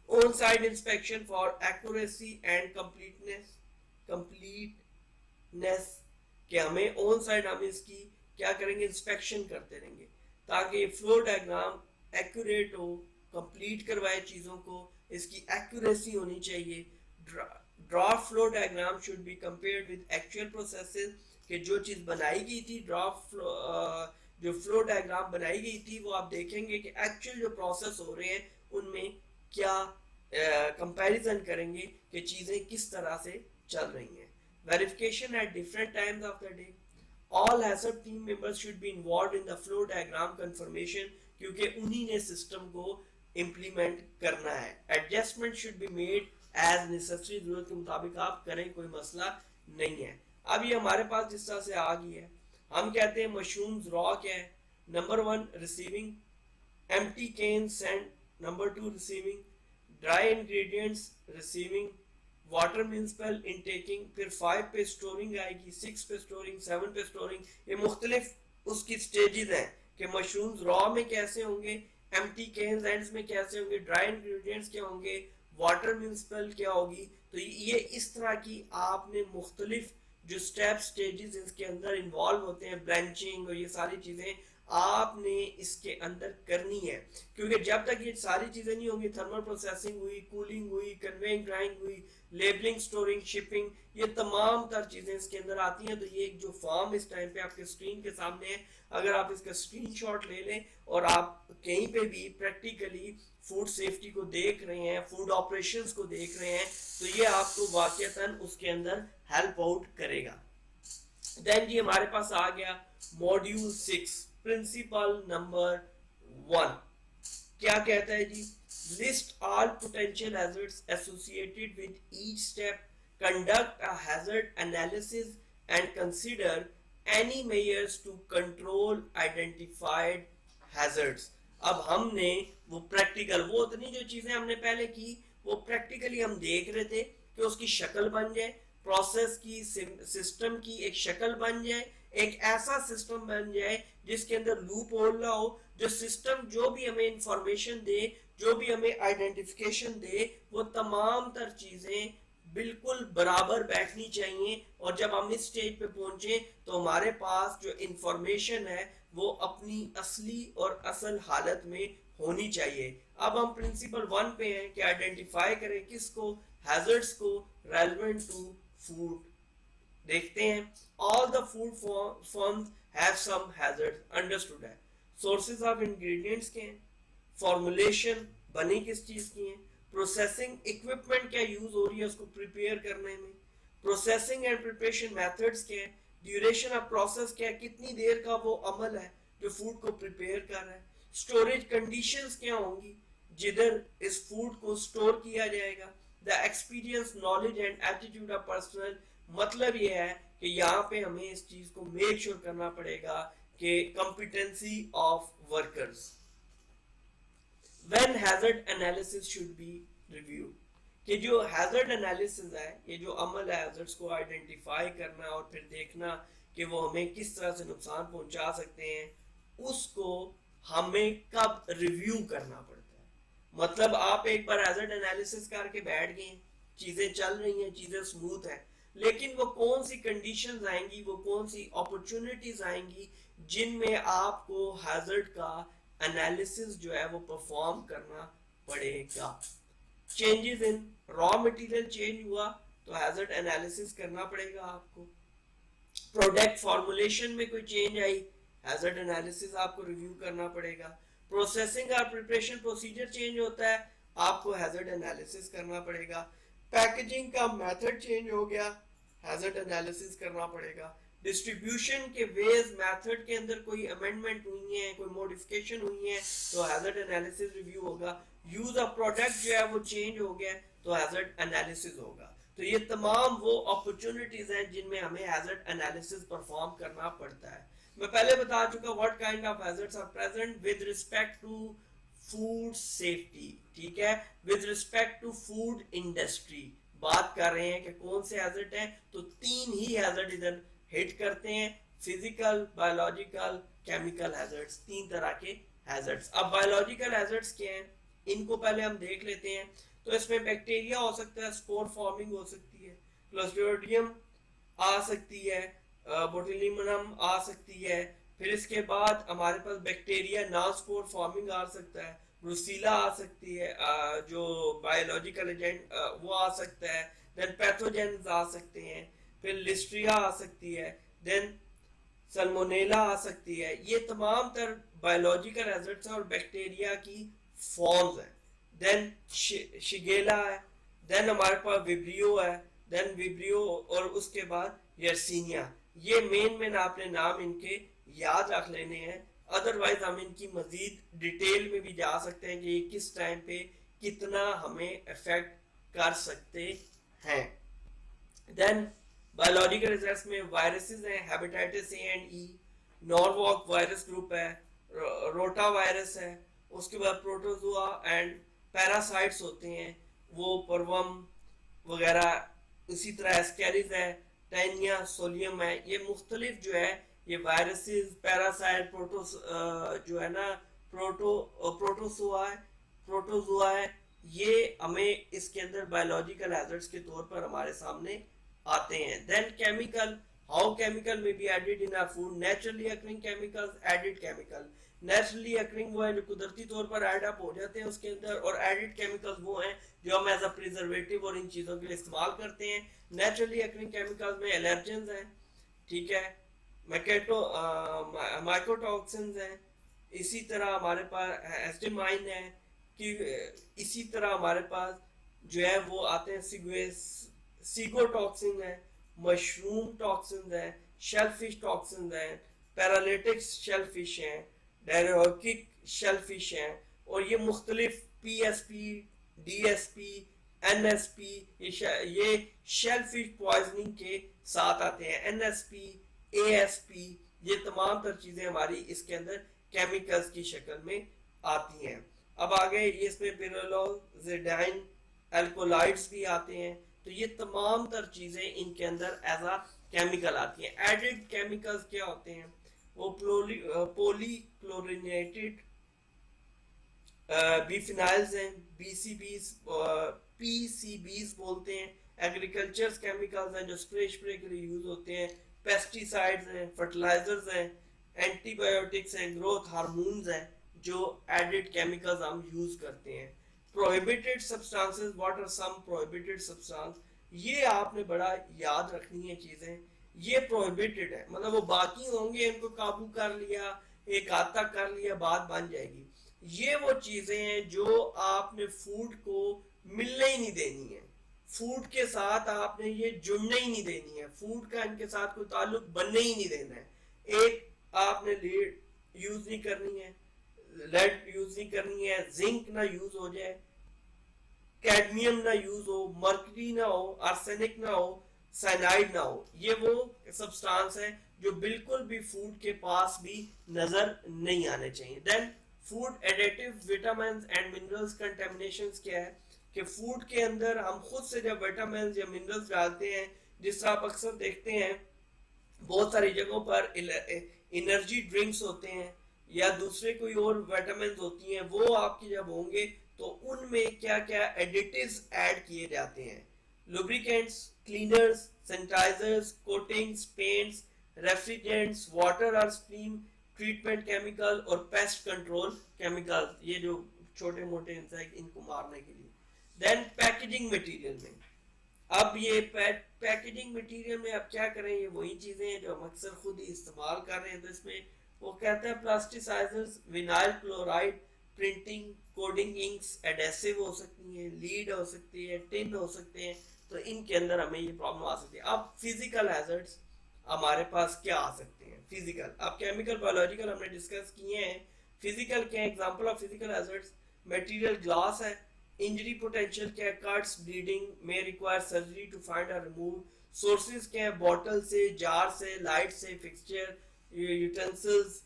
On site inspection for accuracy and completeness, कि हमें ऑन साइड हम इसकी क्या करेंगे, इंस्पेक्शन करते रहेंगे ताकि फ्लो डायग्राम एक्यूरेट हो, कंप्लीट करवाए चीज़ों को, इसकी एक्यूरेसी होनी चाहिए। Draft flow diagram should be compared with actual processes, कि जो चीज़ बनाई गई थी ड्राफ्ट जो फ्लो डायग्राम बनाई गई थी वो आप देखेंगे कि एक्चुअल जो प्रोसेस हो रहे हैं उनमें क्या कंपैरिजन करेंगे कि चीज़ें किस तरह से चल रही हैं। Verification at different times of the day, all hazard team members should be involve in the flow diagram confirmation, क्योंकि उन्हीं ने सिस्टम को इम्प्लीमेंट करना है। Adjustment should be made as necessary, जरूरत के मुताबिक आप करें, कोई मसला नहीं है। अब ये हमारे पास जिस तरह से आ गई है, हम कहते हैं मशरूम्स रॉ क्या है, number 1 receiving empty cans sent, number 2 receiving dry ingredients, receiving water municipal intaking, फिर 5 पे स्टोरिंग आएगी, 6 पे स्टोरिंग, 7 पे स्टोरिंग। ये मुख्तलिफ उसकी स्टेजेस हैं कि मशरूम्स रॉ में कैसे होंगे, एम्प्टी कैन्स एंड्स में कैसे होंगे, ड्राई इंग्रेडिएंट्स क्या होंगे, वाटर म्यूनसिपल क्या होगी। तो ये इस तरह की आपने मुख्तलिफ जो स्टेप स्टेजेस इसके अंदर इन्वॉल्व होते हैं, ब्रांचिंग और ये सारी चीज़ें आपने इसके अंदर करनी है। क्योंकि जब तक ये सारी चीजें नहीं होंगी, थर्मल प्रोसेसिंग हुई, कूलिंग हुई, कन्वेइंग ड्राइंग हुई, लेबलिंग, स्टोरिंग, शिपिंग, ये तमाम तर चीजें इसके अंदर आती हैं। तो ये एक जो फॉर्म इस टाइम पे आपके स्क्रीन के सामने है, अगर आप इसका स्क्रीनशॉट ले लें और आप कहीं पे भी प्रैक्टिकली फूड सेफ्टी को देख रहे हैं, फूड ऑपरेशंस को देख रहे हैं, तो ये आपको वाकईतन उसके अंदर हेल्प आउट करेगा। देन जी हमारे पास आ गया मॉड्यूल 6, प्रिंसिपल नंबर 1। क्या कहता है जी, list all potential hazards associated with each step, conduct a hazard analysis and consider any measures to control identified hazards. अब हमने वो प्रैक्टिकल, वो उतनी जो चीजें हमने पहले की वो प्रैक्टिकली हम देख रहे थे कि उसकी शक्ल बन जाए, प्रोसेस की, सिस्टम की एक शक्ल बन जाए, एक ऐसा सिस्टम बन जाए जिसके अंदर लूप होल ना हो, जो सिस्टम जो भी हमें इंफॉर्मेशन दे, जो भी हमें आइडेंटिफिकेशन दे, वो तमाम तर चीजें बिल्कुल बराबर बैठनी चाहिए। और जब हम इस स्टेज पे पहुंचे तो हमारे पास जो इंफॉर्मेशन है वो अपनी असली और असल हालत में होनी चाहिए। अब हम प्रिंसिपल 1 पे हैं कि आइडेंटिफाई करें किसको, हैजर्ड्स को रेलेवेंट टू फूड। देखते हैं, all the food forms have some hazards, understood है। सोर्सेज ऑफ इंग्रेडिएंट्स के हैं, फॉर्मुलेशन बनी किस चीज की है, प्रोसेसिंग इक्विपमेंट क्या यूज हो रही है उसको प्रिपेयर करने में, प्रोसेसिंग एंड प्रिपरेशन मेथड्स क्या है, ड्यूरेशन ऑफ प्रोसेस क्या है, कितनी देर का वो अमल है जो फूड को प्रिपेयर कर रहा है, स्टोरेज कंडीशंस क्या होंगी जिधर इस फूड को स्टोर किया जाएगा, the experience, knowledge and attitude of personal. मतलब ये है कि यहाँ पे हमें इस चीज को मेक श्योर करना पड़ेगा कि competency of workers. When hazard analysis should be review, कि जो हैजर्ड एनालिसिस है, ये जो अमल है हैजर्ड्स को आइडेंटिफाई करना और फिर देखना कि वो हमें किस तरह से नुकसान पहुंचा सकते हैं, उसको हमें कब रिव्यू करना पड़ता है। मतलब आप एक बार हैजर्ड एनालिसिस करके बैठ गए, चीजें चल रही हैं, चीजें स्मूथ हैं, लेकिन वो कौन सी कंडीशंस आएंगी, वो कौन सी अपॉर्चुनिटीज आएंगी जिनमें आपको हैजर्ड का एनालिसिस जो है वो परफॉर्म करना पड़ेगा। Changes in raw material change हुआ तो हैजर्ड एनालिसिस करना पड़ेगा आपको। प्रोडक्ट फॉर्मुलेशन में कोई चेंज आई, हैजर्ड एनालिसिस आपको रिव्यू करना पड़ेगा। प्रोसेसिंग और प्रिपरेशन प्रोसीजर चेंज होता है, आपको हैजर्ड एनालिसिस करना पड़ेगा। पैकेजिंग का मेथड चेंज हो गया, हैजर्ड एनालिसिस करना पड़ेगा। डिस्ट्रीब्यूशन के वेज मेथड के अंदर कोई अमेंडमेंट हुई है, कोई मॉडिफिकेशन हुई है, तो हैजर्ड एनालिसिस रिव्यू होगा। यूज ऑफ प्रोडक्ट जो है वो चेंज हो गया तो हैजर्ड एनालिसिस होगा। तो ये तमाम वो अपॉर्चुनिटीज हैं जिनमें हमें हैजर्ड एनालिसिस परफॉर्म करना पड़ता है। मैं पहले बता चुका what kind of hazards are present with respect to food safety, ठीक है, with respect to food industry बात कर रहे हैं कि कौन से हैजर्ड हैं। तो 3 ही हैजर्ड इधर हिट करते हैं, फिजिकल, बायोलॉजिकल, केमिकल हैजर्ड्स, 3 तरह के हैजर्ड्स। अब बायोलॉजिकल हैजर्ड्स क्या हैं, इनको पहले हम देख लेते हैं। तो इसमें बैक्टीरिया हो सकता है, स्पोर फॉर्मिंग हो सकती है, क्लोस्ट्रिडियम आ सकती है, बोtulinum आ सकती है। फिर इसके बाद हमारे पास बैक्टीरिया नॉन स्पोर फॉर्मिंग आ सकता है, ब्रुसीला आ सकती है, जो बायोलॉजिकल एजेंट वो आ सकता है। देन पैथोजेंस आ सकते हैं, फिर लिस्ट्रिया आ सकती है, देन सल्मोनेला आ सकती है। ये तमाम तर बायोलॉजिकल एजेंट्स और बैक्टीरिया की फॉर्म्स हैं। देन शिगेला है, देन हमारे पास विब्रियो है, देन विब्रियो और उसके बाद यर्सीनिया। ये मेन आपने नाम इनके याद रख लेने हैं, अदरवाइज हम इनकी मजीद डिटेल में भी जा सकते हैं कि ये किस टाइम पे कितना हमें अफेक्ट कर सकते हैं। देन बायोलॉजिकल रिजल्ट्स में वायरसेस हैं, hepatitis A and E, Norwalk virus group है, रोटा वायरस है, उसके बाद प्रोटोजोआ एंड पैरासाइट्स होते हैं, वो परवम वगैरह, इसी तरह एस्केरिस है, टैनिया सोलियम है। ये मुख्तलिफ जो है ये वायरसेस, पैरासाइट, जो है ना प्रोटोसोआ है, प्रोटोजोआ है, ये हमें इसके अंदर बायोलॉजिकल हैजर्ड्स के तौर पर हमारे सामने आते हैं। Then chemical, how chemical may be added in our food, naturally occurring chemicals, added chemical. Naturally occurring वो है जो कुदरती तौर पर ऐड अप हो जाते हैं उसके अंदर, और एडिड केमिकल्स वो हैं जो हम एज अ प्रिजर्वेटिव और इन चीज़ों के लिए इस्तेमाल करते हैं। नेचुरली अकरिंग केमिकल्स में एलर्जेंस हैं, ठीक है, माइकोटॉक्सिन्स हैं, इसी तरह हमारे पास एस्टिमाइन है, कि इसी तरह हमारे पास जो है वो आते हैं सीगोटॉक्सिन है, मशरूम टॉक्सिन है, शेलफिश टॉक्सिन है, पैरालिटिक शेलफिश हैं, डायरोकिक शेलफिश हैं, और ये मुख्तलिफ पीएसपी, डीएसपी, एनएसपी, ये शेलफिश पॉइजनिंग के साथ आते हैं। एनएसपी, एएसपी, ये तमाम तर चीजें हमारी इसके अंदर केमिकल्स की शक्ल में आती हैं। अब आगे इसमें पिरोलोजिडाइन एल्कोलाइड्स भी आते हैं, तो ये तमाम तर चीजें इनके अंदर एज अ केमिकल आती हैं। एडिड केमिकल्स क्या होते हैं, वो पॉलीक्लोरिनेटेड बीफिनाइल्स हैं, बीसीबीज, पीसीबीज बोलते हैं। एग्रीकल्चर केमिकल्स हैं जो स्प्रे के लिए यूज होते हैं। पेस्टिसाइड्स हैं, फर्टिलाइजर्स हैं, एंटीबायोटिक्स हैं, ग्रोथ हार्मोन्स हैं, जो एडिड केमिकल्स हम यूज करते हैं। Prohibited substances, what are some prohibited substance, ये आपने बड़ा याद रखनी है चीजें। ये प्रोहिबिटेड है, मतलब वो बाकी होंगे इनको काबू कर लिया, एक हाथ तक कर लिया, बात बन जाएगी। ये वो चीजें हैं जो आपने फूड को मिलने ही नहीं देनी है, फूड के साथ आपने ये जुड़ने ही नहीं देनी है, फूड का इनके साथ कोई ताल्लुक बनने ही नहीं देना है। एक आपने लीड यूज नहीं करनी है, लेड यूज नहीं करनी है, जिंक ना यूज हो जाए, कैडमियम ना यूज हो, मर्करी ना हो, आर्सेनिक ना हो, साइनाइड ना हो। ये वो सब्सटेंस है जो बिल्कुल भी फूड के पास भी नजर नहीं आने चाहिए। Then food additive, vitamin and minerals contaminations क्या है कि फूड के अंदर हम खुद से जब विटामिन या मिनरल्स डालते हैं, जिस तरह आप अक्सर देखते हैं बहुत सारी जगहों पर एनर्जी ड्रिंक्स होते हैं या दूसरे कोई और विटामिन होती हैं, वो आपकी जब होंगे तो उनमें क्या क्या एडिटिव्स ऐड किए जाते हैं। Lubricants, cleaners, sanitisers, coatings, paints, refrigerants, water और स्टीम ट्रीटमेंट केमिकल और पेस्ट कंट्रोल केमिकल, ये जो छोटे मोटे इंसेक्ट इनको मारने के लिए। देन पैकेजिंग मटेरियल में, अब ये पैकेजिंग मटेरियल में अब क्या करें, ये वही चीजें हैं जो हम अक्सर खुद ही इस्तेमाल कर रहे हैं। तो इसमें वो कहते हैं plasticisers, vinyl chloride, printing, coding inks, adhesive हो सकती है, लीड हो सकती है, टिन हो सकते हैं, तो इनके अंदर हमें ये प्रॉब्लम आ सकती है। अब फिजिकल हैजर्ड्स हमारे पास क्या आ सकते हैं, फिजिकल, अब केमिकल बायोलॉजिकल हमने डिस्कस किए हैं, फिजिकल क्या है, example of physical hazards, material glass है, इंजरी पोटेंशियल क्या है, कट्स, ब्लीडिंग में रिक्वायर सर्जरी टू फाइंड और रिमूव। सोर्सेज क्या है, बॉटल से, जार से, लाइट से, fixture, utensils,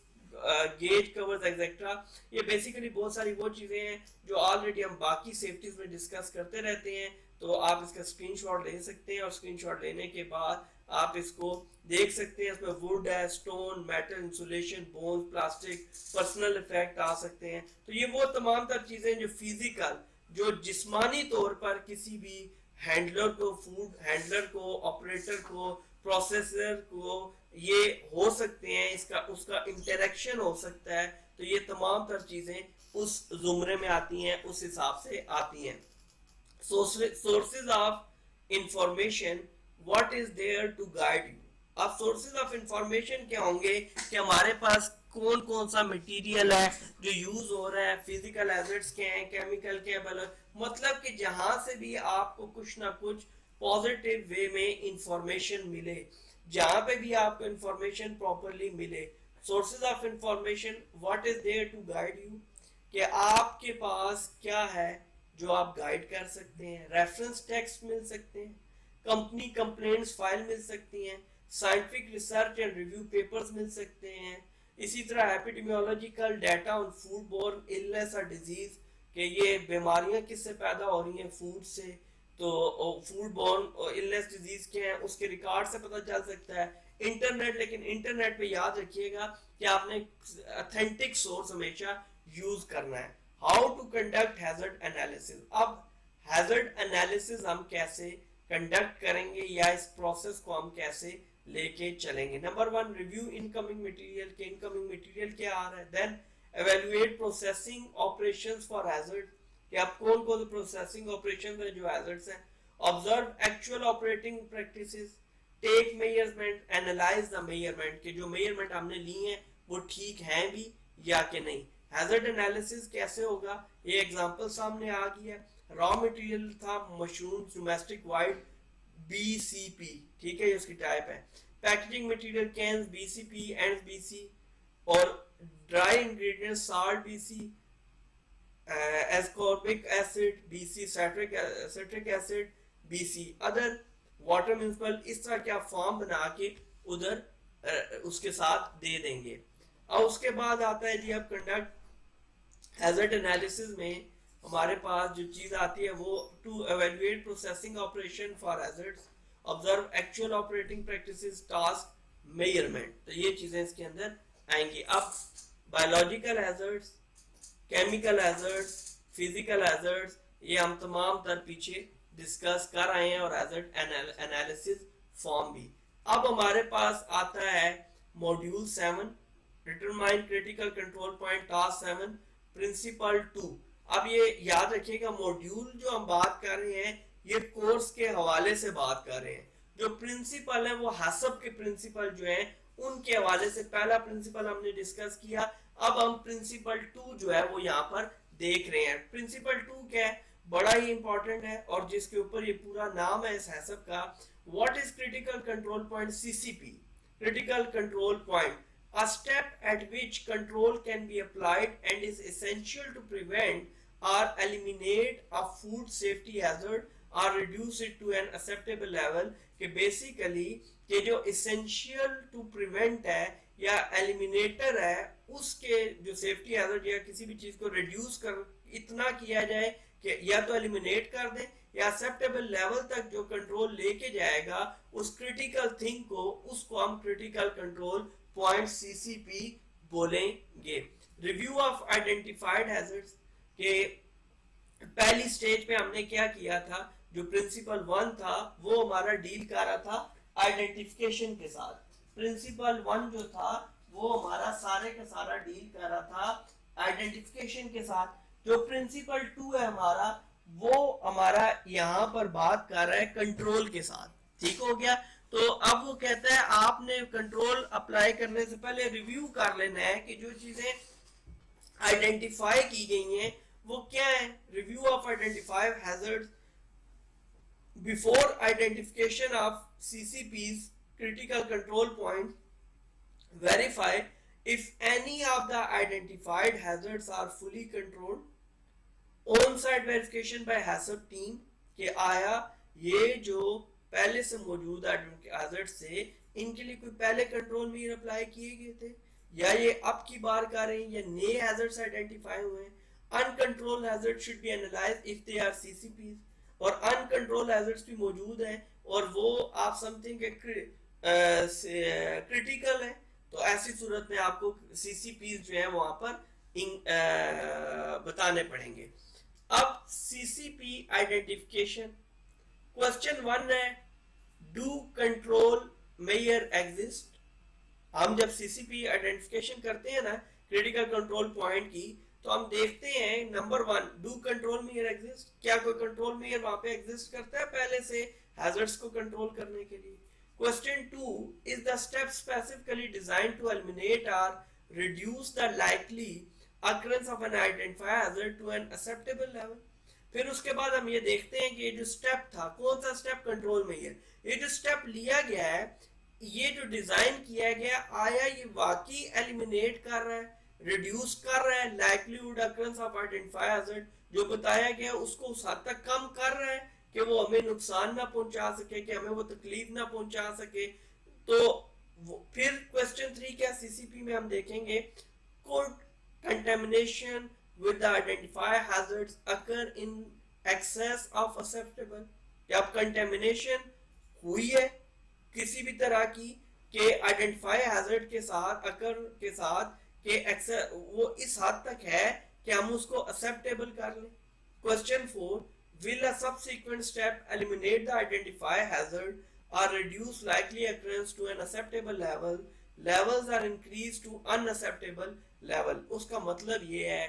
gauge covers etcetera. ये बेसिकली बहुत सारी वो चीजें हैं जो ऑलरेडी हम बाकी सेफ्टीज में डिस्कस करते रहते हैं। तो आप इसका स्क्रीनशॉट ले सकते हैं और स्क्रीनशॉट लेने के बाद आप इसको देख सकते हैं। इसमें वुड है, stone, metal, insulation, bones, plastic, personal effect आ सकते हैं। तो ये वो तमाम तर चीजें जो फिजिकल, जो जिस्मानी तौर पर किसी भी हैंडलर को, फूड हैंडलर को, ऑपरेटर को, प्रोसेसर को ये हो सकते हैं, इसका उसका इंटरेक्शन हो सकता है। तो ये तमाम तर चीजें उस जुमरे में आती हैं, उस हिसाब से आती हैं। Sources of information, what is there to guide you. अब सोर्सेज ऑफ इंफॉर्मेशन क्या होंगे कि हमारे पास कौन कौन सा मटेरियल है जो यूज हो रहा है, फिजिकल एसेट्स क्या हैं, केमिकल क्या है, मतलब कि जहां से भी आपको कुछ ना कुछ पॉजिटिव वे में इंफॉर्मेशन मिले, जहां पे भी आपको इंफॉर्मेशन प्रॉपरली मिले। Sources of information, what is there to guide you, कि आपके पास क्या है जो आप गाइड कर सकते हैं। रेफरेंस टेक्स्ट मिल सकते हैं, कंपनी कंप्लेंट्स फाइल मिल सकती हैं, scientific research and review papers मिल सकते हैं। इसी तरह epidemiological data on food borne illness और डिजीज, कि ये बीमारियां किससे पैदा हो रही हैं, फूड से, तो फूड बोर्न इलनेस डिजीज क्या है उसके रिकॉर्ड से पता चल सकता है। इंटरनेट, लेकिन इंटरनेट पे याद रखिएगा कि आपने ऑथेंटिक सोर्स हमेशा यूज करना है। How to conduct hazard analysis, अब हैजर्ड एनालिसिस हम कैसे कंडक्ट करेंगे या इस प्रोसेस को हम कैसे लेके चलेंगे। नंबर 1, रिव्यू इनकमिंग मटेरियल, के इनकमिंग मटेरियल क्या आ रहा है। Then evaluate processing operations for hazard, कि अब कौन कौन से प्रोसेसिंग ऑपरेशन है जो हैजर्ड्स हैं। Observe actual operating practices, take measurement, analyse the measurement, कि जो मेजरमेंट हमने ली हैं वो ठीक हैं भी या कि नहीं। हैजर्ड एनालिसिस कैसे होगा, ये एग्जांपल सामने आ गई है। रॉ मटेरियल था मशरूम डोमेस्टिक वाइड BCP, ठीक है, ये उसकी टाइप है। Packaging material cans BCP and BC, और dry ingredient salt BC, ascorbic acid BC, citric acid BC, other water municipal, इस तरह क्या फॉर्म बना के उधर उसके साथ दे देंगे। और उसके बाद आता है जी अब कंडक्ट हैजर्ड एनालिसिस में हमारे पास जो चीज आती है वो to evaluate processing operation for hazards, observe actual operating practices, task, measurement, तो ये चीजें इसके अंदर आएंगी। अब biological hazards, chemical hazards, physical hazards, ये हम तमाम तर पीछे डिस्कस कर आए हैं, और हैजर्ड एनालिसिस फॉर्म भी। अब हमारे पास आता है module 7, determine critical control point, task 7, principle 2। अब ये याद रखिएगा, मॉड्यूल जो हम बात कर रहे हैं ये कोर्स के हवाले से बात कर रहे हैं। जो प्रिंसिपल है वो हसब के प्रिंसिपल जो है उनके हवाले से, पहला प्रिंसिपल हमने डिस्कस किया, अब हम प्रिंसिपल 2 जो है वो यहाँ पर देख रहे हैं। प्रिंसिपल 2 क्या है, बड़ा ही इंपॉर्टेंट है और जिसके ऊपर ये पूरा नाम है इस हसब का। What is critical control point, CCP, critical control point, a step at which control can be applied and is essential to prevent or eliminate a food safety hazard or reduce it to an acceptable level, कि basically कि जो essential to prevent है या eliminator है उसके जो safety hazard या किसी भी चीज को reduce कर इतना किया जाए कि या तो eliminate कर दें या एक्सेप्टेबल लेवल तक जो कंट्रोल लेके जाएगा उस क्रिटिकल थिंग को, उसको हम क्रिटिकल कंट्रोल पॉइंट CCP बोलेंगे। रिव्यू ऑफ आइडेंटिफाइड हैजर्ड्स, के पहली स्टेज पे हमने क्या किया था, जो प्रिंसिपल 1 था वो हमारा डील कर रहा था आइडेंटिफिकेशन के साथ। प्रिंसिपल 1 जो था वो हमारा सारे का सारा डील कर रहा था आइडेंटिफिकेशन के साथ। जो प्रिंसिपल 2 है हमारा वो हमारा यहाँ पर बात कर रहा है कंट्रोल के साथ, ठीक हो गया। तो अब वो कहता है आपने कंट्रोल अप्लाई करने से पहले रिव्यू कर लेना है कि जो चीजें आइडेंटिफाई की गई हैं वो क्या है। Review of identified hazards before identification of CCP's critical control point, verify if any of the identified hazards are fully controlled, on site verification bye hazard team, के आया ये जो पहले से मौजूद हैजर्ड से इनके लिए कोई पहले कंट्रोल में अप्लाई किए गए थे या ये अब की बार कर रहे हैं या नए हैजर्ड्स आइडेंटिफाई हुए हैं। Uncontrolled hazard should be analysed if they are CCPs, और अनकंट्रोल्ड हैजर्ड्स भी मौजूद हैं और वो आप समथिंग क्रिटिकल है, तो ऐसी सूरत में आपको CCPs जो है वहां पर बताने पड़ेंगे। अब CCP आइडेंटिफिकेशन, क्वेश्चन 1 है, डू कंट्रोल मेजर एग्जिस्ट। हम जब CCP आइडेंटिफिकेशन करते हैं ना क्रिटिकल कंट्रोल पॉइंट की, तो हम देखते हैं number one, do control measure exist, क्या कोई कंट्रोल मेजर वहां पे एग्जिस्ट करता है पहले से हैजर्ड्स को कंट्रोल करने के लिए। Question two, is the step specifically design to eliminate और reduce the likely occurrence of an identifier hazard to an acceptable level। फिर उसके बाद हम ये देखते हैं कि ये जो स्टेप था, कौन सा स्टेप कंट्रोल में ये जो स्टेप लिया गया है, ये जो डिजाइन किया गया, आया ये वाकई एलिमिनेट कर रहा है, रिड्यूस कर रहा है likelihood occurrence of identify hazard, जो बताया गया उसको उस हद तक कम कर रहा है कि वो हमें नुकसान ना पहुंचा सके, कि हमें वो तकलीफ ना पहुंचा सके। तो फिर क्वेश्चन थ्री क्या सीसीपी में हम देखेंगे, code contamination with the identifier hazards occur in excess of acceptable। जब कंटेमिनेशन हुई है किसी भी तरह की के आइडेंटिफाई हैजर्ड के साथ अकर के साथ के वो इस हद तक है कि हम उसको एक्सेप्टेबल कर लें। Question four, will a subsequent step eliminate the identifier hazard or reduce likely occurrence to an acceptable level, levels are increased to unacceptable level। उसका मतलब ये है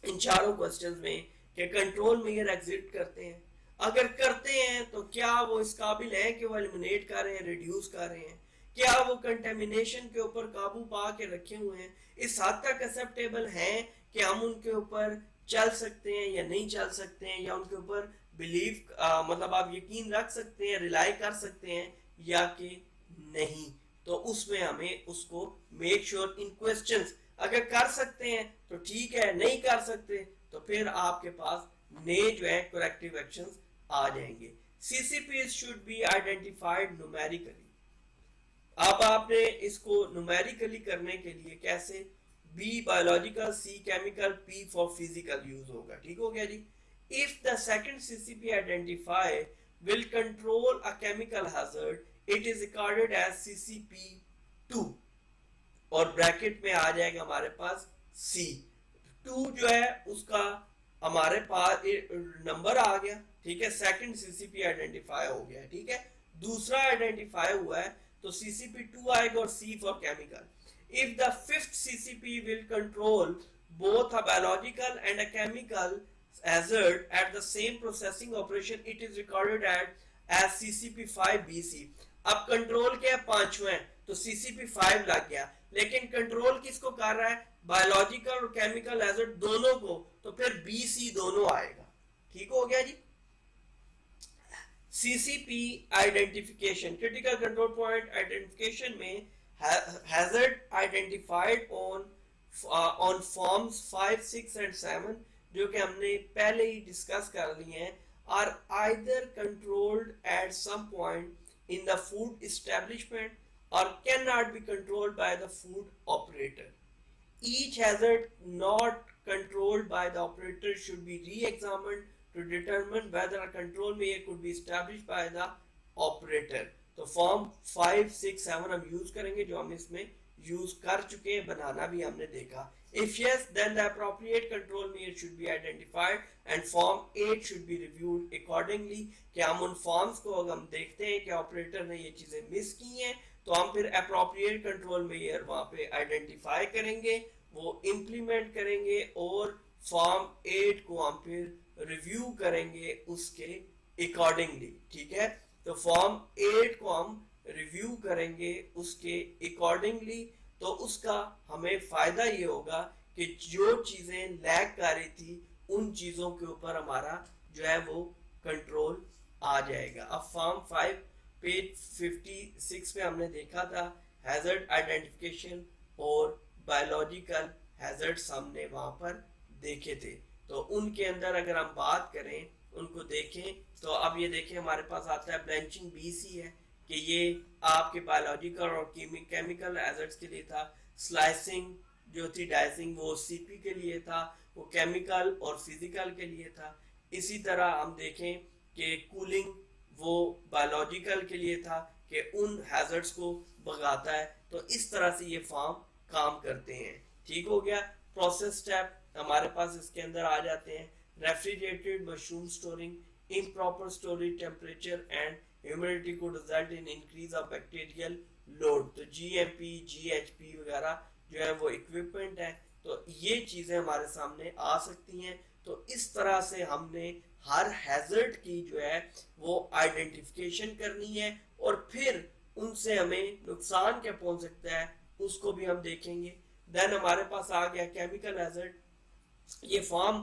इन चारों क्वेश्चंस में कि कंट्रोल मेजर एग्जिट करते हैं, अगर करते हैं तो क्या वो इस काबिल हैं कि वो एलिमिनेट कर रहे हैं, रिड्यूस कर रहे हैं, क्या वो कंटेमिनेशन के ऊपर काबू पा के रखे हुए हैं, इस हद तक एक्सेप्टेबल हैं कि हम उनके ऊपर चल सकते हैं या नहीं चल सकते हैं, या उनके ऊपर बिलीव मतलब आप यकीन रख सकते हैं, रिलाई कर सकते हैं या कि नहीं। तो उसमें हमें उसको मेक श्योर इन क्वेश्चंस अगर कर सकते हैं तो ठीक है, नहीं कर सकते तो फिर आपके पास नए जो है करेक्टिव एक्शंस आ जाएंगे। CCP should be identified numerically. अब आपने इसको न्यूमेरिकली करने के लिए कैसे, B biological, C chemical, P for physical use होगा। ठीक हो गया जी। If the second CCP identify will control a chemical hazard, it is recorded as CCP2 और ब्रैकेट में आ जाएगा हमारे पास C2 जो है उसका हमारे पास नंबर आ गया। ठीक है, सेकंड सीसीपी आइडेंटिफाई हो गया। ठीक है, दूसरा आइडेंटिफाई हुआ है तो CCP2 आएगा और C for chemical. If the fifth CCP will control both a biological and a chemical hazard at the same processing operation, it is recorded as CCP5BC। अब कंट्रोल क्या है, पांचवें, तो CCP5 लग गया, लेकिन कंट्रोल किसको कर रहा है, बायोलॉजिकल और केमिकल हैजर्ड दोनों को, तो फिर BC दोनों आएगा। ठीक हो गया जी। CCP identification, critical control point identification में hazard identified on forms 5, 6 and 7 जो कि हमने पहले ही डिस्कस कर लिए हैं, are either controlled at some point in the food establishment or cannot be controlled by the food operator। Each hazard not controlled by the operator should be re-examined to determine whether a control measure could be established by the operator। तो form 5, 6, 7 हम use करेंगे जो हम इसमें use कर चुके हैं, बनाना भी हमने देखा। If yes, then the appropriate control measure should be identified and form 8 should be reviewed accordingly। कि हम उन फॉर्म्स को अगर हम देखते हैं कि ऑपरेटर ने ये चीजें मिस की हैं तो हम फिर अप्रोप्रिएट कंट्रोल मेजर वहां पे आइडेंटिफाई करेंगे, वो इम्प्लीमेंट करेंगे और फॉर्म 8 को हम फिर रिव्यू करेंगे उसके अकॉर्डिंगली। ठीक है, तो फॉर्म 8 को हम रिव्यू करेंगे उसके अकॉर्डिंगली, तो उसका हमें फायदा ये होगा कि जो चीजें लैग कर रही थी उन चीजों के ऊपर हमारा जो है वो कंट्रोल आ जाएगा। अब फॉर्म 5 पेज 56 पे हमने देखा था हैजर्ड आइडेंटिफिकेशन और बायोलॉजिकल हैजर्ड्स हमने वहां पर देखे थे। तो उनके अंदर अगर हम बात करें, उनको देखें, तो अब ये देखें हमारे पास आता है ब्रांचिंग BC है कि ये आपके बायोलॉजिकल और केमिकल हैजर्ड्स के लिए था। स्लाइसिंग जो थी, डाइसिंग, वो CP के लिए था, वो केमिकल और फिजिकल के लिए था। इसी तरह हम देखें कि कूलिंग वो बायोलॉजिकल के लिए था कि उन हैजर्ड्स को भगाता है। तो इस तरह से ये फॉर्म काम करते हैं। ठीक हो गया। प्रोसेस स्टेप हमारे पास इसके अंदर आ जाते हैं, refrigerated mushroom storing, improper storage temperature and humidity could result in increase of bacterial load। तो GMP, GHP वगैरह जो है वो इक्विपमेंट है तो ये चीजें हमारे सामने आ सकती हैं। तो इस तरह से हमने हर हैजर्ड की जो है वो आइडेंटिफिकेशन करनी है और फिर उनसे हमें नुकसान क्या पहुंच सकता है उसको भी हम देखेंगे। देन हमारे पास आ गया केमिकल हैजर्ड। ये फॉर्म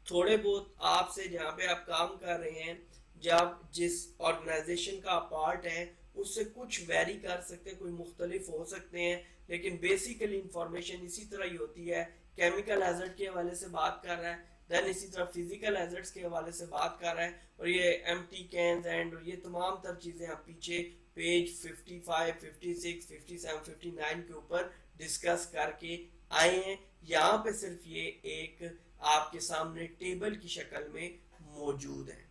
थोड़े बहुत आपसे जहाँ पे आप काम कर रहे हैं, जब जिस ऑर्गेनाइजेशन का पार्ट है उससे कुछ वेरी कर सकते हैं, कोई मुख्तलिफ हो सकते हैं, लेकिन बेसिकली इंफॉर्मेशन इसी तरह ही होती है। केमिकल हैजर्ड के हवाले से बात कर रहा है, देन इसी तरह फिजिकल हैजर्ड्स के हवाले से बात कर रहा है, और ये एम्प्टी कैन्स एंड ये तमाम तर चीज़ें आप पीछे पेज 55, 56, 57, 59 के ऊपर डिस्कस करके आए हैं। यहाँ पे सिर्फ ये एक आपके सामने टेबल की शक्ल में मौजूद है।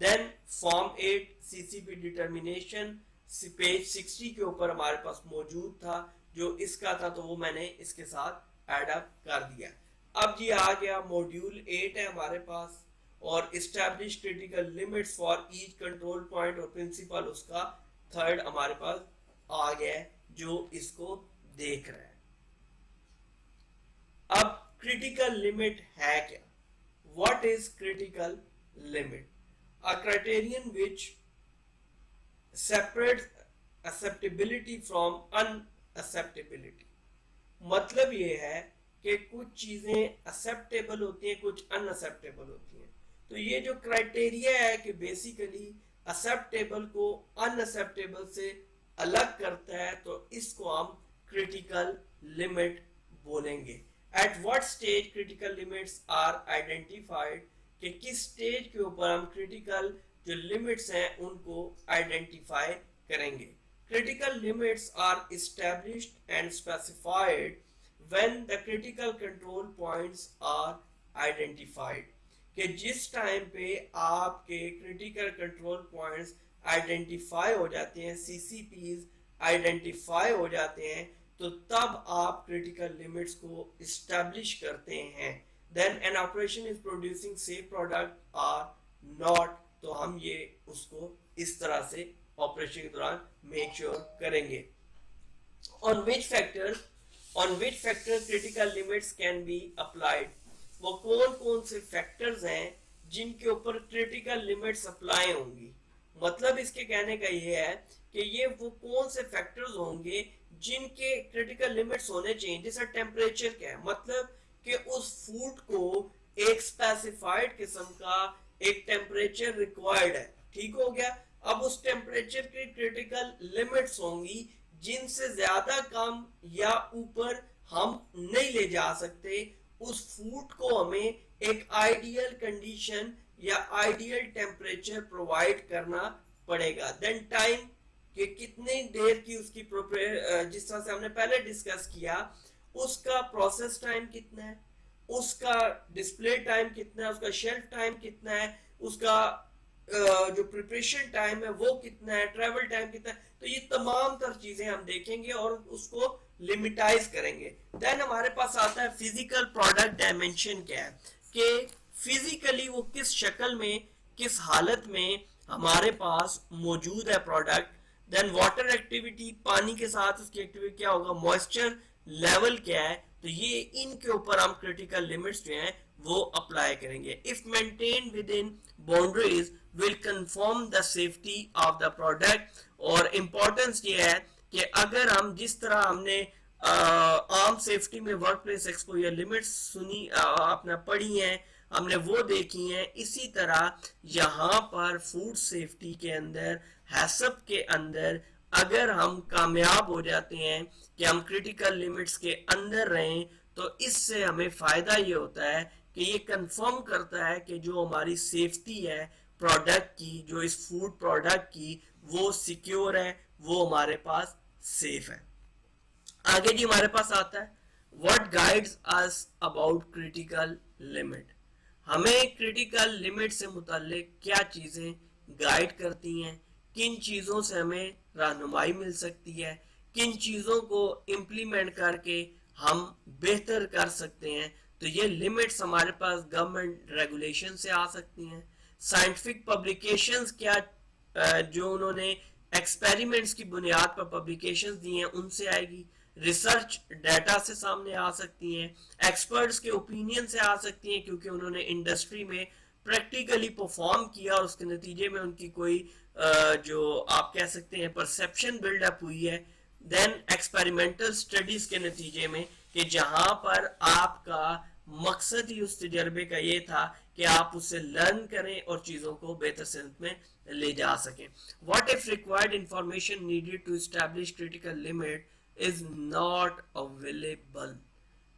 Then form 8 CCP determination page 60 के ऊपर हमारे पास मौजूद था, जो इसका था तो वो मैंने इसके साथ ऐड अप कर दिया। अब ये आ गया मॉड्यूल 8 है हमारे पास, और establish critical limits for each control point, और प्रिंसिपल उसका थर्ड हमारे पास आ गया है जो इसको देख रहा है। अब क्रिटिकल लिमिट है क्या? What is critical limit? A criterion which separates acceptability from unacceptability. मतलब ये है कि कुछ चीजें एक्सेप्टेबल होती हैं, कुछ अनएक्सेप्टेबल होती हैं। तो ये जो क्राइटेरिया है कि बेसिकली एक्सेप्टेबल को अनएक्सेप्टेबल से अलग करता है, तो इसको हम क्रिटिकल लिमिट बोलेंगे। At what stage critical limits are identified, कि किस स्टेज के ऊपर हम क्रिटिकल जो लिमिट्स हैं उनको आइडेंटिफाई करेंगे। Critical limits are established and specified when the critical control points are identified, कि जिस टाइम पे आपके critical control points आइडेंटिफाई हो जाते हैं, CCPs आइडेंटिफाई हो जाते हैं, तो तब आप critical limits को establish करते हैं। then an operation is producing safe product or not, तो हम ये उसको इस तरह से ऑपरेशन के दौरान मेक श्योर करेंगे। on which factor critical limits can be applied, वो कौन कौन से फैक्टर्स हैं जिनके ऊपर क्रिटिकल लिमिट्स अप्लाई होंगी। मतलब इसके कहने का ये है कि ये वो कौन से फैक्टर्स होंगे जिनके क्रिटिकल लिमिट्स होने चाहिए। जैसा टेम्परेचर क्या है, मतलब कि उस फूड को एक स्पेसिफाइड किस्म का एक टेम्परेचर रिक्वायर्ड है, ठीक हो गया। अब उस टेम्परेचर की क्रिटिकल लिमिट्स होंगी जिनसे ज्यादा कम या ऊपर हम नहीं ले जा सकते। उस फूड को हमें एक आइडियल कंडीशन या आइडियल टेम्परेचर प्रोवाइड करना पड़ेगा। देन टाइम, कि कितनी देर की उसकी जिस तरह से हमने पहले डिस्कस किया, उसका प्रोसेस टाइम कितना है, उसका डिस्प्ले टाइम कितना है, उसका शेल्फ टाइम कितना है, उसका जो प्रिपरेशन टाइम है वो कितना है, ट्रैवल टाइम कितना है। तो ये तमाम तर चीजें हम देखेंगे और उसको लिमिटाइज करेंगे। देन हमारे पास आता है फिजिकल प्रोडक्ट डायमेंशन क्या है, कि फिजिकली वो किस शक्ल में, किस हालत में हमारे पास मौजूद है प्रोडक्ट। देन वाटर एक्टिविटी, पानी के साथ उसकी एक्टिविटी क्या होगा, मॉइस्चर लेवल क्या है। तो ये इनके ऊपर हम क्रिटिकल लिमिट्स जो हैं वो अप्लाई करेंगे। If maintain with in boundaries will confirm the safety of the product. और इम्पोर्टेंस ये है कि अगर हम जिस तरह हमने आर्म सेफ्टी में वर्क प्लेस एक्सपोजर लिमिट्स सुनी, आपने पढ़ी हैं, हमने वो देखी हैं, इसी तरह यहाँ पर फूड सेफ्टी के अंदर, हैसप के अंदर अगर हम कामयाब हो जाते हैं कि हम क्रिटिकल लिमिट्स के अंदर रहें, तो इससे हमें फायदा ये होता है कि ये कंफर्म करता है कि जो हमारी सेफ्टी है प्रोडक्ट की, जो इस फूड प्रोडक्ट की, वो सिक्योर है, वो हमारे पास सेफ है। आगे जी हमारे पास आता है what guides us about critical limit. हमें क्रिटिकल लिमिट से मुताल्लिक क्या चीजें गाइड करती हैं, किन चीजों से हमें रहनुमाई मिल सकती है, किन चीजों को इम्प्लीमेंट करके हम बेहतर कर सकते हैं। तो ये लिमिट्स हमारे पास गवर्नमेंट रेगुलेशन से आ सकती हैं, साइंटिफिक पब्लिकेशंस क्या जो उन्होंने एक्सपेरिमेंट्स की बुनियाद पर पब्लिकेशंस दी हैं उनसे आएगी, रिसर्च डाटा से सामने आ सकती हैं, एक्सपर्ट्स के ओपिनियन से आ सकती हैं क्योंकि उन्होंने इंडस्ट्री में प्रैक्टिकली परफॉर्म किया और उसके नतीजे में उनकी कोई जो आप कह सकते हैं परसेप्शन बिल्डअप हुई है। देन एक्सपेरिमेंटल स्टडीज के नतीजे में कि जहां पर आपका मकसद ही उस तजर्बे का ये था कि आप उससे लर्न करें और चीज़ों को बेहतर सेंस में ले जा सकें। What if required information needed to establish critical limit is not available,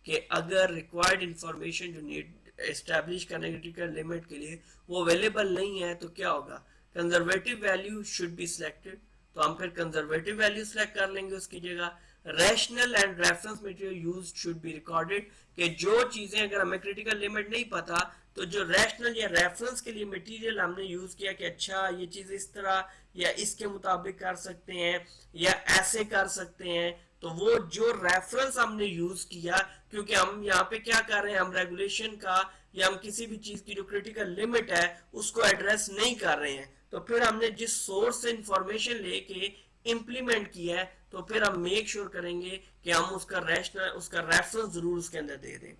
कि अगर रिक्वायर्ड इंफॉर्मेशन जो नीड एस्टैब्लिश करने क्रिटिकल लिमिट के लिए वो अवेलेबल नहीं है तो क्या होगा? Conservative value should be selected, तो हम फिर कंजर्वेटिव वैल्यू सिलेक्ट कर लेंगे उसकी जगह। Rational and reference material used should be recorded, कि जो चीजें अगर हमें क्रिटिकल लिमिट नहीं पता तो जो रैशनल या रेफरेंस के लिए मटेरियल हमने यूज किया कि अच्छा ये चीज इस तरह या इसके मुताबिक कर सकते हैं या ऐसे कर सकते हैं, तो वो जो रेफरेंस हमने यूज किया, क्योंकि हम यहाँ पे क्या कर रहे हैं, हम रेगुलेशन का या हम किसी भी चीज की जो क्रिटिकल लिमिट है उसको एड्रेस नहीं कर रहे हैं, तो फिर हमने जिस सोर्स से इंफॉर्मेशन लेके इंप्लीमेंट किया है तो फिर हम मेक श्योर करेंगे कि हम उसका रैशनल उसका रेफरेंस जरूर उसके अंदर दे दें।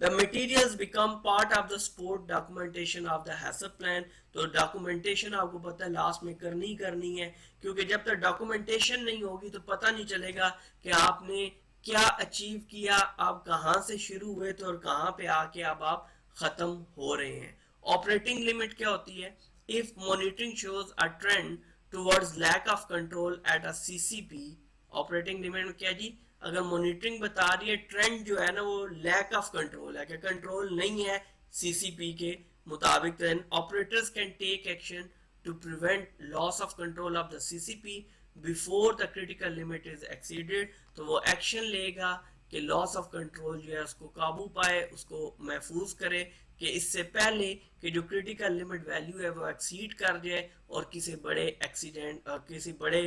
The materials become part of the sport documentation of the HACCP plan, तो डॉक्यूमेंटेशन आपको पता है लास्ट में करनी ही करनी है, क्योंकि जब तक डॉक्यूमेंटेशन नहीं होगी तो पता नहीं चलेगा कि आपने क्या अचीव किया, आप कहाँ से शुरू हुए थे और कहाँ पे आके अब आप खत्म हो रहे हैं। ऑपरेटिंग लिमिट क्या होती है? If monitoring shows a trend towards lack of control at a CCP, operating limit में क्या जी, अगर मॉनिटरिंग बता रही है ट्रेंड जो है ना वो लैक ऑफ कंट्रोल है, कि कंट्रोल नहीं है सीसीपी के मुताबिक, then operators can take action to prevent loss of control of the CCP before the critical limit is exceeded, तो वो एक्शन लेगा कि लॉस ऑफ कंट्रोल जो है उसको काबू पाए, उसको महफूज करे कि इससे पहले कि जो क्रिटिकल लिमिट वैल्यू है वो एक्सीड कर जाए और किसी बड़े एक्सीडेंट किसी बड़े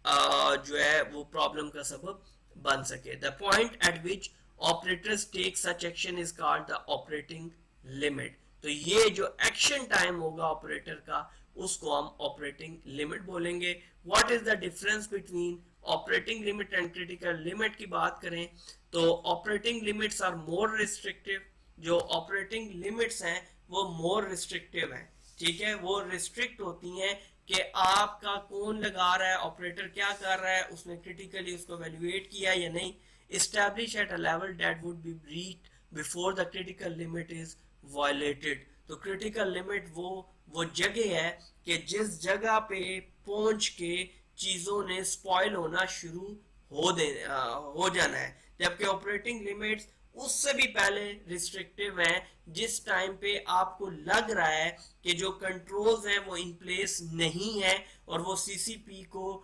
जो है वो प्रॉब्लम का सबब बन सके। The point at which operators take such action is called the operating limit, तो ये जो एक्शन टाइम होगा ऑपरेटर का उसको हम ऑपरेटिंग लिमिट बोलेंगे। What is the difference between operating limit and critical limit की बात करें तो operating limits are more restrictive, जो ऑपरेटिंग लिमिट्स हैं वो मोर रिस्ट्रिक्टिव हैं, ठीक है, वो रिस्ट्रिक्ट होती हैं कि आपका कौन लगा रहा है, ऑपरेटर क्या कर रहा है, उसने क्रिटिकली उसको वैल्यूएट किया या नहीं, establish at a level that would be breached before the critical limit is violated, तो क्रिटिकल लिमिट वो जगह है कि जिस जगह पे पहुंच के चीजों ने स्पॉइल होना शुरू हो जाना है, जबकि ऑपरेटिंग लिमिट्स उससे भी पहले रिस्ट्रिक्टिव है, जिस टाइम पे आपको लग रहा है कि जो कंट्रोल्स हैं वो इन प्लेस नहीं है और वो सीसीपी को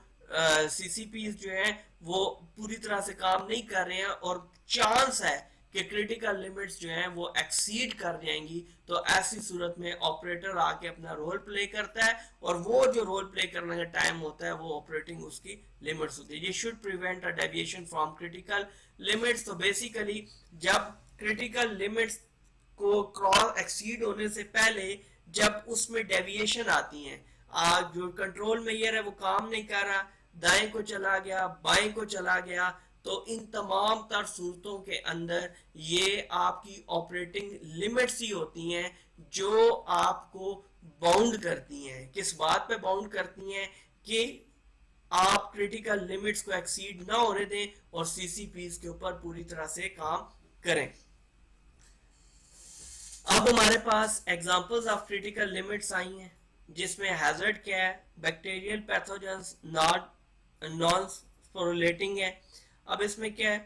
सीसीपी जो है वो पूरी तरह से काम नहीं कर रहे हैं और चांस है कि क्रिटिकल लिमिट्स जो हैं वो एक्सीड कर जाएंगी, तो ऐसी सूरत में ऑपरेटर आके अपना रोल प्ले करता है और वो जो रोल प्ले करने का टाइम होता है वो ऑपरेटिंग उसकी लिमिट्स होती है। ये should prevent a deviation from critical limits, तो बेसिकली जब क्रिटिकल लिमिट्स को क्रॉस एक्सीड होने से पहले जब उसमें डेविएशन आती हैं, आज जो कंट्रोल मेजर है वो काम नहीं कर रहा, दाएं को चला गया बाएं को चला गया, तो इन तमाम तर सूरतों के अंदर ये आपकी ऑपरेटिंग लिमिट्स ही होती हैं जो आपको बाउंड करती हैं। किस बात पे बाउंड करती हैं? कि आप क्रिटिकल लिमिट्स को एक्सीड ना होने दें और सीसीपीज के ऊपर पूरी तरह से काम करें। अब हमारे पास एग्जांपल्स ऑफ क्रिटिकल लिमिट्स आई हैं जिसमें हैजर्ड क्या है, बैक्टीरियल पैथोजेंस, नॉन स्पोरुलेटिंग है। अब इसमें क्या है,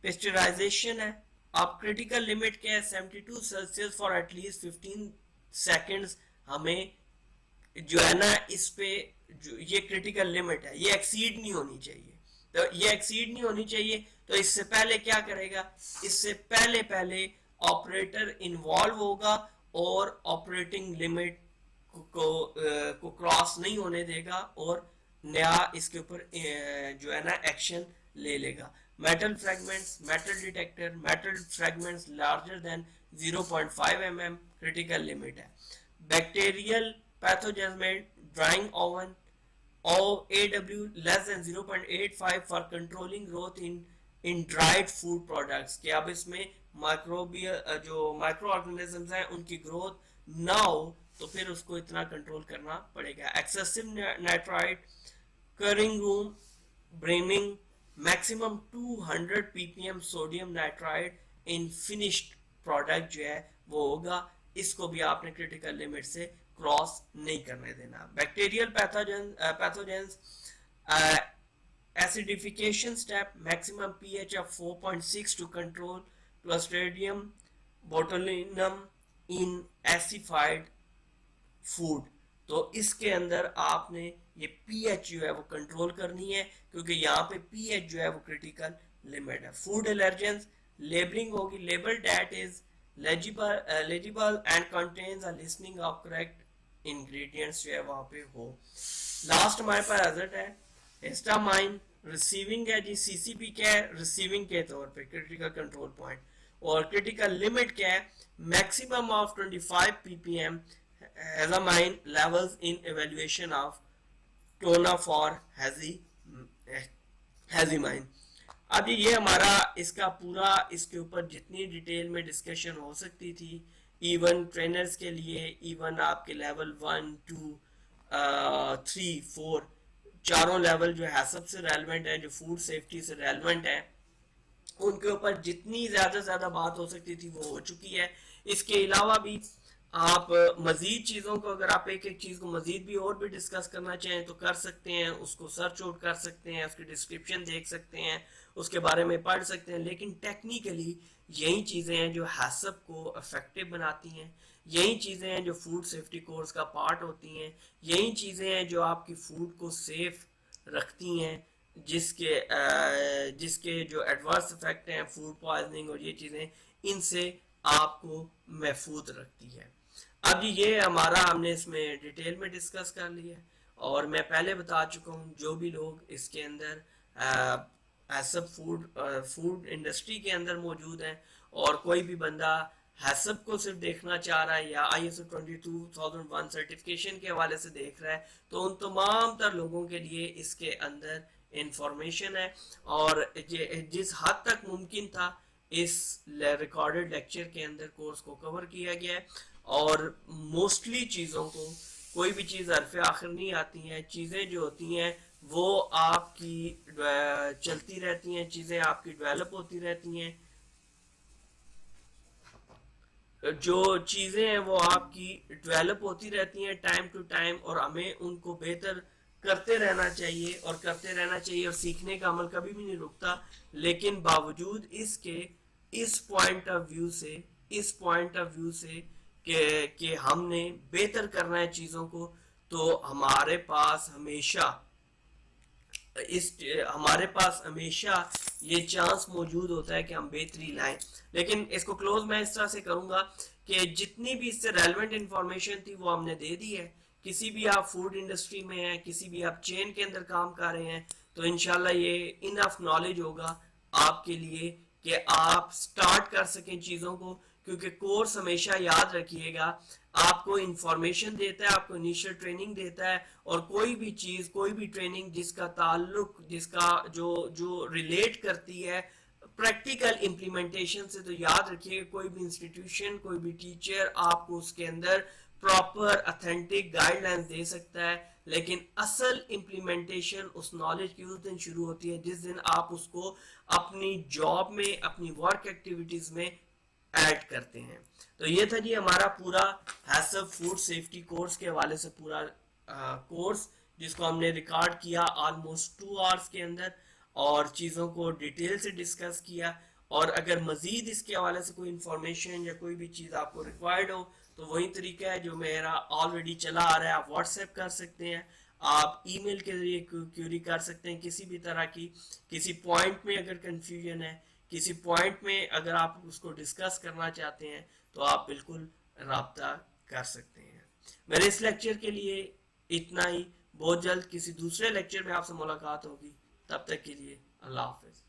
पेस्चराइजेशन है। अब क्रिटिकल लिमिट क्या है, 72 सेल्सियस फॉर एटलीस्ट 15 सेकेंड्स, हमें जो है ना इस पे जो ये क्रिटिकल लिमिट है ये एक्सीड नहीं होनी चाहिए, तो ये एक्सीड नहीं होनी चाहिए, तो इससे पहले क्या करेगा, इससे पहले पहले ऑपरेटर इन्वॉल्व होगा और ऑपरेटिंग लिमिट को क्रॉस नहीं होने देगा और नया इसके ऊपर जो है ना एक्शन ले लेगा। Metal fragments, metal detector, metal fragments larger than 0.5 mm critical limit है। बैक्टीरियल पैथोजेंस में drawing oven, or AW less than 0.85 for controlling growth in dried food products, कि अब इसमें माइक्रोबियल जो माइक्रो ऑर्गेनिजम्स हैं उनकी ग्रोथ ना हो तो फिर उसको इतना कंट्रोल करना पड़ेगा. Excessive nitrite curing room brining maximum 200 ppm sodium nitride in finished product जो है वो होगा. इसको भी आपने क्रिटिकल लिमिट से क्रॉस नहीं करने देना. Bacterial pathogens acidification step, maximum pH of 4.6 to control Clostridium botulinum in acidified food. तो इसके अंदर आपने ये पीएच जो है वो कंट्रोल करनी है क्योंकि यहाँ पे पीएच जो है वो क्रिटिकल लिमिट है. फूड एलर्जेंस लेबलिंग होगी. Label date is legible and contains a listing of correct ingredients जो है वहाँ पे हो. लास्ट हमारे पास एजेट है हिस्टामाइन. रिसीविंग है जी. सीसीपी क्या है? रिसीविंग के तौर पे क्रिटिकल कंट्रोल पॉइंट. और क्रिटिकल लिमिट क्या है? Maximum of 25 ppm histamine levels in evaluation of tuna for histamine. अब ये हमारा इसका पूरा इसके ऊपर जितनी डिटेल में डिस्कशन हो सकती थी इवन ट्रेनर्स के लिए, इवन आपके लेवल 1 2 3 4 चारों लेवल जो है सबसे रेलेवेंट है, जो फूड सेफ्टी से रेलेवेंट है, उनके ऊपर जितनी ज्यादा बात हो सकती थी वो हो चुकी है. इसके अलावा भी आप मजीद चीज़ों को अगर आप एक एक चीज़ को मजीद भी और भी डिस्कस करना चाहें तो कर सकते हैं. उसको सर्च आउट कर सकते हैं, उसकी डिस्क्रिप्शन देख सकते हैं, उसके बारे में पढ़ सकते हैं. लेकिन टेक्निकली यही चीज़ें हैं जो हैसब को इफेक्टिव बनाती हैं. यही चीज़ें हैं जो फूड सेफ्टी कोर्स का पार्ट होती हैं. यही चीज़ें हैं जो आपकी फूड को सेफ रखती हैं, जिसके जो एडवर्स इफेक्ट हैं फूड पॉइजनिंग और ये चीज़ें, इनसे आपको महफूज रखती है. अब ये हमारा हमने इसमें डिटेल में डिस्कस कर लिया और मैं पहले बता चुका हूँ जो भी लोग इसके अंदर हैसब फूड इंडस्ट्री के अंदर मौजूद हैं और कोई भी बंदा हैसब को सिर्फ देखना चाह रहा है या ISO 22001 सर्टिफिकेशन के हवाले से देख रहा है तो उन तमाम तर लोगों के लिए इसके अंदर इंफॉर्मेशन है. और जिस हद तक मुमकिन था इस रिकॉर्डेड लेक्चर के अंदर कोर्स को कवर किया गया है. और मोस्टली चीज़ों को कोई भी चीज़ हरफ आखिर नहीं आती हैं. चीज़ें जो होती हैं वो आपकी चलती रहती हैं, चीज़ें आपकी डेवलप होती रहती हैं. जो चीज़ें हैं वो आपकी डेवलप होती रहती हैं टाइम टू टाइम और हमें उनको बेहतर करते रहना चाहिए और करते रहना चाहिए और सीखने का अमल कभी भी नहीं रुकता. लेकिन बावजूद इसके इस पॉइंट ऑफ व्यू से कि हमने बेहतर करना है चीज़ों को, तो हमारे पास हमेशा ये चांस मौजूद होता है कि हम बेहतरी लाएं. लेकिन इसको क्लोज मैं इस तरह से करूंगा कि जितनी भी इससे रेलेवेंट इंफॉर्मेशन थी वो हमने दे दी है. किसी भी आप फूड इंडस्ट्री में हैं, किसी भी आप चेन के अंदर काम कर रहे हैं, तो इंशाल्लाह ये इनफ नॉलेज होगा आपके लिए कि आप स्टार्ट कर सकें चीज़ों को. क्योंकि कोर्स हमेशा याद रखिएगा आपको इंफॉर्मेशन देता है, आपको इनिशियल ट्रेनिंग देता है और कोई भी चीज़, कोई भी ट्रेनिंग जिसका जो रिलेट करती है प्रैक्टिकल इम्प्लीमेंटेशन से, तो याद रखिएगा कोई भी इंस्टीट्यूशन, कोई भी टीचर आपको उसके अंदर प्रॉपर ऑथेंटिक गाइडलाइंस दे सकता है. लेकिन असल इम्प्लीमेंटेशन उस नॉलेज की उस दिन शुरू होती है जिस दिन आप उसको अपनी जॉब में, अपनी वर्क एक्टिविटीज में ऐड करते हैं. तो ये था जी हमारा पूरा हैसब फूड सेफ्टी कोर्स के हवाले से पूरा कोर्स, जिसको हमने रिकॉर्ड किया ऑलमोस्ट 2 आवर्स के अंदर और चीज़ों को डिटेल से डिस्कस किया. और अगर मज़ीद इसके हवाले से कोई इंफॉर्मेशन या कोई भी चीज़ आपको रिक्वायर्ड हो तो वही तरीका है जो मेरा ऑलरेडी चला आ रहा है. आप व्हाट्सएप कर सकते हैं, आप ईमेल के जरिए क्यूरी कर सकते हैं किसी भी तरह की. किसी पॉइंट में अगर कंफ्यूजन है, किसी पॉइंट में अगर आप उसको डिस्कस करना चाहते हैं तो आप बिल्कुल राब्ता कर सकते हैं. मेरे इस लेक्चर के लिए इतना ही. बहुत जल्द किसी दूसरे लेक्चर में आपसे मुलाकात होगी. तब तक के लिए अल्लाह हाफिज.